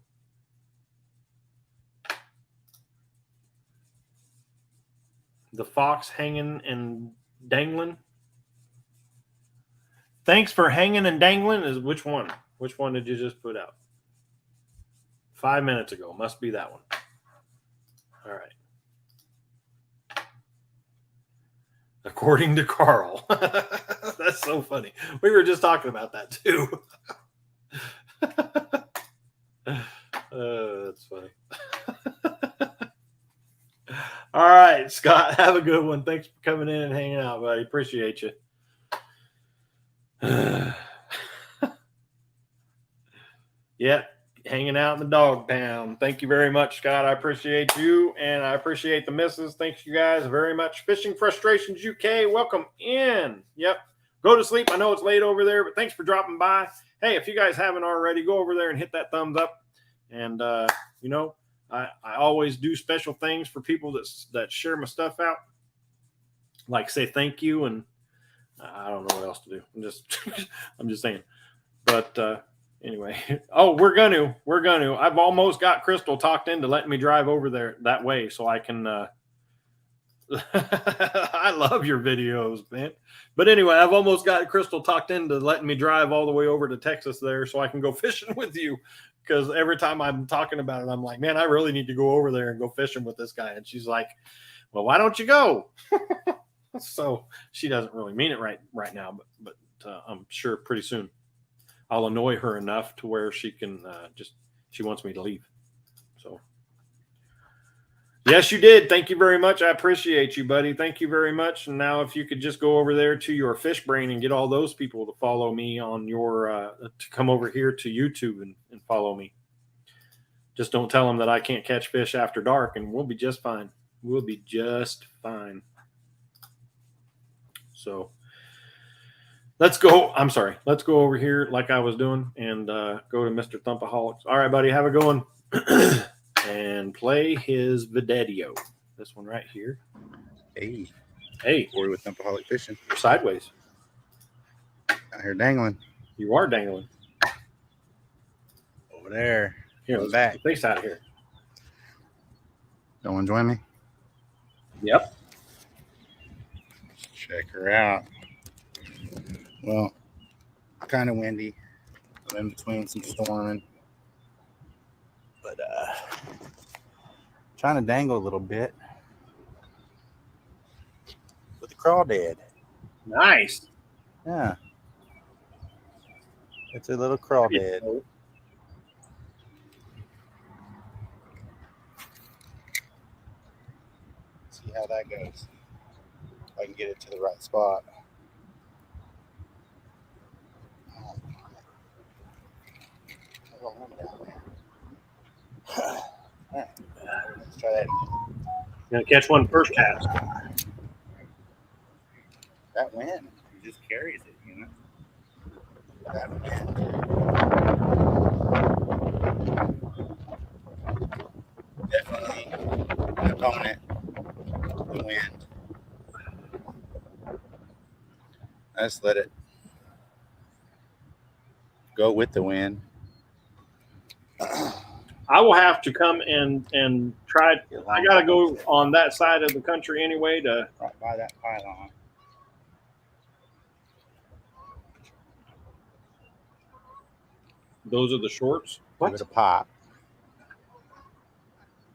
The fox hanging and dangling? Thanks for hanging and dangling is which one? Which one did you just put out? 5 minutes ago. Must be that one. All right. According to Carl. That's so funny. We were just talking about that too. That's funny. All right, Scott, have a good one. Thanks for coming in and hanging out, buddy. Appreciate you. Yeah, hanging out in the dog pound. Thank you very much, Scott. I appreciate you, and I appreciate the missus. Thanks, you guys, very much. Fishing Frustrations UK, welcome in. Yep, go to sleep. I know it's late over there, but thanks for dropping by. Hey, if you guys haven't already, go over there and hit that thumbs up. And, I always do special things for people that share my stuff out, like say thank you, and I don't know what else to do. I'm just saying. But anyway, we're gonna. I've almost got Crystal talked into letting me drive over there that way, so I can. I love your videos, man. But anyway, I've almost got Crystal talked into letting me drive all the way over to Texas there, so I can go fishing with you. Because every time I'm talking about it, I'm like, man, I really need to go over there and go fishing with this guy. And she's like, well, why don't you go? So she doesn't really mean it right now, but I'm sure pretty soon I'll annoy her enough to where she can she wants me to leave. So Yes, you did. Thank you very much. I appreciate you, buddy. Thank you very much. And now, if you could just go over there to your Fish Brain and get all those people to follow me on your to come over here to YouTube and follow me. Just don't tell them that I can't catch fish after dark, and we'll be just fine. We'll be just fine. So let's go. I'm sorry. Let's go over here like I was doing and go to Mr. Thumpaholics. All right, buddy. Have a good one. And play his video. This one right here. Hey, Hey, Corey with Thumpaholic Fishing. you're sideways. Out here dangling. You are dangling. Over there. Here, Come let's back. get the face out of here. Don't want to join me? Yep. Check her out. Well, kind of windy. I'm in between some storming. But trying to dangle a little bit. With the crawdad. Nice. Yeah. It's a little crawdad. See how that goes. If I can get it to the right spot. All right. Let's try that again. Gonna catch one first cast. That wind just carries it, you know. That wind. Definitely an opponent. The wind. Let's let it go with the wind. I will have to come and try. I gotta go on that side of the country anyway to. Right by that pylon. Those are the shorts. Give it a pop.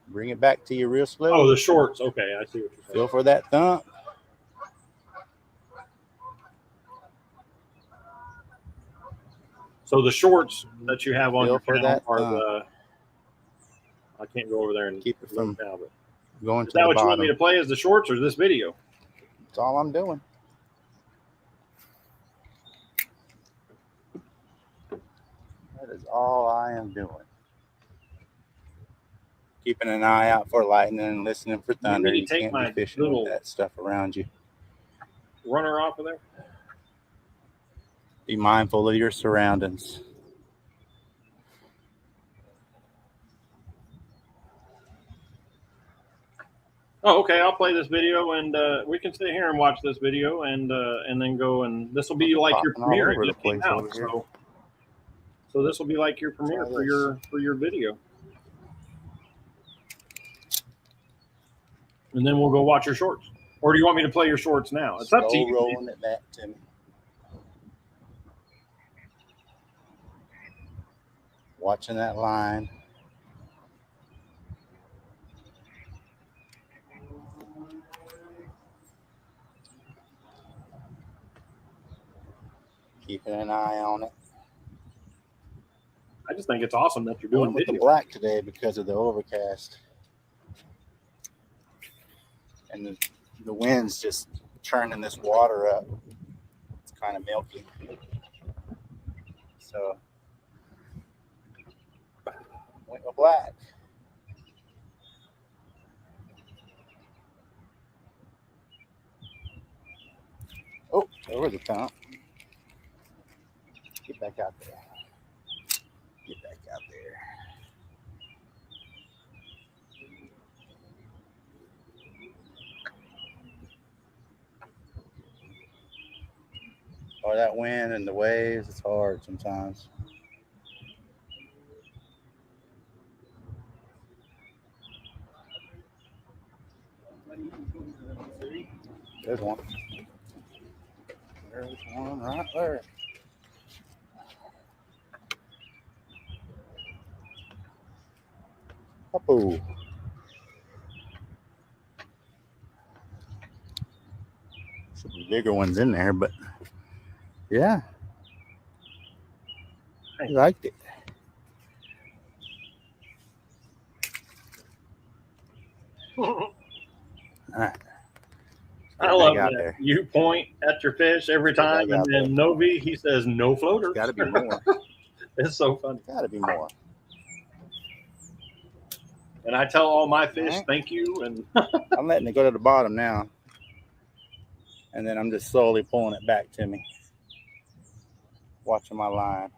Bring it back to you real slow. Oh, the shorts. Okay, I see what you're saying. Feel for that thump. So the shorts that you have on Feel your for channel that are thump. the. I can't go over there and Keep it from look now, but going is to that the what you want bottom. me to play? Is the shorts or this video? That's all I'm doing. That is all I am doing. Keeping an eye out for lightning and listening for thunder. me to You take can't my be fishing little- with that stuff around you. Runner off of there. Be mindful of your surroundings. Oh, okay. I'll play this video, and we can sit here and watch this video, and then go. And this will be like your Popping all premiere. over It the just came place out, over here. so this will be like your premiere Try for your video. And then we'll go watch your shorts. Or do you want me to play your shorts now? It's up to Slow you. rolling it back to me. Watching that line. Keeping an eye on it. I just think it's awesome that you're I doing went with the video. black today because of the overcast. And the wind's just churning this water up. It's kind of milky. So, went with black. Oh, over the top. Get back out there. Get back out there. Or that wind and the waves, it's hard sometimes. There's one. There's one right there. Oh. Should be bigger ones in there, but yeah. I liked it. All right. I love out that. there. You point at your fish every time, Big out and then Novi, he says no floaters. Got to be more. It's so funny. Got to be more. And I tell all my fish, Alright. thank you. And I'm letting it go to the bottom now. And then I'm just slowly pulling it back to me. Watching my line.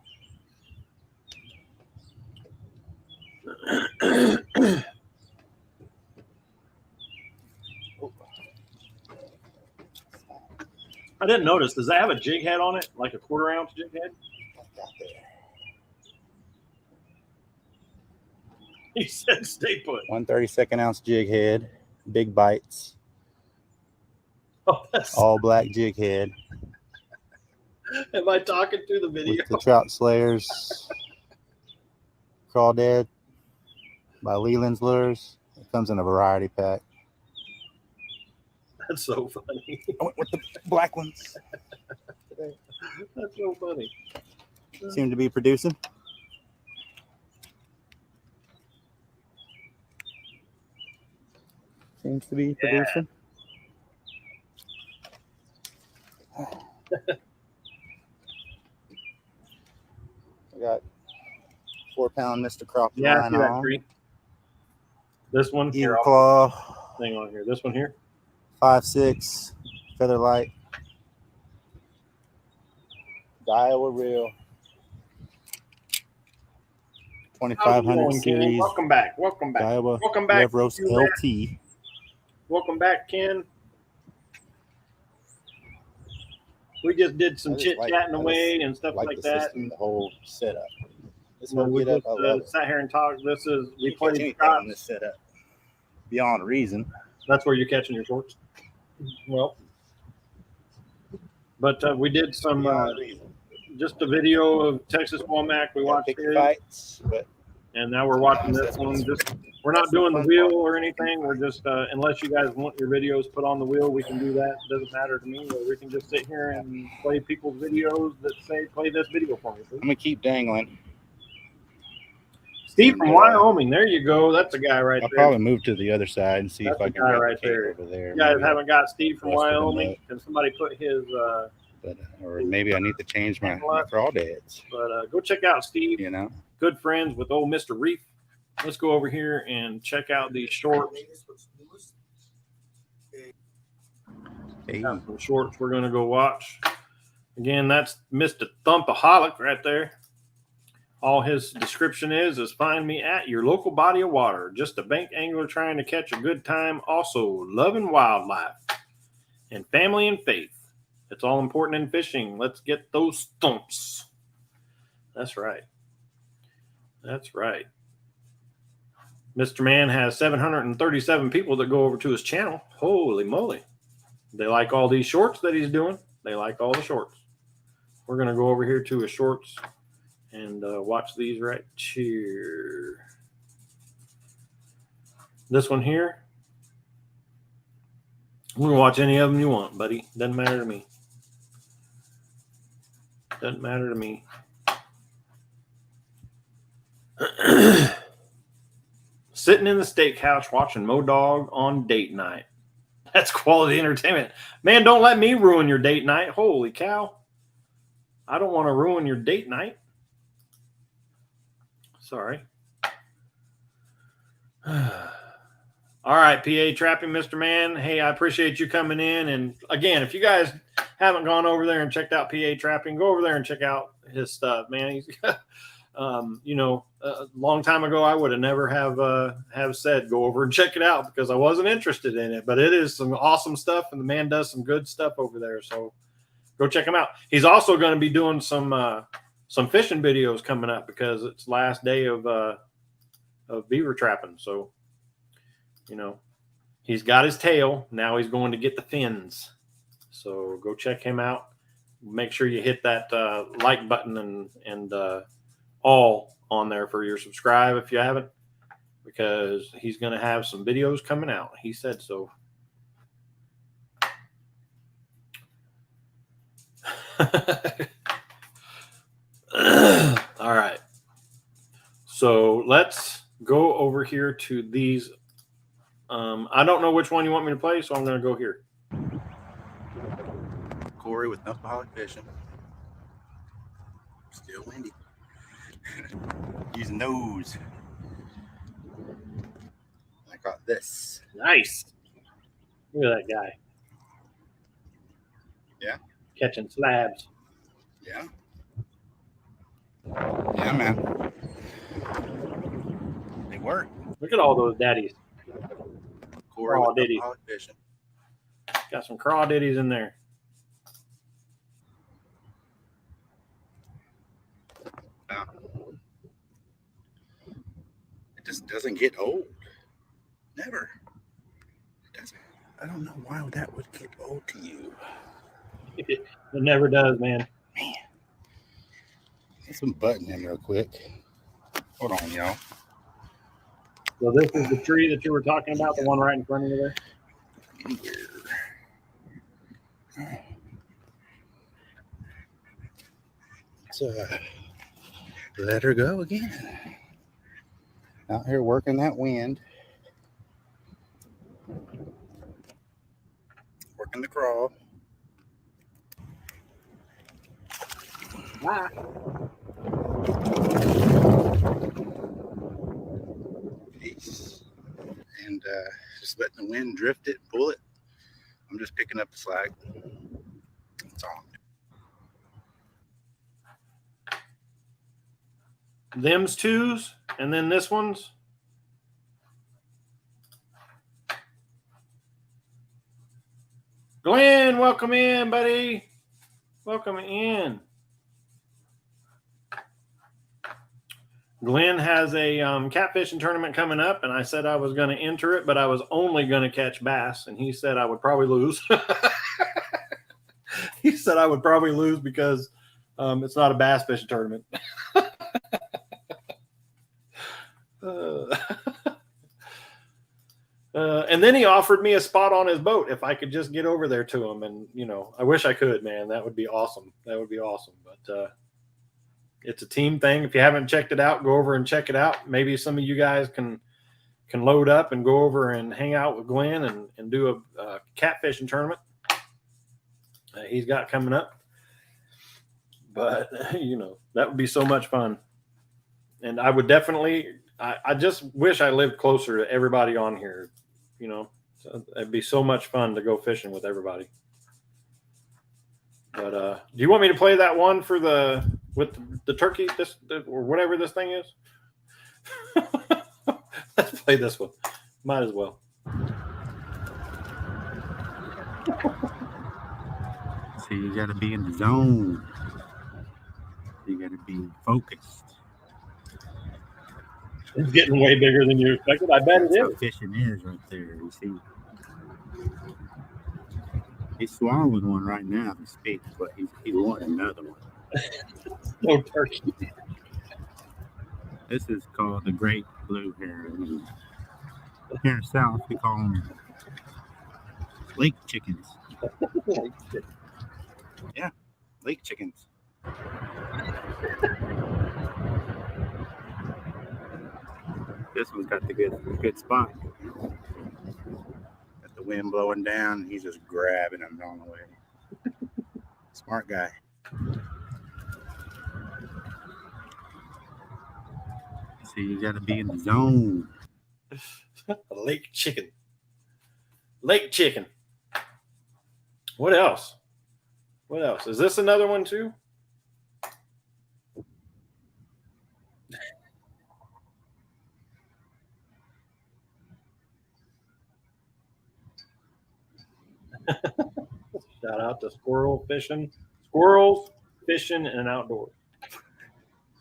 I didn't notice. Does that have a jig head on it? Like a 1/4 ounce jig head? He said stay put. 1/32 ounce jig head. Big bites. Oh, that's, All black jig head. am I talking through the video? With the Trout Slayers Crawdad by Leland's Lures. It comes in a variety pack. That's so funny. I went with the black ones. That's so funny. Seem to be producing. Seems to be producing. I got 4-pound Mr. Crappie Yeah, I line see that on. tree. This one here. Eagle I'll Claw, hang on here. This one here. 5.6 Feather Light, Daiwa Reel, How's it 2500 going, Ken? series, Welcome back. Welcome back. Daiwa Welcome back. Rev Roast You there? LT. Welcome back, Ken. We just did some I just chit like- chatting I away and stuff Like like the that. system, the whole setup. This Well, one we get up, just I love it. sat here and talked. This is we You can't catch played anything shots. on this setup beyond reason. That's where you're catching your shorts. Well, but we did some Beyond reason. just a video of Texas Womack. We Gotta watched pick your it, fights, but and now we're watching this one. Just we're not doing the wheel or anything. We're just unless you guys want your videos put on the wheel, we can do that. It doesn't matter to me. Or we can just sit here and play people's videos that say play this video for me. I'm gonna keep dangling. Steve from Wyoming. There you go. That's a guy right I'll there. probably move to the other side and see That's if I the can guy replicate right there. over there. You guys Maybe haven't got Steve from Western Wyoming. Nut. Can somebody put his but, or maybe I need to change my crawdads. but go check out Steve. You know, Good friends with old Mr. Reef. Let's go over here and check out these shorts. hey, Got some shorts we're going to go watch. Again, that's Mr. Thumpaholic right there. All his description is find me at your local body of water. Just a bank angler trying to catch a good time. Also loving wildlife and family and faith. It's all important in fishing. Let's get those thumps. That's right. That's right. Mr. Man has 737 people that go over to his channel. Holy moly. They like all these shorts that he's doing. They like all the shorts. We're going to go over here to his shorts and watch these right here. This one here. You can watch any of them you want, buddy. Doesn't matter to me. Doesn't matter to me. Sitting in the steakhouse watching Modog on date night. That's quality entertainment. Man, don't let me ruin your date night. Holy cow. I don't want to ruin your date night. Sorry. All right, PA Trapping, Mr. Man. Hey, I appreciate you coming in. And again, if you guys haven't gone over there and checked out PA Trapping, go over there and check out his stuff, man. He's, you know, a long time ago, I would have never have said go over and check it out because I wasn't interested in it. But it is some awesome stuff, and the man does some good stuff over there. So go check him out. He's also going to be doing some fishing videos coming up because it's last day of beaver trapping. So, you know, he's got his tail. Now he's going to get the fins. So go check him out. Make sure you hit that like button and all on there for your subscribe if you haven't, because he's going to have some videos coming out. He said so. All right. So let's go over here to these I don't know which one you want me to play, so I'm going to go here. Corey with Knuckleaholic Fishing. Still windy. Using those. I got this. Nice. Look at that guy. Yeah. Catching slabs. Yeah. Yeah, man. They work. Look at all those daddies. Corey Oh, with did he? Knuckleaholic Fishing. Got some crawdaddies in there. Wow. It just doesn't get old. Never. It doesn't. I don't know why that would get old to you. It never does, man. Man. Get some button in real quick. Hold on, y'all. So this is the tree that you were talking about, the one right in front of you there? So let her go again. Out here working that wind. Working the crawl. Ah. Peace. And just letting the wind drift it, pull it. I'm just picking up the slack. That's all. Them's twos, and then this one's. Glenn, welcome in, buddy. Welcome in. Glenn has a catfishing tournament coming up, and I said I was going to enter it, but I was only going to catch bass, and he said I would probably lose. He said I would probably lose because it's not a bass fishing tournament. And then he offered me a spot on his boat if I could just get over there to him. And, you know, I wish I could, man. That would be awesome. That would be awesome. But it's a team thing. If you haven't checked it out, go over and check it out. Maybe some of you guys can load up and go over and hang out with Glenn and do a catfishing tournament he's got coming up. But, you know, that would be so much fun. And I would definitely – I just wish I lived closer to everybody on here, you know. So it'd be so much fun to go fishing with everybody. But do you want me to play that one for with the turkey, or whatever this thing is? Let's play this one. Might as well. See, you got to be in the zone. You got to be focused. It's getting way bigger than you expected. I bet it That's how is. fishing is right there. You see, he's swallowing one right now to speak, but he's wanting another one. No turkey. This is called the great blue heron. Here in the South, we call them lake chickens. Yeah, lake chickens. This one's got the good spot. Got the wind blowing down. He's just grabbing them on the way. Smart guy. See, you got to be in the zone. Lake chicken. Lake chicken. What else? What else? Is this another one too? Shout out to squirrels fishing and outdoors.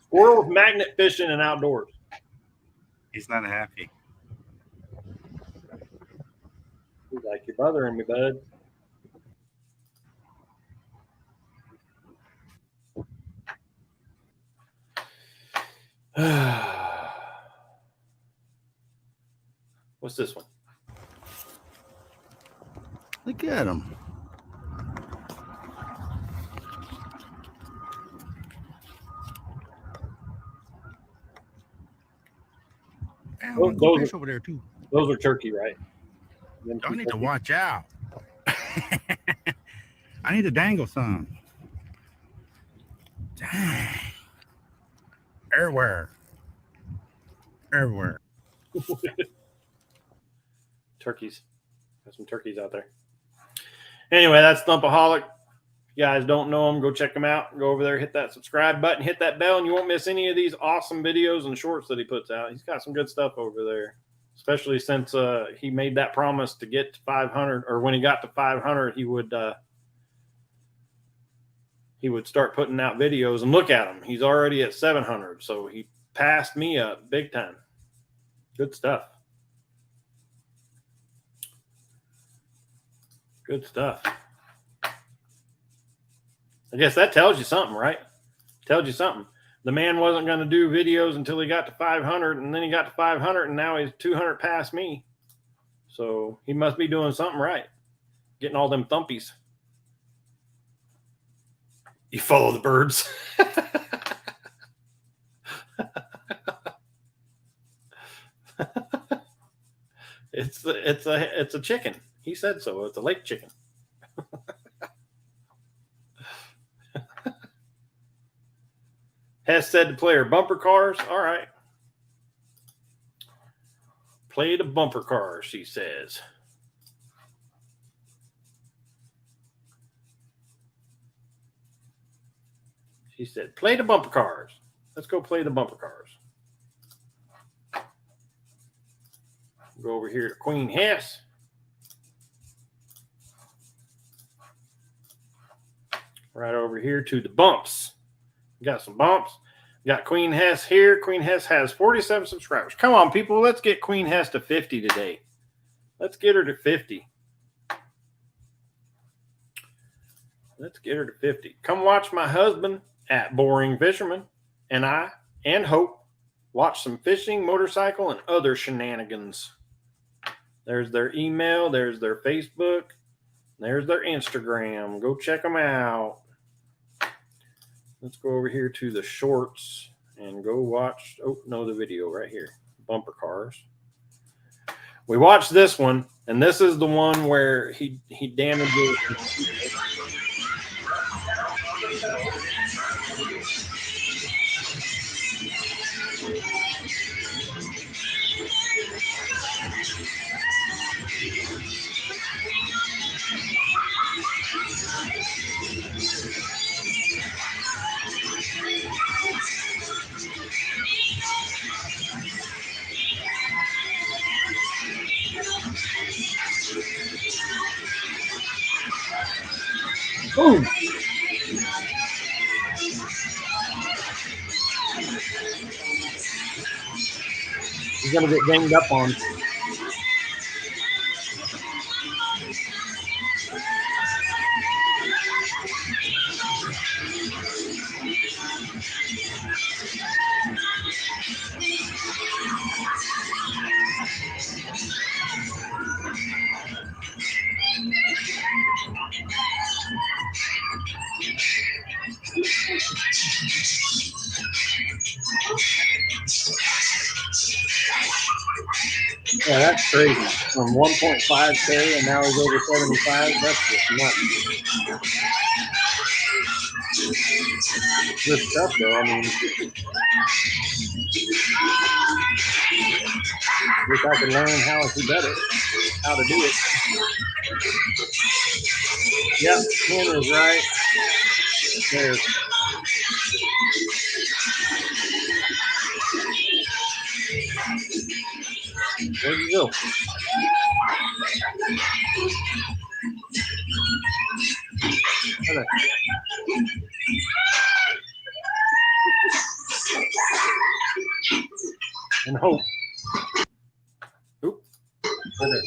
Squirrels magnet fishing and outdoors. He's not happy. He's like, you're bothering me, bud. What's this one? Look at him. Those fish over there too. Those are turkey, right? Y'all need to watch out. I need to dangle some. Dang. Everywhere. Turkeys. Got some turkeys out there. Anyway, that's Thumpaholic. You guys don't know him, go check him out. Go over there, hit that subscribe button, hit that bell, and you won't miss any of these awesome videos and shorts that he puts out. He's got some good stuff over there, especially since he made that promise to get to 500, or when he got to 500, he would start putting out videos. And look at him. He's already at 700, so he passed me up big time. Good stuff. Good stuff. I guess that tells you something, right? Tells you something. The man wasn't going to do videos until he got to 500, and then he got to 500, and now he's 200 past me. So he must be doing something right. Getting all them thumpies. You follow the birds. It's a chicken. He said so. It's a lake chicken. Hess said to player bumper cars. All right. Play the bumper cars, she says. She said, play the bumper cars. Let's go play the bumper cars. Go over here to Queen Hess. Right over here to the bumps. Got some bumps. Got Queen Hess here. Queen Hess has 47 subscribers. Come on, people. Let's get Queen Hess to 50 today. Let's get her to 50. Let's get her to 50. Come watch my husband at Boring Fisherman and I and Hope watch some fishing, motorcycle, and other shenanigans. There's their email. There's their Facebook. There's their Instagram. Go check them out. Let's go over here to the shorts and go watch. Oh, no, the video right here. Bumper cars. We watched this one, and this is the one where he damages. Boom. He's going to get ganged up on. Yeah, that's crazy. From 1.5K and now he's over 75. That's just nuts. Good stuff, though. I mean, wish I could learn how to do better, how to do it. Yep, Ken was right. There. Where'd you go? Okay. And Hope. Oop. Okay.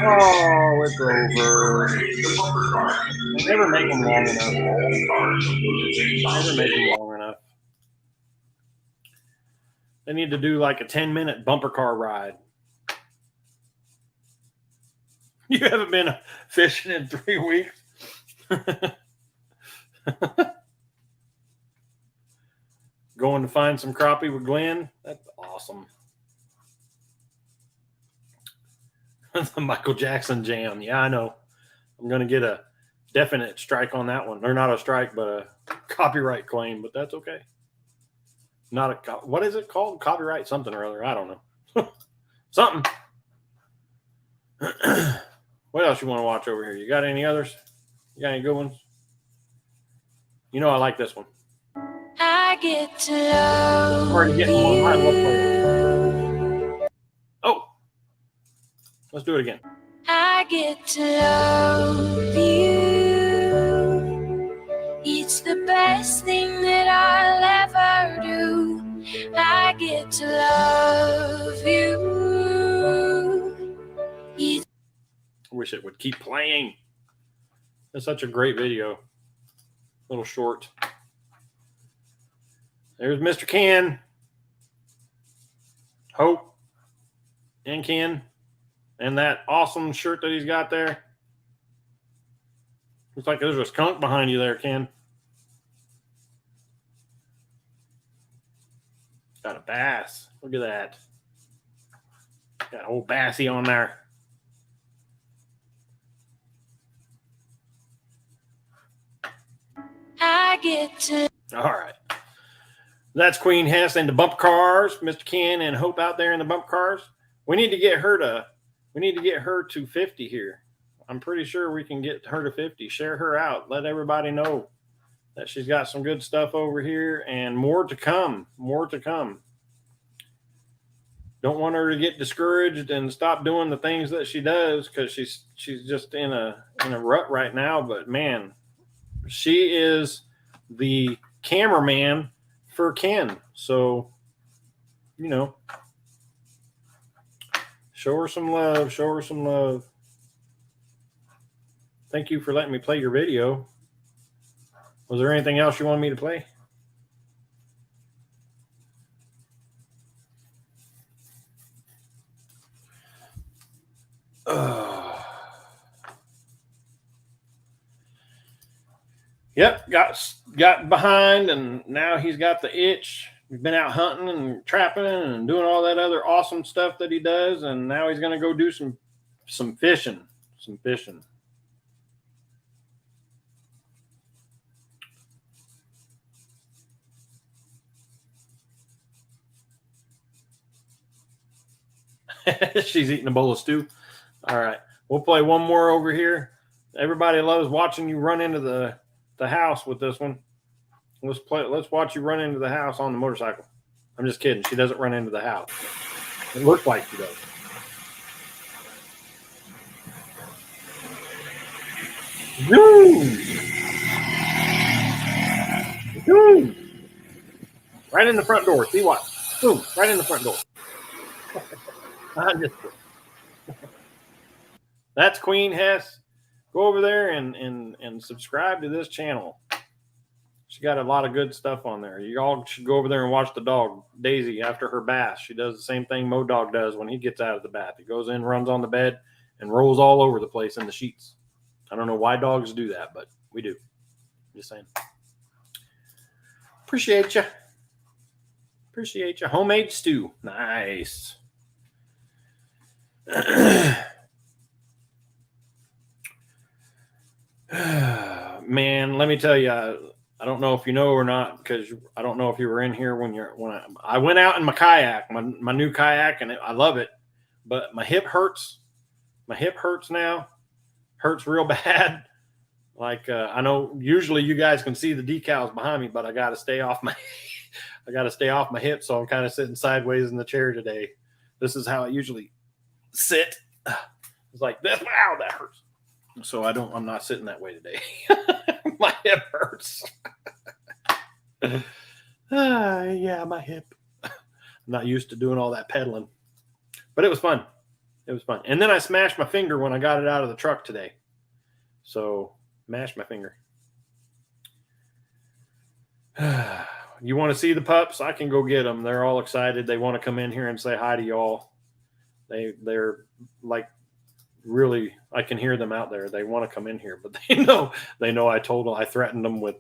Oh, it's over. They never make them long enough. Never make them long enough. They need to do like a 10-minute bumper car ride. You haven't been fishing in 3 weeks? going to find some crappie with Glenn. That's awesome. The Michael Jackson jam. Yeah, I know. I'm going to get a definite strike on that one. Or not a strike, but a copyright claim, but that's okay. Not a, what is it called? Copyright something or other. I don't know. Something. What else you want to watch over here? You got any others? You got any good ones? You know I like this one. I get to love Already getting one. Might as well play it. Oh, let's do it again. I get to love you. It's the best thing that I'll ever do. I get to love you. It's I wish it would keep playing. It's such a great video. Little short. There's Mr. Ken. Hope. And Ken. And that awesome shirt that he's got there. Looks like there's a skunk behind you there, Ken. Got a bass. Look at that. Got a whole bassy on there. I get to All right. That's Queen Hess and the bump cars. Mr. Ken and Hope out there in the bump cars. We need to get her to 50 here. I'm pretty sure we can get her to 50. Share her out. Let everybody know that she's got some good stuff over here and more to come. More to come. Don't want her to get discouraged and stop doing the things that she does because she's just in a rut right now. But man, she is the cameraman for Ken. So, you know, show her some love. Show her some love. Thank you for letting me play your video. Was there anything else you wanted me to play? Yep, got behind, and now he's got the itch. He's been out hunting and trapping and doing all that other awesome stuff that he does, and now he's going to go do some fishing. Some fishing. She's eating a bowl of stew. All right, we'll play one more over here. Everybody loves watching you run into the house with this one. Let's watch you run into the house on the motorcycle. I'm just kidding. She doesn't run into the house. It looks like she does. Zoom! Zoom! Right in the front door. See what? Boom! Right in the front door. That's Queen Hess. Go over there and subscribe to this channel. She got a lot of good stuff on there. You all should go over there and watch the dog, Daisy, after her bath. She does the same thing Mo Dog does when he gets out of the bath. He goes in, runs on the bed, and rolls all over the place in the sheets. I don't know why dogs do that, but we do. Just saying. Appreciate you. Appreciate you. Homemade stew. Nice. Man, let me tell you, I don't know if you know or not, because I don't know if you were in here when I went out in my kayak, my new kayak, and I love it, but my hip hurts. My hip hurts now. Hurts real bad. Like I know usually you guys can see the decals behind me, but I got to stay off my hips, so I'm kind of sitting sideways in the chair today. This is how I usually sit. It's like this. Wow, that hurts. So I'm not sitting that way today. My hip hurts. Yeah, my hip. I'm not used to doing all that pedaling, but it was fun. It was fun. And then I smashed my finger when I got it out of the truck today. So mashed my finger. You want to see the pups? I can go get them. They're all excited. They want to come in here and say hi to y'all. They're like, really, I can hear them out there. They want to come in here, but they know I threatened them with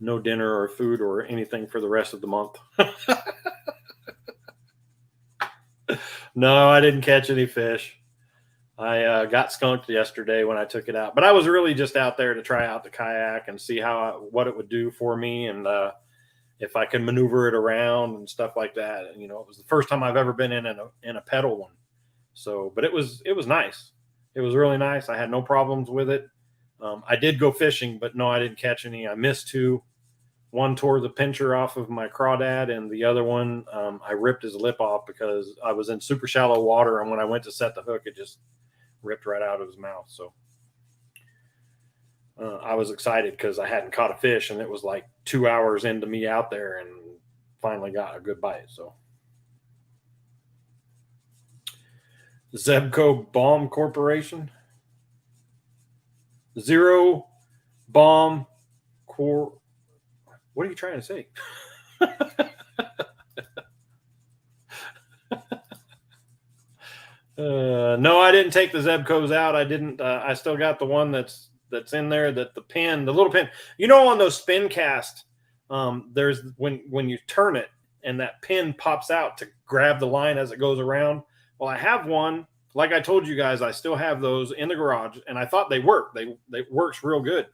no dinner or food or anything for the rest of the month. No, I didn't catch any fish. I got skunked yesterday when I took it out, but I was really just out there to try out the kayak and see what it would do for me, and if I could maneuver it around and stuff like that. And, you know, it was the first time I've ever been in a pedal one. So, but it was nice. It was really nice. I had no problems with it. I did go fishing, but no, I didn't catch any. I missed two. One tore the pincher off of my crawdad, and the other one, I ripped his lip off because I was in super shallow water, and when I went to set the hook, it just ripped right out of his mouth. So I was excited because I hadn't caught a fish, and it was like 2 hours into me out there, and finally got a good bite. So Zebco Bomb Corporation, Zero Bomb Corp. What are you trying to say? No, I didn't take the Zebcos out. I didn't. I still got the one that's in there. That the little pin. You know, on those spin cast, there's when you turn it and that pin pops out to grab the line as it goes around. Well, I have one. Like I told you guys, I still have those in the garage, and I thought they work. They works real good.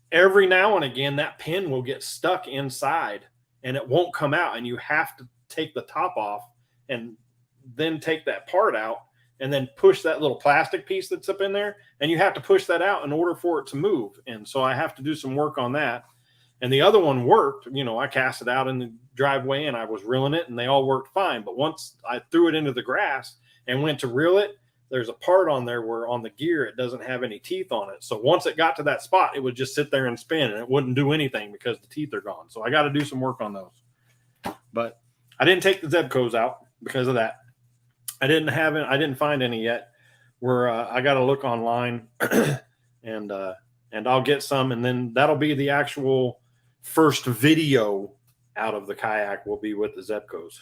Every now and again, that pin will get stuck inside and it won't come out, and you have to take the top off and then take that part out and then push that little plastic piece that's up in there, and you have to push that out in order for it to move. And so I have to do some work on that. And the other one worked. You know, I cast it out in the driveway and I was reeling it, and they all worked fine. But once I threw it into the grass and went to reel it, there's a part on there where on the gear it doesn't have any teeth on it. So once it got to that spot, it would just sit there and spin, and it wouldn't do anything because the teeth are gone. So I got to do some work on those. But I didn't take the Zebcos out because of that. I didn't find any yet. I got to look online and I'll get some, and then that'll be the actual first video out of the kayak will be with the Zebcos.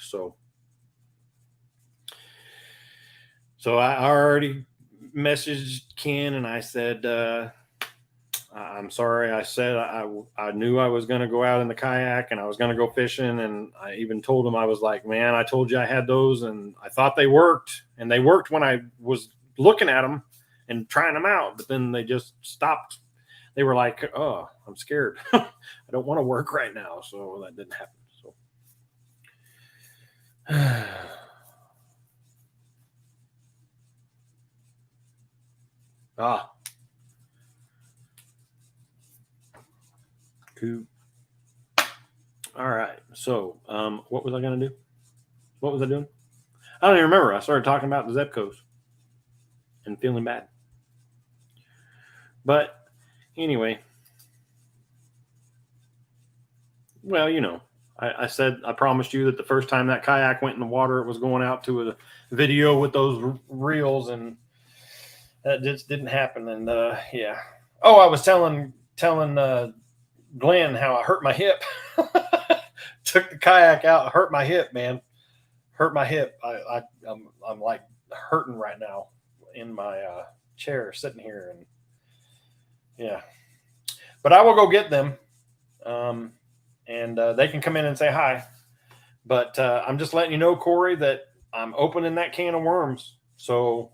So I already messaged Ken and I said, I'm sorry. I said I knew I was going to go out in the kayak and I was going to go fishing. And I even told him, I was like, man, I told you I had those and I thought they worked. And they worked when I was looking at them and trying them out. But then they just stopped. They were like, oh, I'm scared. I don't want to work right now. So that didn't happen. So. Cool. All right. So, what was I going to do? What was I doing? I don't even remember. I started talking about the Zebcos and feeling bad. But anyway, well, you know, I said, I promised you that the first time that kayak went in the water, it was going out to a video with those reels, and that just didn't happen. And yeah. Oh, I was telling Glenn how I hurt my hip. Took the kayak out, hurt my hip, man. Hurt my hip. I'm like hurting right now in my chair sitting here, and yeah. But I will go get them, and they can come in and say hi. But I'm just letting you know, Corey, that I'm opening that can of worms. So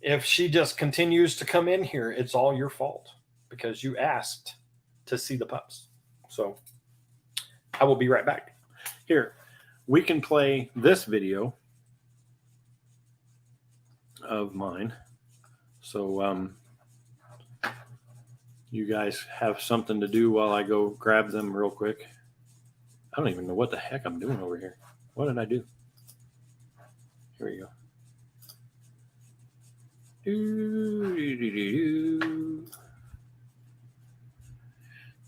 if she just continues to come in here, it's all your fault because you asked to see the pups. So I will be right back. Here, we can play this video of mine. So you guys have something to do while I go grab them real quick. I don't even know what the heck I'm doing over here. What did I do? Here we go.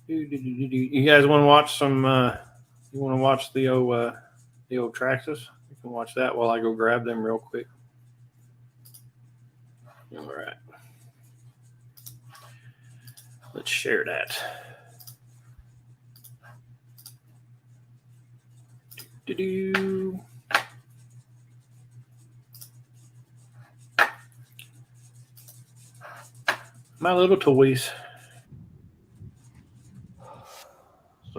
You guys want to watch some? You want to watch the old Traxxas? You can watch that while I go grab them real quick. All right, let's share that. My little toys.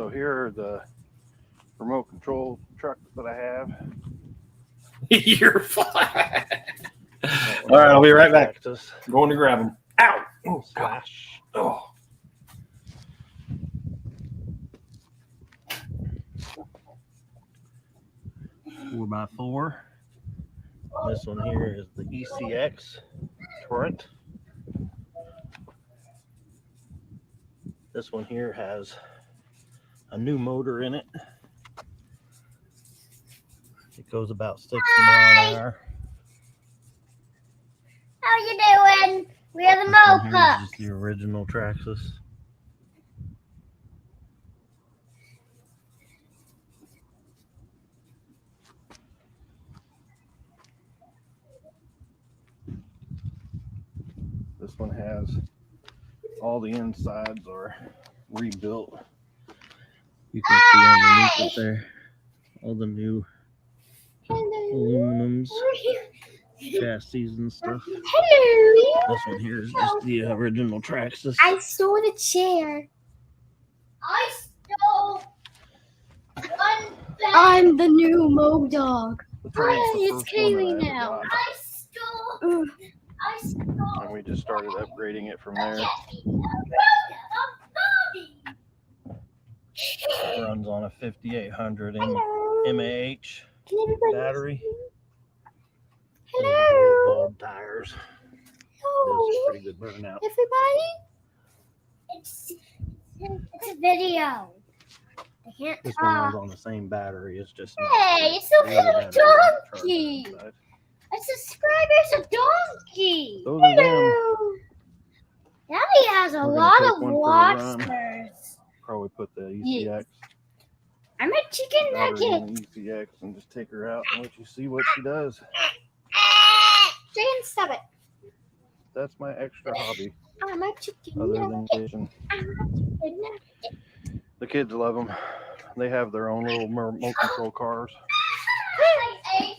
So here are the remote control trucks that I have. You're fine. All right, I'll be right back. Cactus. Going to grab them. Ow! Oh, Slash. oh. 4x4. This one here is the ECX Torrent. This one here has a new motor in it. It goes about 60 miles an hour. How you doing? We're the This one here Mocha. is just the original Traxxas. This one has all the insides are rebuilt. You can see underneath it there all the new aluminums, chassis and stuff. Hello. This one here is just the original Traxxas. I stole the chair. I stole one. I'm the new Mo Dog. The Torrent's the It's first one that I Kaylee ever now. got, I stole. I stole. and we just started upgrading it from there. It runs on a 5800 mAh battery. Hello. Bulb tires. This is pretty good burnout. Everybody? It's a video. I can't This one runs talk. on the same battery. It's just Hey, it's a the other little battery doesn't charge donkey. inside. A subscriber's a donkey. Those are them. Hello. Daddy has a We're gonna lot take of one for a run. lobsters. Probably put the ECX Yes. I'm a chicken battery nugget. in the ECX and just take her out and let you see what she does. Jaden, stop it. That's my extra hobby I'm a chicken other than nugget. fishing. I'm a chicken nugget. The kids love them. They have their own little remote control cars.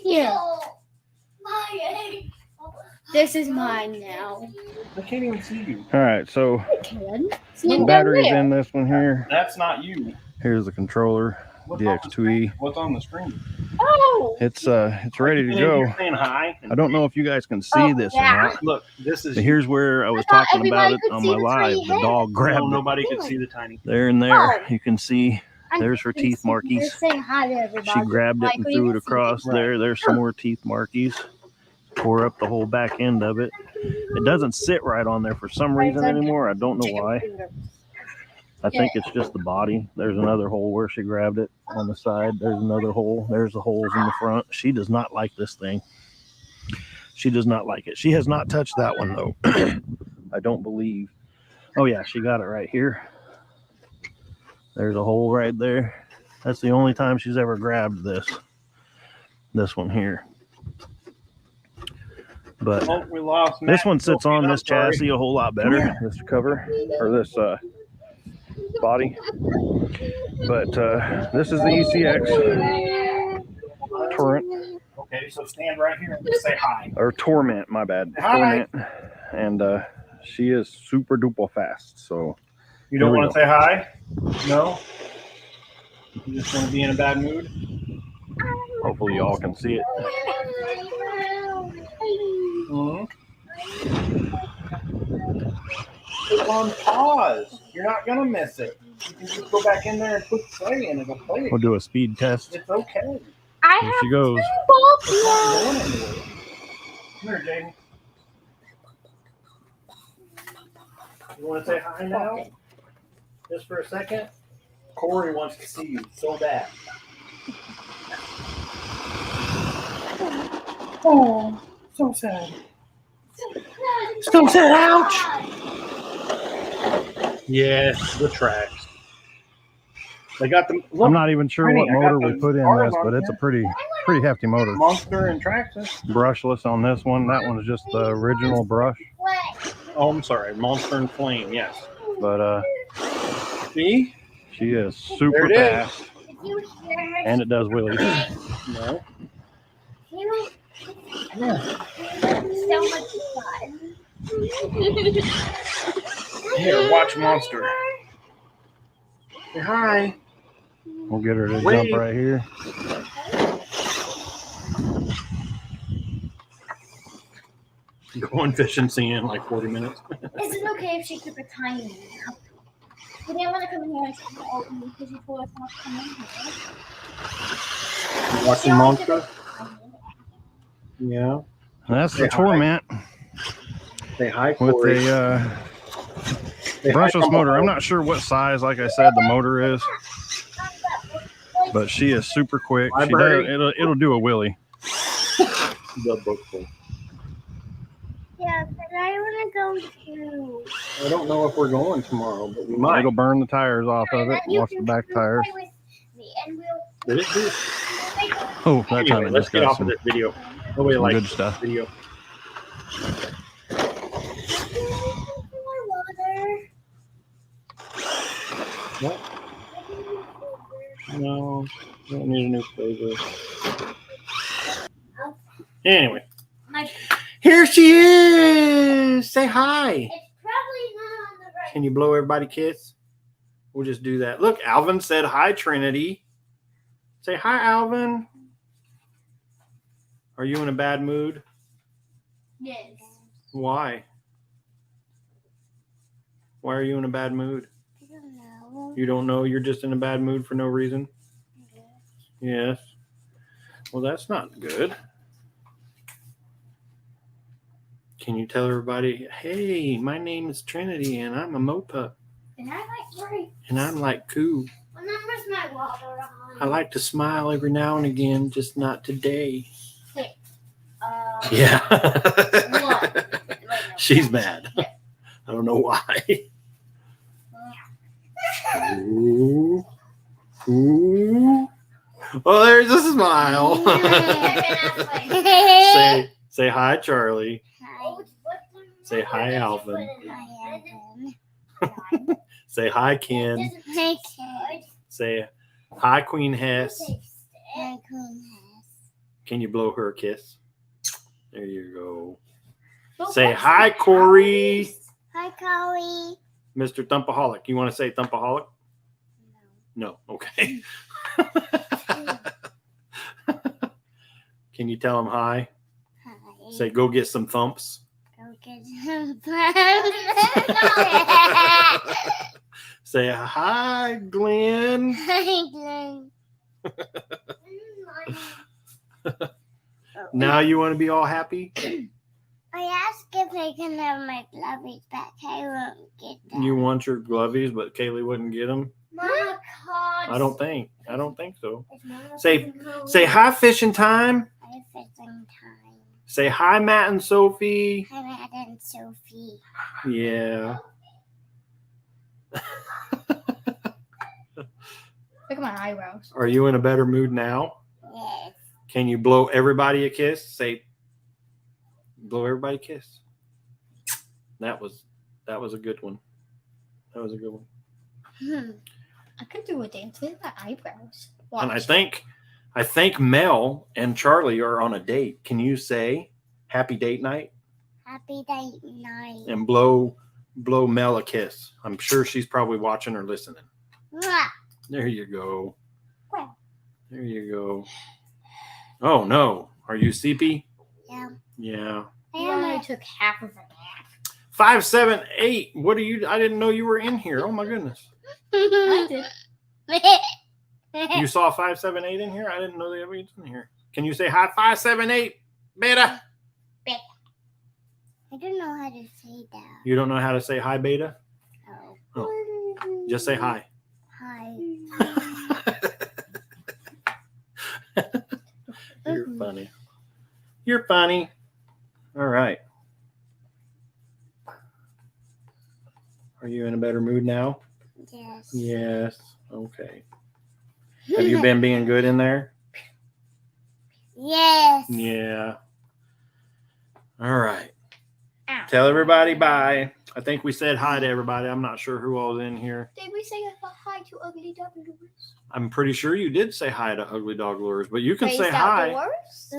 Yeah. This is mine now. I can't even see you. All right, so I can. the battery's in this one here. That's not you. Here's the controller, What's on the DX2E. screen? What's on the screen? Oh. It's ready to You're go. saying hi. I don't know if you guys can see Oh, this yeah. or not. Look, this is. But here's where I was thought talking about everybody it could on see my the live. tiny The head. dog grabbed No, it. nobody could see the tiny. There and there, Oh. you can see there's her teeth You're markies. saying hi to everybody. She grabbed it Like, and we threw it can see across Right. there. There's some more teeth markies. Tore up the whole back end of it. It doesn't sit right on there for some reason anymore. I don't know why. I think it's just the body. There's another hole where she grabbed it on the side. There's another hole. There's the holes in the front. She does not like this thing. She does not like it. She has not touched that one though. I don't believe. Oh yeah, she got it right here. There's a hole right there. That's the only time she's ever grabbed this one here. But Oh, we lost. this Matt. one sits on this I'm sorry. chassis a whole lot better. This cover or this body. But this is the ECX Torrent Okay, so stand right here and just say hi. or Torment, my bad. Hi. Torment. And she is super duper fast. So You don't Here we want to say hi? No? You just want to be in a bad mood? hopefully y'all can see it. Mm-hmm. It's on pause. You're not going to miss it. You can just go back in there and put play in and go play it. We'll do a speed test. It's okay. I Here have she goes. It's not going anywhere. Come here, Jaden. You want to say hi now? Just for a second? Corey wants to see you so bad. Oh, so sad. So sad. Ouch. Yes, the tracks. They got the look, I'm not even sure Honey, what I got motor we the put in bars this, on but it's a here. pretty hefty motor. Monster and Traxxas. Brushless on this one. That one's just the original brush. Oh, I'm sorry, Monster and Flame. Yes. But See? she is super There it is. fast. And it does wheelies. No. So much fun. Here, watch Monster. Say hi. We'll get her to Wait. jump right here. Going fishing, seeing in like 40 minutes. Is it okay if she keep it tiny? Today I'm gonna come in here and check the open because you told us not to come in here. Watching Monster. Yeah. That's Say the hi. Torment Say hi, with Corey. a Say hi, brushless motor. I'm Tomahawk. not sure what size, like I said, the motor is, but she is super quick. She does, Library. it'll do a wheelie. The book club. Yeah, but I wanna go too. I don't know if we're going tomorrow, but we might. It'll burn the tires off of it. You Watch the can back come tires. play with me and we'll Did it do? Oh, that time Anyway, it let's just get got off some, of this video. Nobody some likes good this stuff. video. What? No, don't need a new flavor. Anyway, My- here she is. Say hi. It's probably not on the right. Can you blow everybody a kiss? We'll just do that. Look, Alvin said hi, Trinity. Say hi, Alvin. Are you in a bad mood? Yes. Why? Why are you in a bad mood? I don't know. You don't know you're just in a bad mood for no reason? Yes. Well, that's not good. Can you tell everybody, hey, my name is Trinity and I'm a mopa And I like worry. and I'm like cool. When where's my water on? I like to smile every now and again, just not today. Uh, Yeah. What? Wait, no, She's no. mad. I don't know why. Ooh. Ooh. Oh, there's a smile. say hi, Charlie. Say hi, Alvin. Say hi, Ken. Say hi, Queen Hess. Can you blow her a kiss? There you go. Say hi, Corey. Hi, Corey. Mr. Thumpaholic. You want to say Thumpaholic? No. Okay. Can you tell him hi? Say, go get some thumps. Go get some Say hi, Glenn. Hi, Glenn. Now you want to be all happy? I asked if I can have my gloves back. I won't get them. You want your glovies, but Kaylee wouldn't get them. Mama caught. I don't think so. If Mama Say- can go Say hi, fishing time. I fishing time. Say hi, Matt and Sophie. Hi, Matt and Sophie. Yeah. Look at my eyebrows. Are you in a better mood now? Yes. Can you blow everybody a kiss? Say, blow everybody a kiss. That was a good one. That was a good one. I could do a dance with my eyebrows. And Watch. I think Mel and Charlie are on a date. Can you say happy date night Happy date night. and blow Mel a kiss? I'm sure she's probably watching or listening. Mwah. There you go. Wow. There you go. Oh no. Are you sleepy? Yeah. Yeah. I You am only a- took half of a nap. 578. What are you? I didn't know you were in here. Oh my goodness. I did. You saw 578 in here? I didn't know that was in here. Can you say hi 578 beta? I don't know how to say that. You don't know how to say hi beta? Oh. Just say hi. Hi. You're funny. You're funny. All right. Are you in a better mood now? Yes. Yes. Okay. Have you been being good in there? Yes. Yeah. All right. Ow. Tell everybody bye. I think we said hi to everybody. I'm not sure who all's in here. Did we say hi to Ugly Duckers? I'm pretty sure you did say hi to Ugly Dog Lures, but you can say hi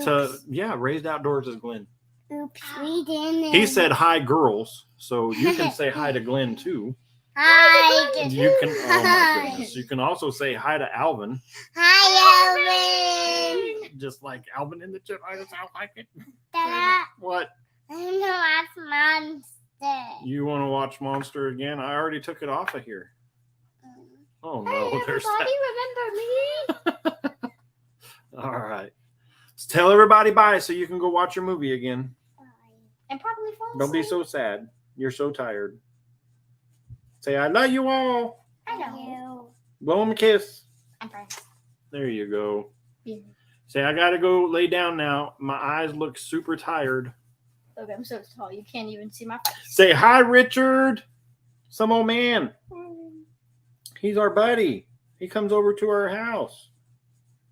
to, Raised Outdoors is Glenn. Oops, we didn't. He said hi, girls. So you can say hi to Glenn too. Hi. You can. Oh my goodness! You can also say hi to Alvin, Hi, Alvin. just like Alvin in the chip. I sound like it. Dad, What? I know that's Monster. You want to watch Monster again? I already took it off of here. Oh no! Hey, There's everybody, that. remember me? All right. Let's tell everybody bye so you can go watch your movie again. And probably fall Don't be asleep. so sad. You're so tired. Say I love you all. I know. Blow them a kiss. I'm fine. There you go. Yeah. Say I gotta go lay down now. My eyes look super tired. Look, I'm so tall. You can't even see my face. Say hi, Richard. Some old man. He's our buddy. He comes over to our house.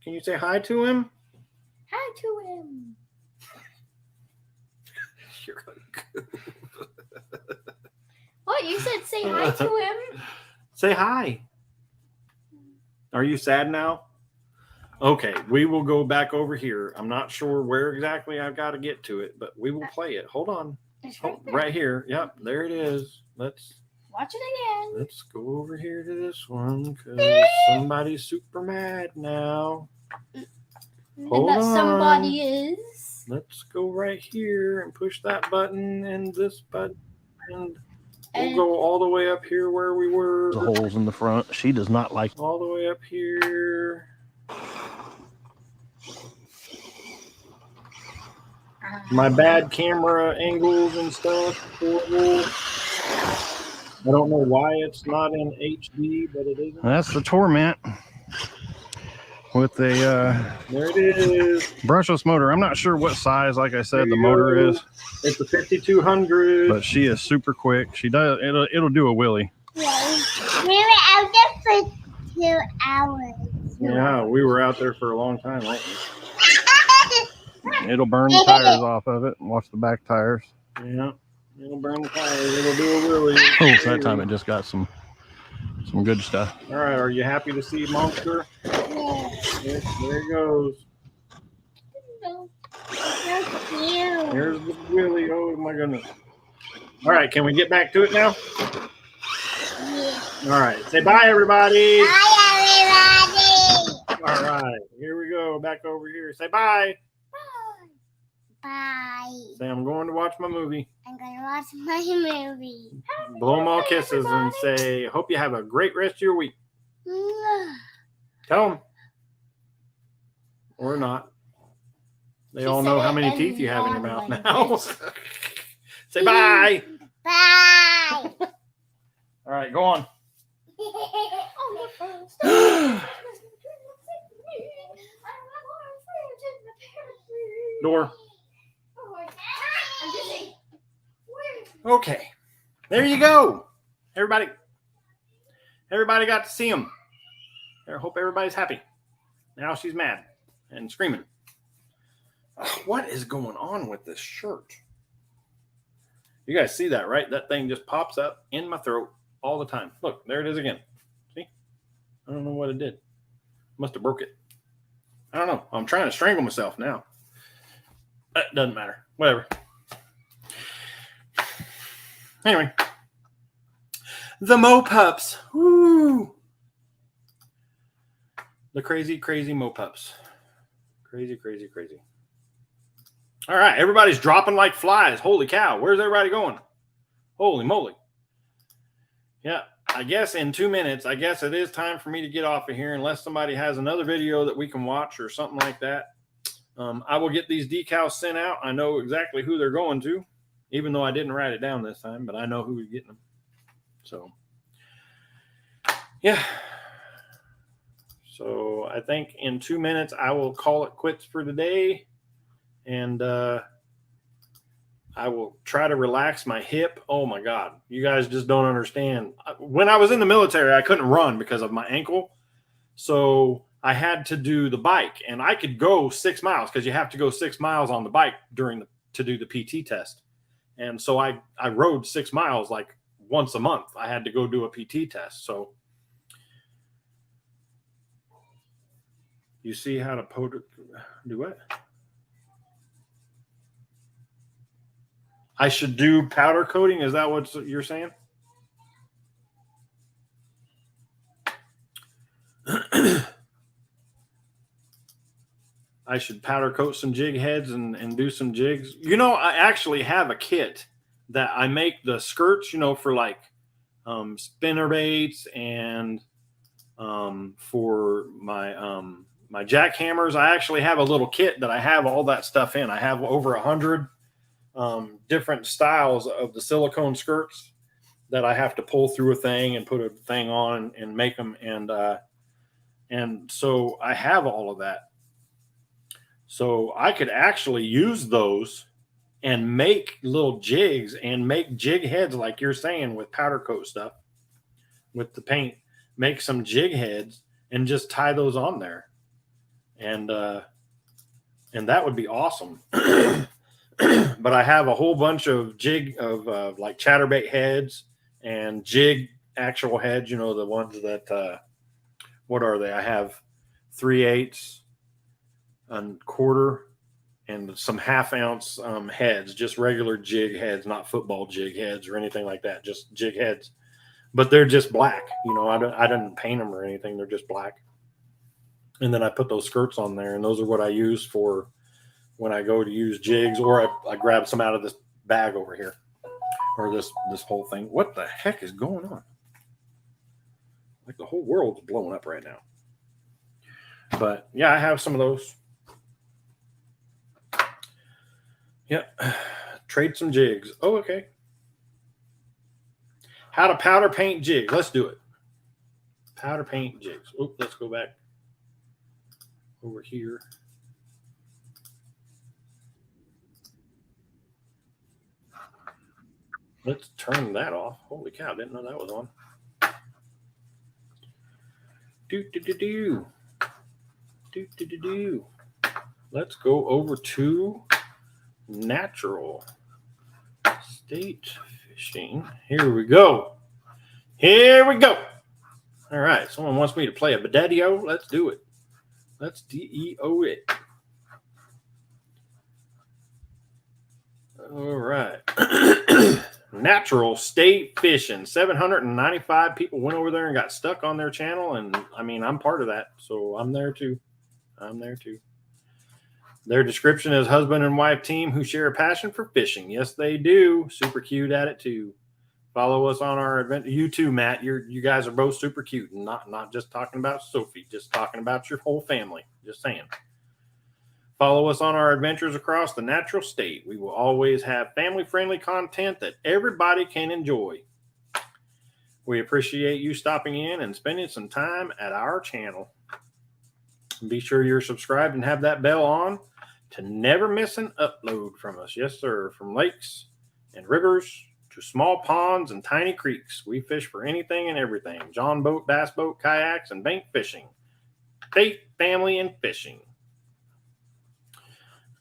Can you say hi to him? Hi to him. You're What? You said say hi to him? Say hi. Are you sad now? Okay, we will go back over here. I'm not sure where exactly I've got to get to it, but we will play it. Hold on. It's Oh, right there. right here. Yep, there it is. Let's Watch it again. go over here to this one because somebody's super mad now. Hold and that on. somebody is. Let's go right here and push that button and this button. And we'll And- go all the way up here where we were. The holes in the front. She does not like. All the way up here. My bad camera angles and stuff. Horrible. I don't know why it's not in HD, but it isn't. That's the Torment with a There it is. brushless motor. I'm not sure what size, like I said, There the you motor go. is, It's a 5200. but she is super quick. She does. It'll do a wheelie. We were out there for 2 hours. Yeah, we were out there for a long time, weren't It'll burn the tires off of it. Watch the back tires. we? Yeah. It'll burn the tires. It'll do a wheelie. Oh, that time it just got some good stuff. All right. Are you happy to see Monster? Yes, there he goes. So cute. There's the wheelie. Oh my goodness. All right. Can we get back to it now? Yeah. All right. Say bye, everybody. Bye, everybody. All right. Here we go. Back over here. Say bye. Bye. Say I'm going to watch my movie. I'm gonna watch my movie. Blow them all kisses and say, hope you have a great rest of your week. Tell them. Or not. They She all know said how it many in teeth you have in your mouth one now. Say bye. Bye. All right, go on. Door. Okay. There you go. Everybody got to see him. I hope everybody's happy. Now she's mad and screaming. Ugh, what is going on with this shirt? You guys see that, right? That thing just pops up in my throat all the time. Look, there it is again. See? I don't know what it did. Must have broke it. I don't know. I'm trying to strangle myself now. It doesn't matter. Whatever. Anyway. The Mopups. Woo! The crazy, crazy Mopups. Crazy, crazy, crazy. All right. Everybody's dropping like flies. Holy cow. Where's everybody going? Holy moly. Yeah. I guess in 2 minutes, I guess it is time for me to get off of here unless somebody has another video that we can watch or something like that. I will get these decals sent out. I know exactly who they're going to, even though I didn't write it down this time, but I know who's getting them. So, yeah. So I think in 2 minutes, I will call it quits for today. And I will try to relax my hip. Oh, my God. You guys just don't understand. When I was in the military, I couldn't run because of my ankle. So I had to do the bike. And I could go 6 miles because you have to go 6 miles on the bike to do the PT test. And so I rode 6 miles like once a month. I had to go do a PT test. So you see how to do what? I should do powder coating. Is that what you're saying? I should powder coat some jig heads and do some jigs. You know, I actually have a kit that I make the skirts, you know, for like spinner baits and for my my jackhammers. I actually have a little kit that I have all that stuff in. I have over 100 different styles of the silicone skirts that I have to pull through a thing and put a thing on and make them. And so I have all of that. So I could actually use those and make little jigs and make jig heads like you're saying with powder coat stuff with the paint, make some jig heads and just tie those on there. And that would be awesome. But I have a whole bunch of jig of like chatterbait heads and jig actual heads, you know, the ones that, what are they? I have 3/8 and quarter and some 1/2 ounce heads, just regular jig heads, not football jig heads or anything like that, just jig heads. But they're just black, you know. I didn't paint them or anything; they're just black. And then I put those skirts on there, and those are what I use for when I go to use jigs, or I grab some out of this bag over here, or this whole thing. What the heck is going on? Like the whole world's blowing up right now. But yeah, I have some of those. Yep. Trade some jigs. Oh, okay. How to powder paint jig. Let's do it. Powder paint jigs. Oh, let's go back over here. Let's turn that off. Holy cow, didn't know that was on. Let's go over to Natural State Fishing. Here we go. Here we go. All right. Someone wants me to play a Bedadio. Let's do it. Let's DEO it. All right. Natural State Fishing. 795 people went over there and got stuck on their channel. And I mean, I'm part of that. So I'm there too. Their description is husband and wife team who share a passion for fishing. Yes, they do. Super cute at it too. Follow us on our event. You too, Matt. You guys are both super cute. And not just talking about Sophie, just talking about your whole family. Just saying. Follow us on our adventures across the natural state. We will always have family-friendly content that everybody can enjoy. We appreciate you stopping in and spending some time at our channel. Be sure you're subscribed and have that bell on to never miss an upload from us. Yes, sir. From lakes and rivers to small ponds and tiny creeks, we fish for anything and everything. John boat, bass boat, kayaks, and bank fishing. Faith, family, and fishing.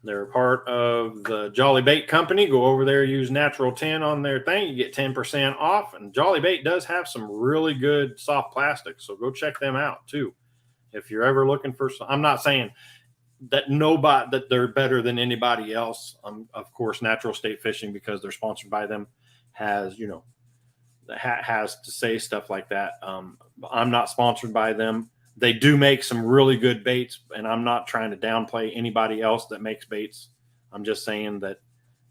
They're part of the Jolly Bait Company. Go over there, use Natural 10 on their thing. You get 10% off. And Jolly Bait does have some really good soft plastics, so go check them out too. If you're ever looking for some, I'm not saying that that they're better than anybody else. Of course, Natural State Fishing, because they're sponsored by them, has, you know, has to say stuff like that. I'm not sponsored by them. They do make some really good baits, and I'm not trying to downplay anybody else that makes baits. I'm just saying that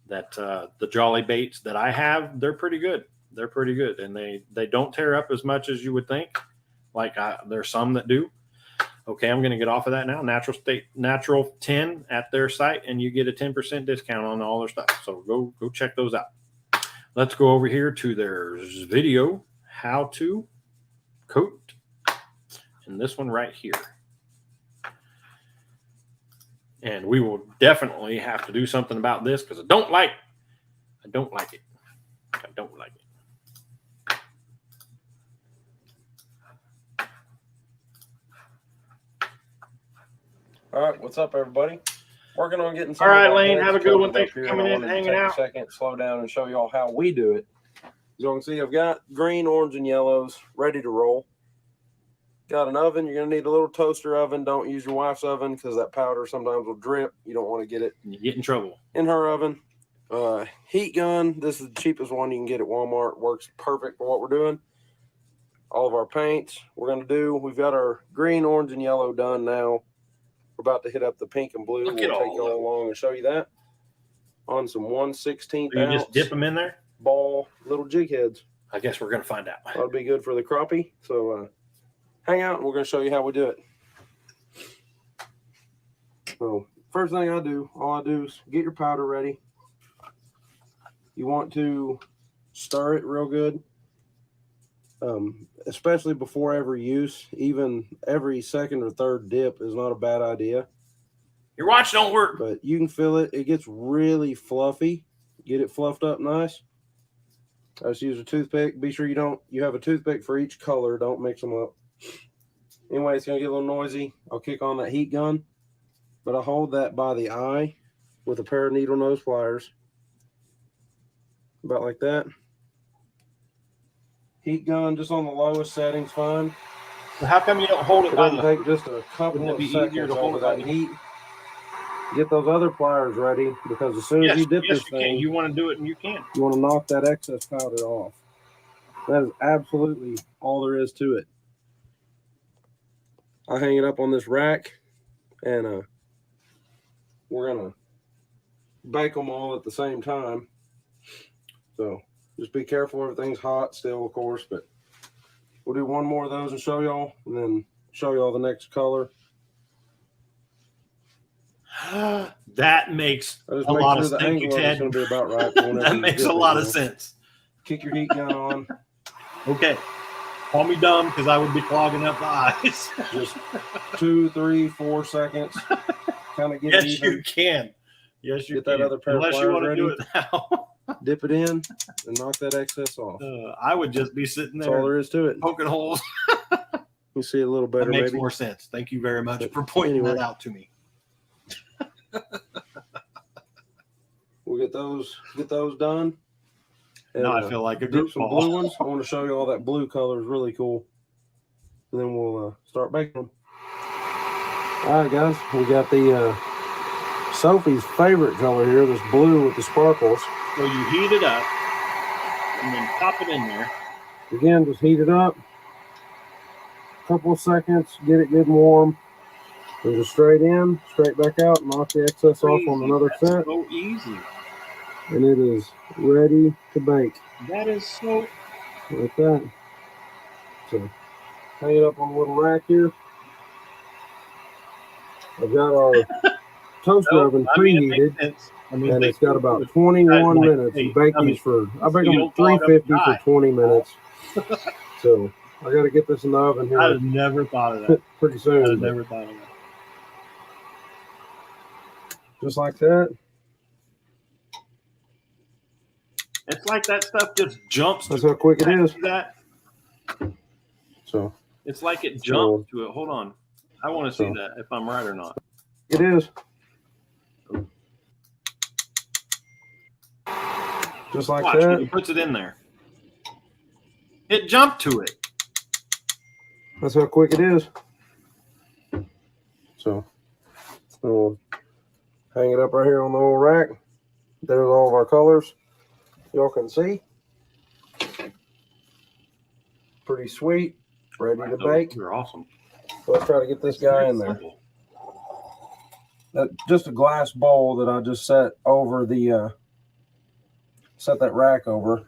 the Jolly baits that I have, they're pretty good. They're pretty good, and they don't tear up as much as you would think. Like there's some that do. Okay, I'm going to get off of that now. Natural 10 at their site, and you get a 10% discount on all their stuff. So go check those out. Let's go over here to their video, how to coat. And this one right here. And we will definitely have to do something about this because I don't like it. I don't like it. All right, what's up, everybody? Working on getting some. All right, Lane, have a good one. Thanks for coming in and hanging out. A second, slow down, and show you all how we do it. As you can see, I've got green, orange, and yellows ready to roll. Got an oven. You're going to need a little toaster oven. Don't use your wife's oven because that powder sometimes will drip. You don't want to get it. You get in trouble. In her oven. Heat gun. This is the cheapest one you can get at Walmart. Works perfect for what we're doing. All of our paints we're going to do. We've got our green, orange, and yellow done now. We're about to hit up the pink and blue. Look We'll at take all y'all of them. along and show you that on some 1/16 So you ounce just dip them in there. ball little jig heads. I guess we're gonna find out. That'll be good for the crappie. So hang out and we're going to show you how we do it. So first thing all I do is get your powder ready. You want to stir it real good, especially before every use. Even every second or third dip is not a bad idea. Your watch don't work. But you can feel it. It gets really fluffy. Get it fluffed up nice. I just use a toothpick. Be sure you have a toothpick for each color. Don't mix them up. Anyway, it's going to get a little noisy. I'll kick on that heat gun, but I hold that by the eye with a pair of needle nose pliers. About like that. Heat gun just on the lowest settings, fine. So how come you don't hold it It by doesn't the? take just a couple Wouldn't it of be easier seconds to hold over it by that the- heat. Get those other pliers ready because as soon as you dip this you can. thing, You want to do it, and you can. you want to knock that excess powder off. That is absolutely all there is to it. I hang it up on this rack, and we're gonna bake them all at the same time. So just be careful, everything's hot still, of course, but we'll do one more of those and show y'all, and then show y'all the next color. That makes I just a make lot sure of the sense, angle of it's Ted. gonna be about right. for whenever That you makes dip a it, lot you of know. sense. Kick your heat gun on. Okay. Call me dumb because I would be clogging up the eyes. Just 2, 3, 4 seconds. Kind of get Yes, even. you can. Yes, you Get can. that other pair of Unless you pliers want to do ready. it now. Dip it in and knock that excess off. I would just be sitting That's all there there is to it. poking holes. You see a little That better, makes maybe. more sense. Thank you very much But for pointing anyway. that out to me. We'll get those done. And, Now I feel like a dip some goofball. blue ones. I want to show you all that blue color is really cool. And then we'll start baking them. All right, guys. We got the Sophie's favorite color here, this blue with the sparkles. So you heat it up and then pop it in there. Again, just heat it up. Couple of seconds, get it good and warm. And just straight in, straight back out, knock the excess off on another That's set, so easy. and it is ready to bake. That is so. Like that. So, hang it up on a little rack here. I've got our toaster oven I mean, it preheated, makes sense. I mean, and they- it's got about 21 Like, minutes. hey, You bake I mean, these for, I bake you them don't at clog up 350 your for eye. 20 minutes. So, I got to get this in the oven I here have never thought of that. pretty I soon. have but never thought of that. Just like that. It's like that stuff just jumps. That's how quick it is. See that? So, It's like it jumps to it. Hold on. I want to see So- that if I'm right or not. it is. Just like Watch when that. he puts it in there. It jumped to it. That's how quick it is. So, we'll hang it up right here on the little rack. There's all of our colors. Y'all can see. Pretty sweet. Ready to bake. You're awesome. Let's try to get this guy in there. Just a glass bowl that I just set over the set that rack over.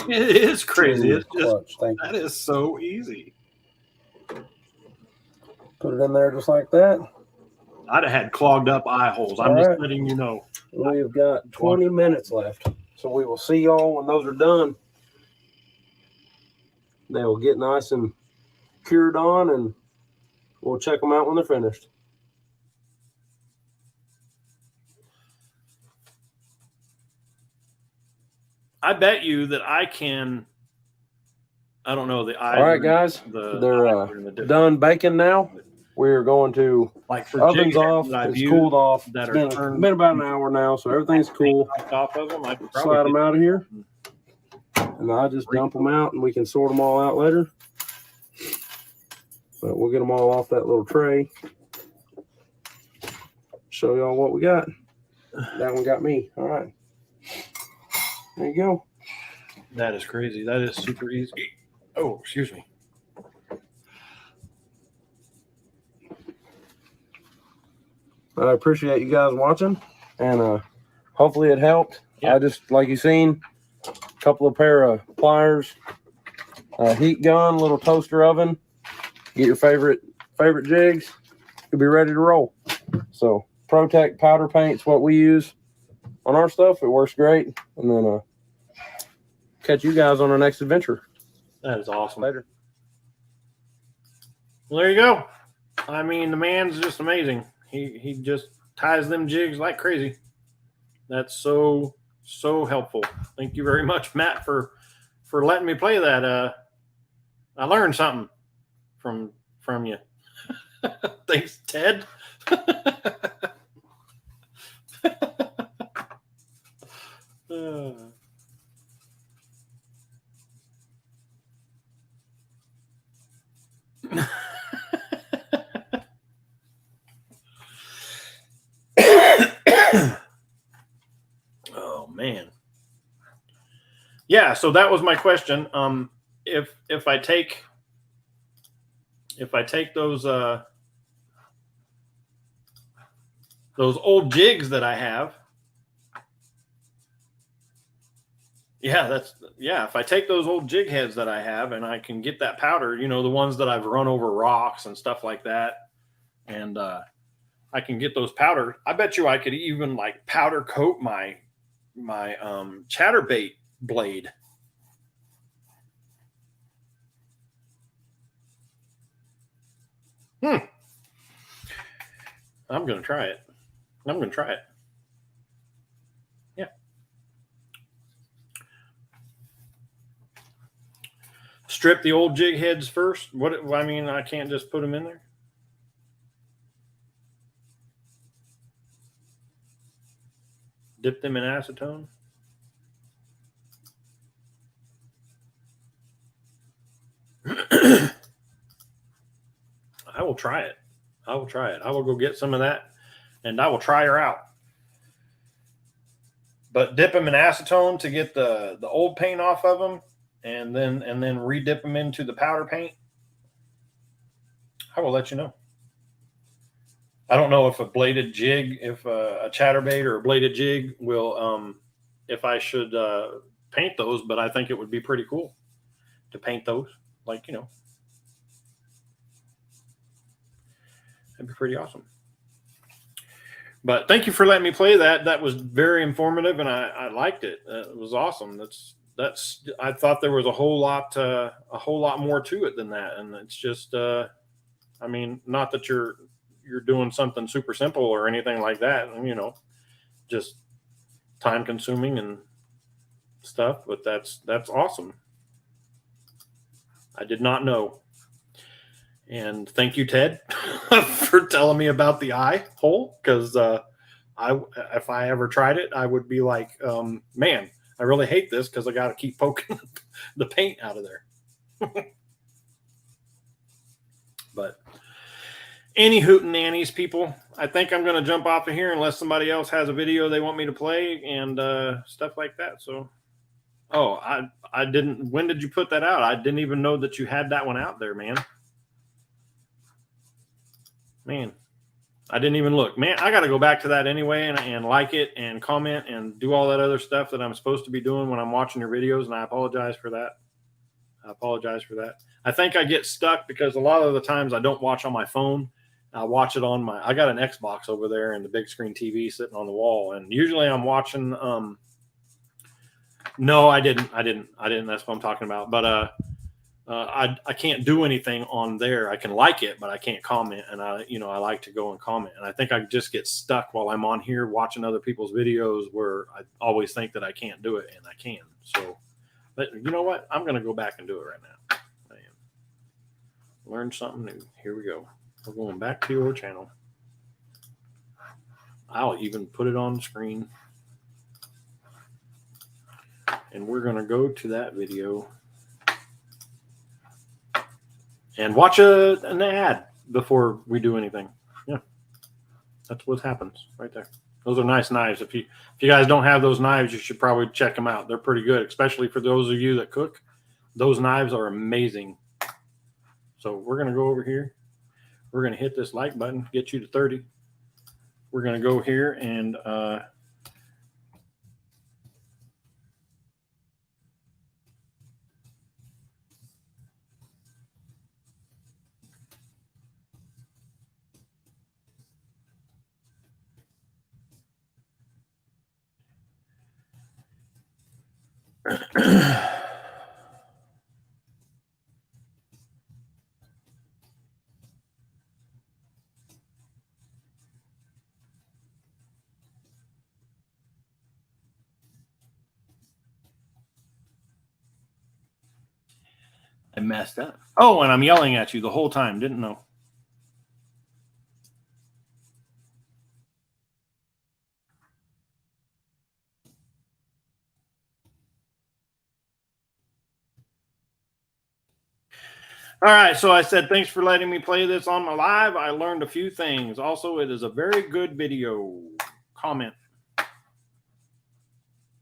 It is crazy. It's just Clutch. Thank you. that is so easy. Put it in there just like that. I'd have had clogged up eye holes. I'm All just right. letting you know. We've got 20 minutes left. So we will see y'all when those are done. They will get nice and cured on, and we'll check them out when they're finished. I bet you that I can. I don't know the eye. All right, guys. The They're eyes are in the different- done baking now. We're going to like for ovens jig off. that I've It's used cooled off. that It's are been about an hour now, so everything's cool. off of them. I could Slide probably them out of here, and I just dump them out, and we can sort them all out later. But we'll get them all off that little tray. Show y'all what we got. That one got me. All right. There you go. That is crazy. That is super easy. Oh, excuse me. I appreciate you guys watching, and hopefully it helped. Yeah. I just, like you seen, a couple of pair of pliers, a heat gun, little toaster oven. Get your favorite jigs. You'll be ready to roll. So ProTech powder paint's what we use on our stuff. It works great. And then catch you guys on our next adventure. That is awesome. Later. Well, there you go. I mean, the man's just amazing. He just ties them jigs like crazy. That's so helpful. Thank you very much, Matt, for letting me play that. I learned something from you. Thanks, Ted. Oh man. Yeah, so that was my question. If I take those old jigs that I have, if I take those old jig heads that I have and I can get that powder, you know, the ones that I've run over rocks and stuff like that, and I can get those powder. I bet you I could even like powder coat my chatterbait blade. I'm gonna try it. Yeah. Strip the old jig heads first. What I mean, I can't just put them in there. Dip them in acetone. I will try it. I will go get some of that, and I will try her out. But dip them in acetone to get the old paint off of them, and then re-dip them into the powder paint. I will let you know. I don't know if a bladed jig, if a chatterbait or a bladed jig will, if I should paint those, but I think it would be pretty cool to paint those. Like, you know, that'd be pretty awesome. But thank you for letting me play that. That was very informative, and I liked it. It was awesome. That's. I thought there was a whole lot more to it than that, and it's just. I mean, not that you're doing something super simple or anything like that, you know, just time consuming and stuff, but that's awesome. I did not know. And thank you, Ted, for telling me about the eye hole, because if I ever tried it, I would be like, man, I really hate this because I got to keep poking the paint out of there. But any hoot and nannies, people, I think I'm going to jump off of here unless somebody else has a video they want me to play and stuff like that. So, oh, I didn't. When did you put that out? I didn't even know that you had that one out there, man. Man, I didn't even look. Man, I got to go back to that anyway and like it and comment and do all that other stuff that I'm supposed to be doing when I'm watching your videos, and I apologize for that. I think I get stuck because a lot of the times I don't watch on my phone. I watch it on I got an Xbox over there and the big screen TV sitting on the wall. And usually I'm watching, no, I didn't. That's what I'm talking about. But, I can't do anything on there. I can like it, but I can't comment. And I like to go and comment. And I think I just get stuck while I'm on here watching other people's videos where I always think that I can't do it, and I can. So, but you know what? I'm going to go back and do it right now. I am. Learn something new. Here we go. We're going back to your channel. I'll even put it on the screen. And we're going to go to that video and watch an ad before we do anything. Yeah, that's what happens right there. Those are nice knives. If you guys don't have those knives, you should probably check them out. They're pretty good, especially for those of you that cook. Those knives are amazing. So we're going to go over here. We're going to hit this like button, get you to 30. we're going to go here and I messed up. Oh, and I'm yelling at you the whole time. Didn't know. All right, so I said thanks for letting me play this on my live. I learned a few things. Also, it is a very good video. Comment.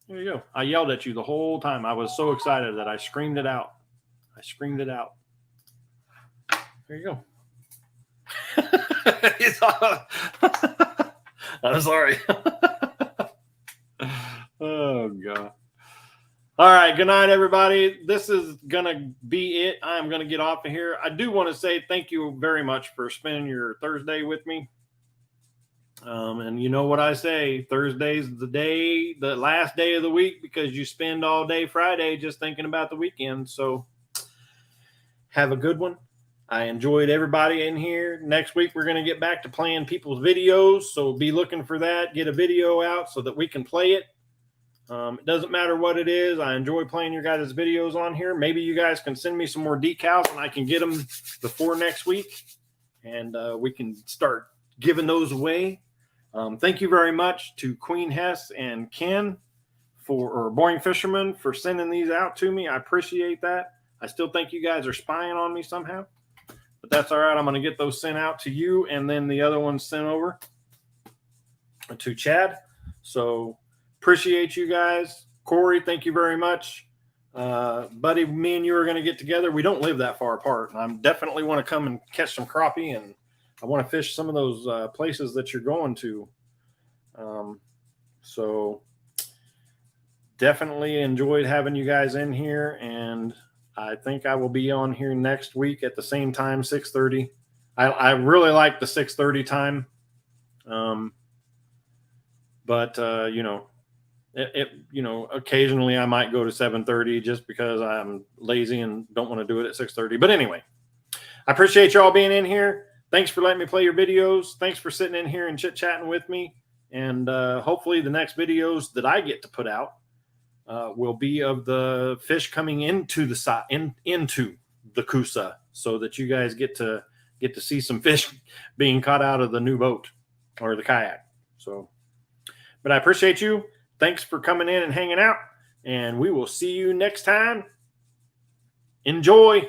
There you go. I yelled at you the whole time. I was so excited that I screamed it out. I screamed it out. There you go. I'm sorry. Oh, God. All right. Good night, everybody. This is going to be it. I'm going to get off of here. I do want to say thank you very much for spending your Thursday with me. And you know what I say, Thursday's the last day of the week, because you spend all day Friday just thinking about the weekend. So have a good one. I enjoyed everybody in here. Next week, we're going to get back to playing people's videos. So be looking for that. Get a video out so that we can play it. It doesn't matter what it is. I enjoy playing your guys' videos on here. Maybe you guys can send me some more decals and I can get them before next week. And we can start giving those away. Thank you very much to Queen Hess and Ken or Boring Fisherman for sending these out to me. I appreciate that. I still think you guys are spying on me somehow, but that's all right. I'm going to get those sent out to you, and then the other ones sent over to Chad. So appreciate you guys. Corey, thank you very much. Buddy, me and you are going to get together. We don't live that far apart, and I definitely want to come and catch some crappie, and I want to fish some of those places that you're going to. So definitely enjoyed having you guys in here, and I think I will be on here next week at the same time, 6:30. I really like the 6:30 time. But you know, occasionally I might go to 7:30 just because I'm lazy and don't want to do it at 6:30. But anyway, I appreciate y'all being in here. Thanks for letting me play your videos. Thanks for sitting in here and chit-chatting with me. And hopefully the next videos that I get to put out will be of the fish coming into the Coosa, so that you guys get to see some fish being caught out of the new boat or the kayak. So, but I appreciate you. Thanks for coming in and hanging out, and we will see you next time. Enjoy.